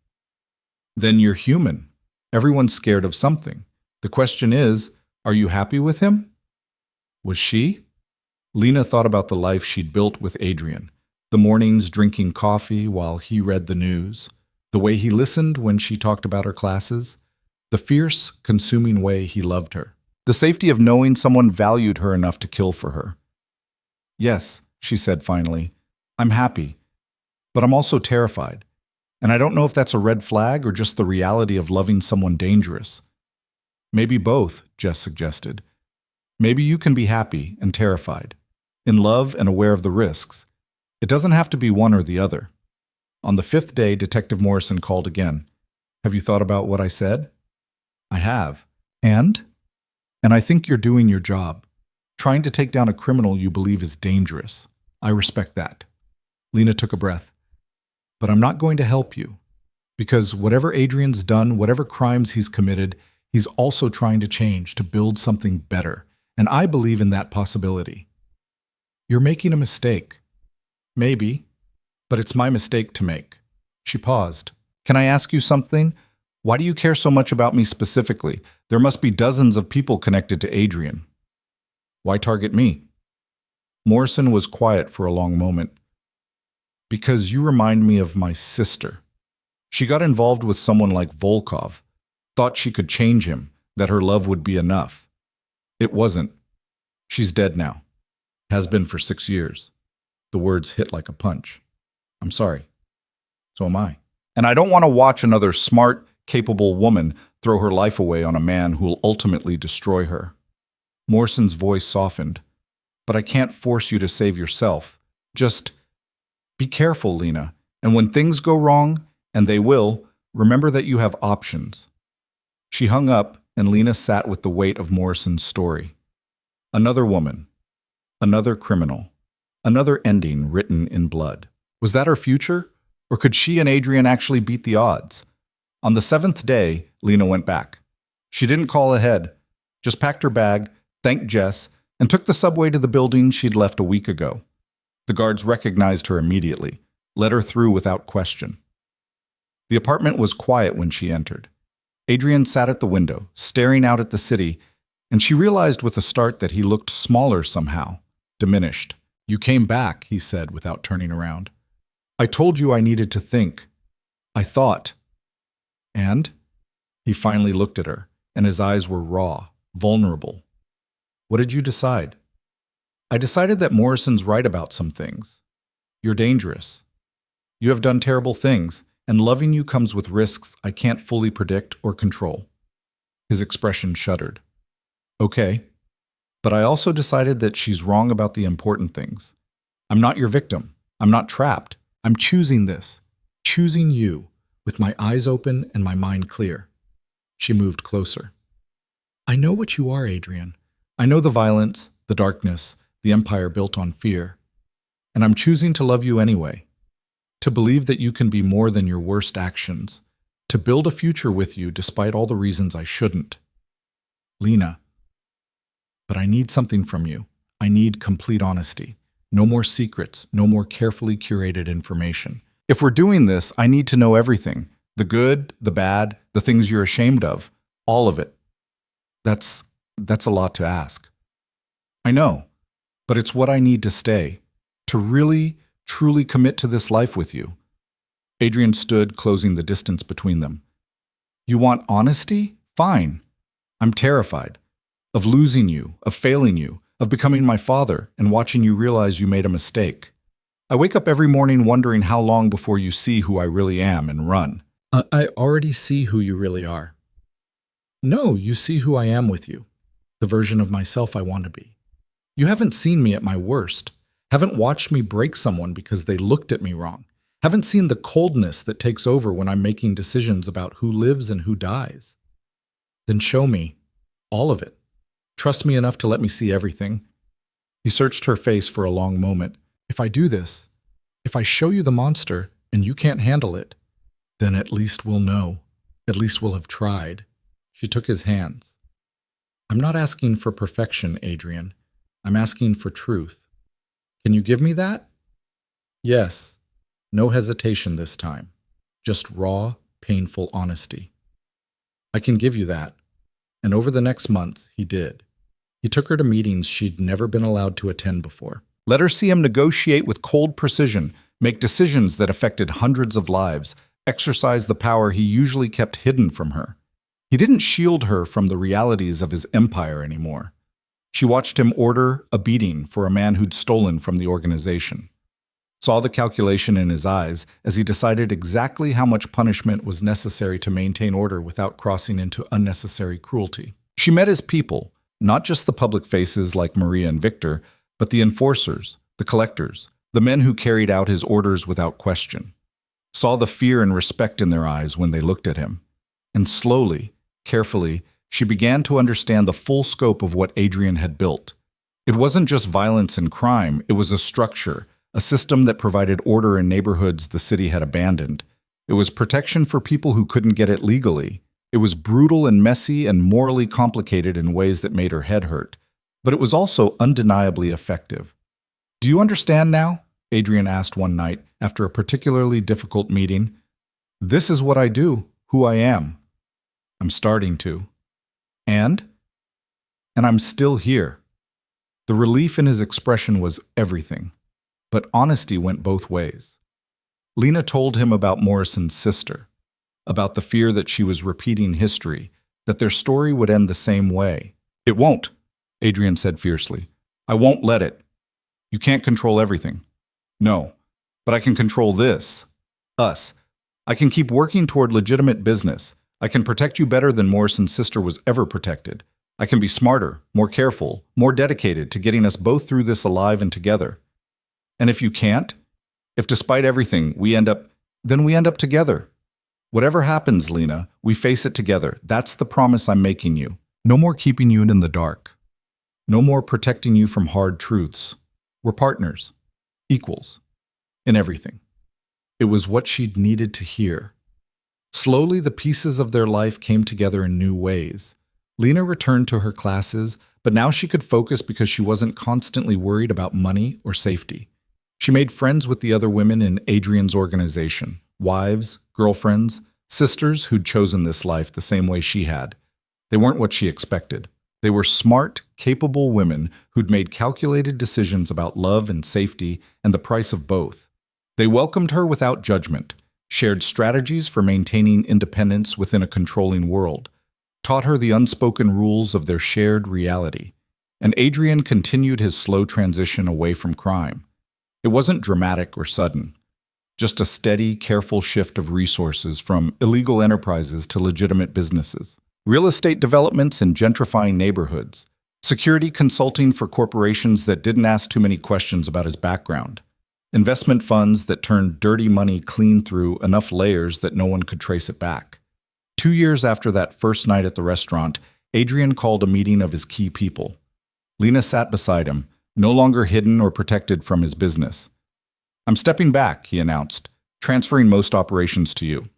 Then you're human. Everyone's scared of something. The question is, are you happy with him? Was she? Lena thought about the life she'd built with Adrian. The mornings drinking coffee while he read the news. The way he listened when she talked about her classes. The fierce, consuming way he loved her. The safety of knowing someone valued her enough to kill for her. Yes, she said finally, I'm happy, but I'm also terrified. And I don't know if that's a red flag or just the reality of loving someone dangerous. Maybe both, Jess suggested. Maybe you can be happy and terrified, in love and aware of the risks. It doesn't have to be one or the other. On the 5th day, Detective Morrison called again. Have you thought about what I said? I have. And I think you're doing your job. Trying to take down a criminal you believe is dangerous. I respect that. Lena took a breath. But I'm not going to help you. Because whatever Adrian's done, whatever crimes he's committed, he's also trying to change, to build something better. And I believe in that possibility. You're making a mistake. Maybe, but it's my mistake to make. She paused. Can I ask you something? Why do you care so much about me specifically? There must be dozens of people connected to Adrian. Why target me? Morrison was quiet for a long moment. Because you remind me of my sister. She got involved with someone like Volkov, thought she could change him, that her love would be enough. It wasn't. She's dead now. Has been for 6 years. The words hit like a punch. I'm sorry. So am I. And I don't want to watch another smart, capable woman throw her life away on a man who will ultimately destroy her. Morrison's voice softened. But I can't force you to save yourself. Just be careful, Lena. And when things go wrong, and they will, remember that you have options. She hung up, and Lena sat with the weight of Morrison's story. Another woman. Another criminal. Another ending written in blood. Was that her future? Or could she and Adrian actually beat the odds? On the 7th day, Lena went back. She didn't call ahead, just packed her bag, thanked Jess, and took the subway to the building she'd left a week ago. The guards recognized her immediately, let her through without question. The apartment was quiet when she entered. Adrian sat at the window, staring out at the city, and she realized with a start that he looked smaller somehow, diminished. You came back, he said without turning around. I told you I needed to think. I thought. And? He finally looked at her, and his eyes were raw, vulnerable. What did you decide? I decided that Morrison's right about some things. You're dangerous. You have done terrible things, and loving you comes with risks I can't fully predict or control. His expression shuddered. Okay, but I also decided that she's wrong about the important things. I'm not your victim. I'm not trapped. I'm choosing this. Choosing you, with my eyes open and my mind clear. She moved closer. I know what you are, Adrian. I know the violence, the darkness, the empire built on fear. And I'm choosing to love you anyway. To believe that you can be more than your worst actions. To build a future with you despite all the reasons I shouldn't. Lena. But I need something from you. I need complete honesty. No more secrets, no more carefully curated information. If we're doing this, I need to know everything. The good, the bad, the things you're ashamed of, all of it. That's a lot to ask. I know, but it's what I need to stay, to really, truly commit to this life with you. Adrian stood, closing the distance between them. You want honesty? Fine. I'm terrified of losing you, of failing you, of becoming my father and watching you realize you made a mistake. I wake up every morning wondering how long before you see who I really am and run. I already see who you really are. No, you see who I am with you, the version of myself I want to be. You haven't seen me at my worst, haven't watched me break someone because they looked at me wrong, haven't seen the coldness that takes over when I'm making decisions about who lives and who dies. Then show me all of it. Trust me enough to let me see everything. He searched her face for a long moment. If I do this, if I show you the monster and you can't handle it, then at least we'll know. At least we'll have tried. She took his hands. I'm not asking for perfection, Adrian. I'm asking for truth. Can you give me that? Yes. No hesitation this time. Just raw, painful honesty. I can give you that. And over the next months, he did. He took her to meetings she'd never been allowed to attend before. Let her see him negotiate with cold precision, make decisions that affected hundreds of lives, exercise the power he usually kept hidden from her. He didn't shield her from the realities of his empire anymore. She watched him order a beating for a man who'd stolen from the organization. Saw the calculation in his eyes as he decided exactly how much punishment was necessary to maintain order without crossing into unnecessary cruelty. She met his people, not just the public faces like Maria and Victor, but the enforcers, the collectors, the men who carried out his orders without question. Saw the fear and respect in their eyes when they looked at him. And slowly, carefully, she began to understand the full scope of what Adrian had built. It wasn't just violence and crime, it was a structure, a system that provided order in neighborhoods the city had abandoned. It was protection for people who couldn't get it legally. It was brutal and messy and morally complicated in ways that made her head hurt. But it was also undeniably effective. Do you understand now? Adrian asked one night after a particularly difficult meeting. This is what I do, who I am. I'm starting to. And I'm still here. The relief in his expression was everything. But honesty went both ways. Lena told him about Morrison's sister, about the fear that she was repeating history, that their story would end the same way. It won't, Adrian said fiercely. I won't let it. You can't control everything. No, but I can control this. Us. I can keep working toward legitimate business. I can protect you better than Morrison's sister was ever protected. I can be smarter, more careful, more dedicated to getting us both through this alive and together. And if you can't, if despite everything then we end up together. Whatever happens, Lena, we face it together. That's the promise I'm making you. No more keeping you in the dark. No more protecting you from hard truths. We're partners, equals, in everything. It was what she'd needed to hear. Slowly, the pieces of their life came together in new ways. Lena returned to her classes, but now she could focus because she wasn't constantly worried about money or safety. She made friends with the other women in Adrian's organization, wives, girlfriends, sisters who'd chosen this life the same way she had. They weren't what she expected. They were smart, capable women who'd made calculated decisions about love and safety and the price of both. They welcomed her without judgment, shared strategies for maintaining independence within a controlling world, taught her the unspoken rules of their shared reality. And Adrian continued his slow transition away from crime. It wasn't dramatic or sudden, just a steady, careful shift of resources from illegal enterprises to legitimate businesses. Real estate developments in gentrifying neighborhoods, security consulting for corporations that didn't ask too many questions about his background, investment funds that turned dirty money clean through enough layers that no one could trace it back. 2 years after that first night at the restaurant, Adrian called a meeting of his key people. Lena sat beside him, no longer hidden or protected from his business. I'm stepping back, he announced, transferring most operations to you.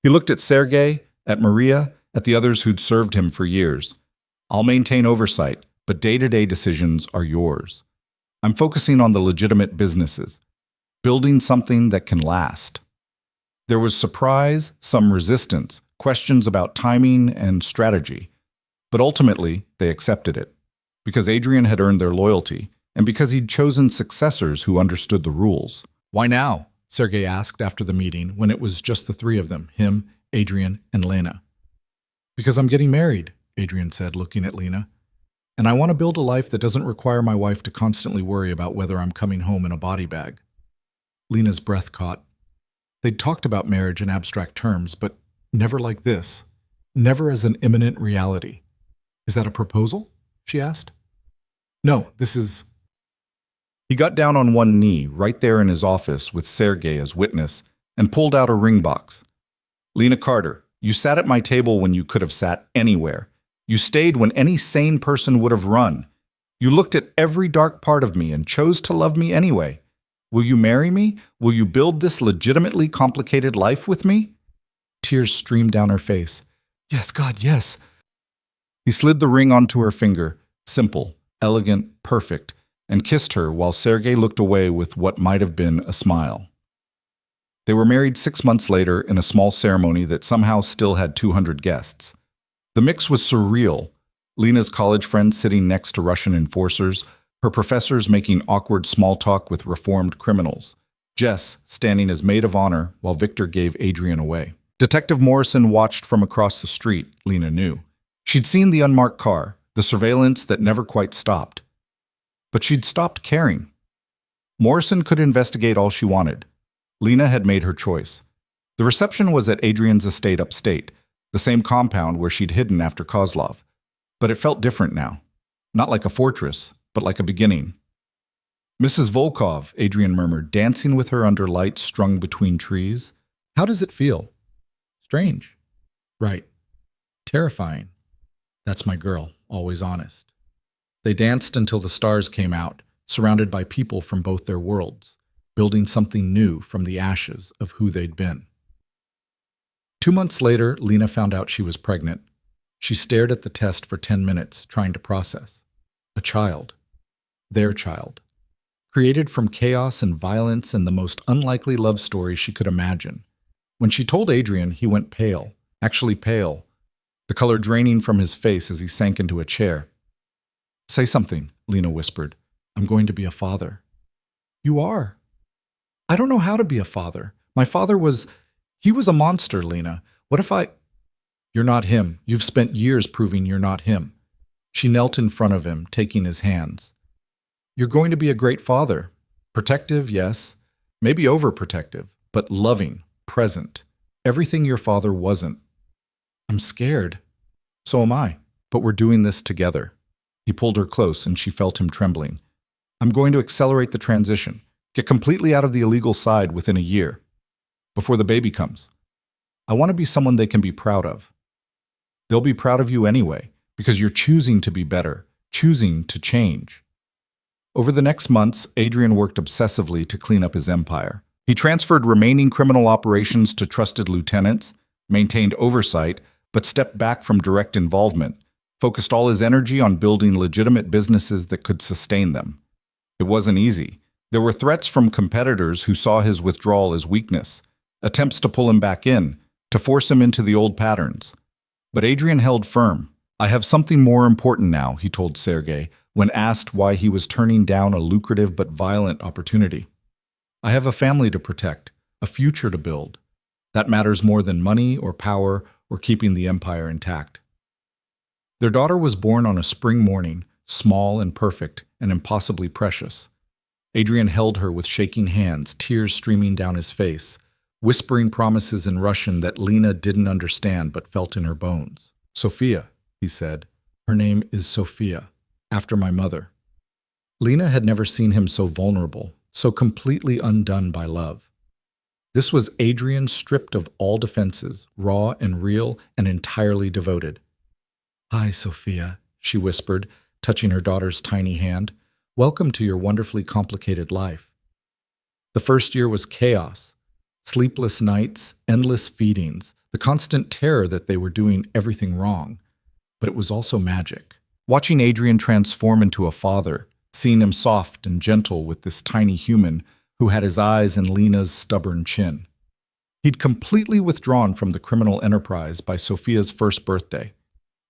He looked at Sergei, at Maria, at the others who'd served him for years. I'll maintain oversight, but day-to-day decisions are yours. I'm focusing on the legitimate businesses, building something that can last. There was surprise, some resistance, questions about timing and strategy. But ultimately, they accepted it. Because Adrian had earned their loyalty, and because he'd chosen successors who understood the rules. "Why now?" Sergei asked after the meeting, when it was just the three of them, him, Adrian, and Lena. "Because I'm getting married," Adrian said, looking at Lena. "And I want to build a life that doesn't require my wife to constantly worry about whether I'm coming home in a body bag." Lena's breath caught. They'd talked about marriage in abstract terms, but never like this. Never as an imminent reality. "Is that a proposal?" she asked. "No, this is..." He got down on one knee, right there in his office with Sergei as witness, and pulled out a ring box. "Lena Carter, you sat at my table when you could have sat anywhere. You stayed when any sane person would have run. You looked at every dark part of me and chose to love me anyway. Will you marry me? Will you build this legitimately complicated life with me?" Tears streamed down her face. "Yes, God, yes." He slid the ring onto her finger, simple, elegant, perfect, and kissed her while Sergei looked away with what might have been a smile. They were married 6 months later in a small ceremony that somehow still had 200 guests. The mix was surreal. Lena's college friends sitting next to Russian enforcers, her professors making awkward small talk with reformed criminals, Jess standing as maid of honor while Victor gave Adrian away. Detective Morrison watched from across the street, Lena knew. She'd seen the unmarked car, the surveillance that never quite stopped. But she'd stopped caring. Morrison could investigate all she wanted. Lena had made her choice. The reception was at Adrian's estate upstate, the same compound where she'd hidden after Kozlov. But it felt different now. Not like a fortress, but like a beginning. "Mrs. Volkov," Adrian murmured, dancing with her under lights strung between trees. "How does it feel?" "Strange." "Right. Terrifying. That's my girl, always honest." They danced until the stars came out, surrounded by people from both their worlds, building something new from the ashes of who they'd been. 2 months later, Lena found out she was pregnant. She stared at the test for 10 minutes, trying to process. A child. Their child. Created from chaos and violence and the most unlikely love story she could imagine. When she told Adrian, he went pale, actually pale, the color draining from his face as he sank into a chair. "Say something," Lena whispered. "I'm going to be a father." "You are?" "I don't know how to be a father. My father was... He was a monster, Lena. What if I..." "You're not him. You've spent years proving you're not him." She knelt in front of him, taking his hands. "You're going to be a great father. Protective, yes. Maybe overprotective, but loving, present. Everything your father wasn't." "I'm scared." "So am I. But we're doing this together." He pulled her close, and she felt him trembling. "I'm going to accelerate the transition. Get completely out of the illegal side within a year. Before the baby comes. I want to be someone they can be proud of. They'll be proud of you anyway, because you're choosing to be better, choosing to change." Over the next months, Adrian worked obsessively to clean up his empire. He transferred remaining criminal operations to trusted lieutenants, maintained oversight, but stepped back from direct involvement, focused all his energy on building legitimate businesses that could sustain them. It wasn't easy. There were threats from competitors who saw his withdrawal as weakness, attempts to pull him back in, to force him into the old patterns. But Adrian held firm. "I have something more important now," he told Sergei, when asked why he was turning down a lucrative but violent opportunity. "I have a family to protect, a future to build. That matters more than money or power or keeping the empire intact." Their daughter was born on a spring morning, small and perfect and impossibly precious. Adrian held her with shaking hands, tears streaming down his face, whispering promises in Russian that Lena didn't understand but felt in her bones. "Sophia," he said. "Her name is Sophia, after my mother." Lena had never seen him so vulnerable, so completely undone by love. This was Adrian stripped of all defenses, raw and real and entirely devoted. "Hi, Sophia," she whispered, touching her daughter's tiny hand. "Welcome to your wonderfully complicated life." The first year was chaos. Sleepless nights, endless feedings, the constant terror that they were doing everything wrong. But it was also magic. Watching Adrian transform into a father, seeing him soft and gentle with this tiny human who had his eyes in Lena's stubborn chin. He'd completely withdrawn from the criminal enterprise by Sophia's first birthday,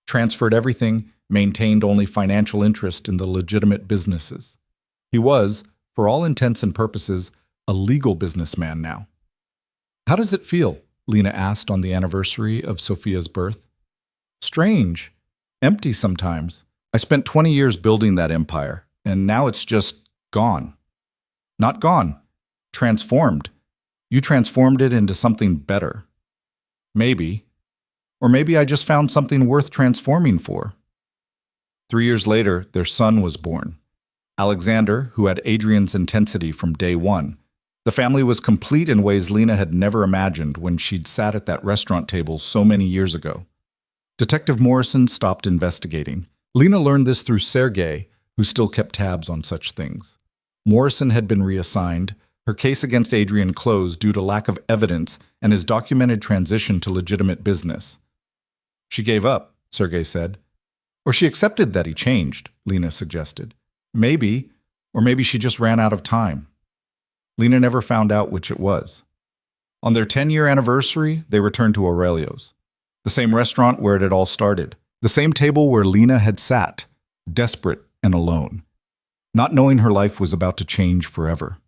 transferred everything, maintained only financial interest in the legitimate businesses. He was, for all intents and purposes, a legal businessman now. "How does it feel?" Lena asked on the anniversary of Sophia's birth. "Strange. Empty sometimes. I spent 20 years building that empire, and now it's just gone." "Not gone. Transformed. You transformed it into something better." "Maybe. Or maybe I just found something worth transforming for." 3 years later, their son was born. Alexander, who had Adrian's intensity from day one. The family was complete in ways Lena had never imagined when she'd sat at that restaurant table so many years ago. Detective Morrison stopped investigating. Lena learned this through Sergei, who still kept tabs on such things. Morrison had been reassigned, her case against Adrian closed due to lack of evidence and his documented transition to legitimate business. "She gave up," Sergei said. "Or she accepted that he changed," Lena suggested. "Maybe, or maybe she just ran out of time." Lena never found out which it was. On their 10-year anniversary, they returned to Aurelio's, the same restaurant where it had all started, the same table where Lena had sat, desperate and alone, not knowing her life was about to change forever.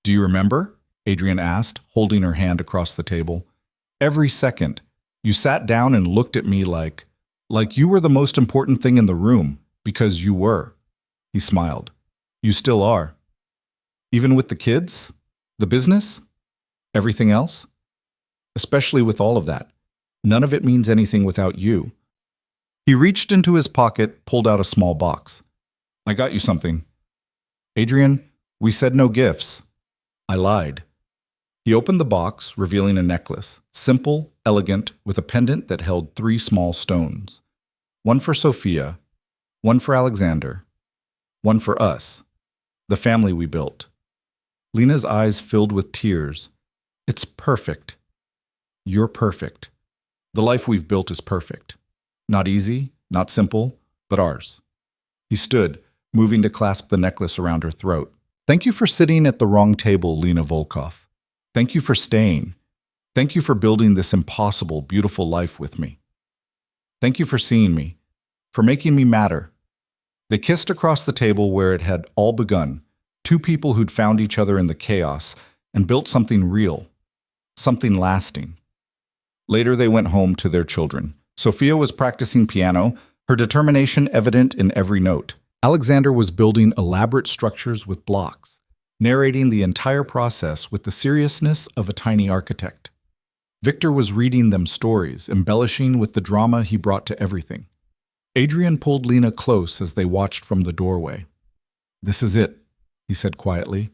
"Do you remember?" Adrian asked, holding her hand across the table. "Every second, you sat down and looked at me like you were the most important thing in the room, because you were." He smiled. "You still are. Even with the kids? The business? Everything else? Especially with all of that. None of it means anything without you." He reached into his pocket, pulled out a small box. "I got you something." "Adrian, we said no gifts." "I lied." He opened the box, revealing a necklace, simple, elegant, with a pendant that held 3 small stones. One for Sophia, one for Alexander, one for us, the family we built. Lena's eyes filled with tears. "It's perfect. You're perfect. The life we've built is perfect. Not easy, not simple, but ours." He stood, moving to clasp the necklace around her throat. "Thank you for sitting at the wrong table, Lena Volkov. Thank you for staying. Thank you for building this impossible, beautiful life with me. Thank you for seeing me, for making me matter." They kissed across the table where it had all begun, 2 people who'd found each other in the chaos and built something real, something lasting. Later they went home to their children. Sophia was practicing piano, her determination evident in every note. Alexander was building elaborate structures with blocks, narrating the entire process with the seriousness of a tiny architect. Victor was reading them stories, embellishing with the drama he brought to everything. Adrian pulled Lena close as they watched from the doorway. "This is it," he said quietly.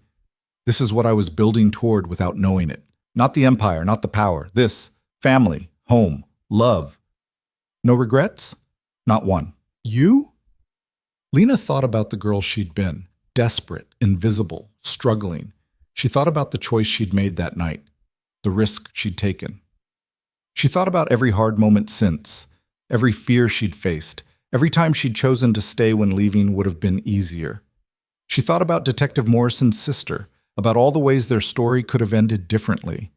"This is what I was building toward without knowing it. Not the empire, not the power. This, family, home, love. No regrets? Not one." "You?" Lena thought about the girl she'd been, desperate, invisible, struggling. She thought about the choice she'd made that night, the risk she'd taken. She thought about every hard moment since, every fear she'd faced, every time she'd chosen to stay when leaving would have been easier. She thought about Detective Morrison's sister, about all the ways their story could have ended differently,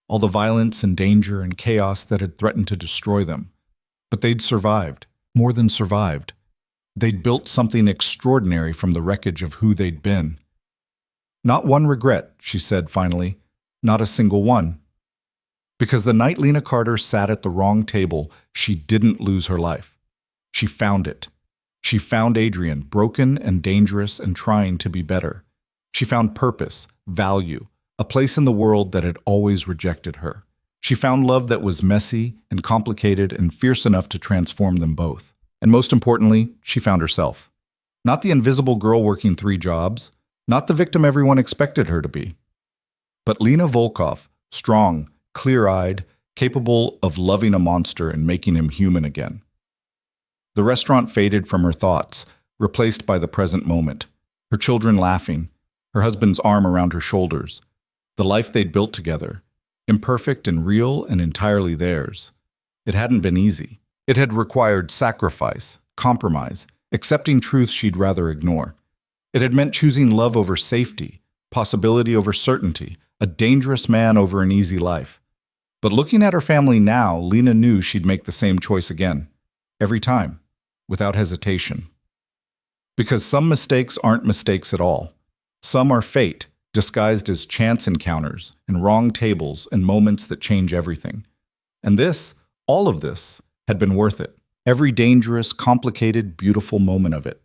all the violence and danger and chaos that had threatened to destroy them. But they'd survived, more than survived. They'd built something extraordinary from the wreckage of who they'd been. "Not one regret," she said finally, "not a single one." Because the night Lena Carter sat at the wrong table, she didn't lose her life. She found it. She found Adrian, broken and dangerous and trying to be better. She found purpose, value, a place in the world that had always rejected her. She found love that was messy and complicated and fierce enough to transform them both. And most importantly, she found herself. Not the invisible girl working 3 jobs, not the victim everyone expected her to be, but Lena Volkov, strong, clear-eyed, capable of loving a monster and making him human again. The restaurant faded from her thoughts, replaced by the present moment. Her children laughing, her husband's arm around her shoulders. The life they'd built together, imperfect and real and entirely theirs. It hadn't been easy. It had required sacrifice, compromise, accepting truths she'd rather ignore. It had meant choosing love over safety, possibility over certainty, a dangerous man over an easy life. But looking at her family now, Lena knew she'd make the same choice again. Every time. Without hesitation. Because some mistakes aren't mistakes at all. Some are fate, disguised as chance encounters and wrong tables and moments that change everything. And this, all of this, had been worth it. Every dangerous, complicated, beautiful moment of it.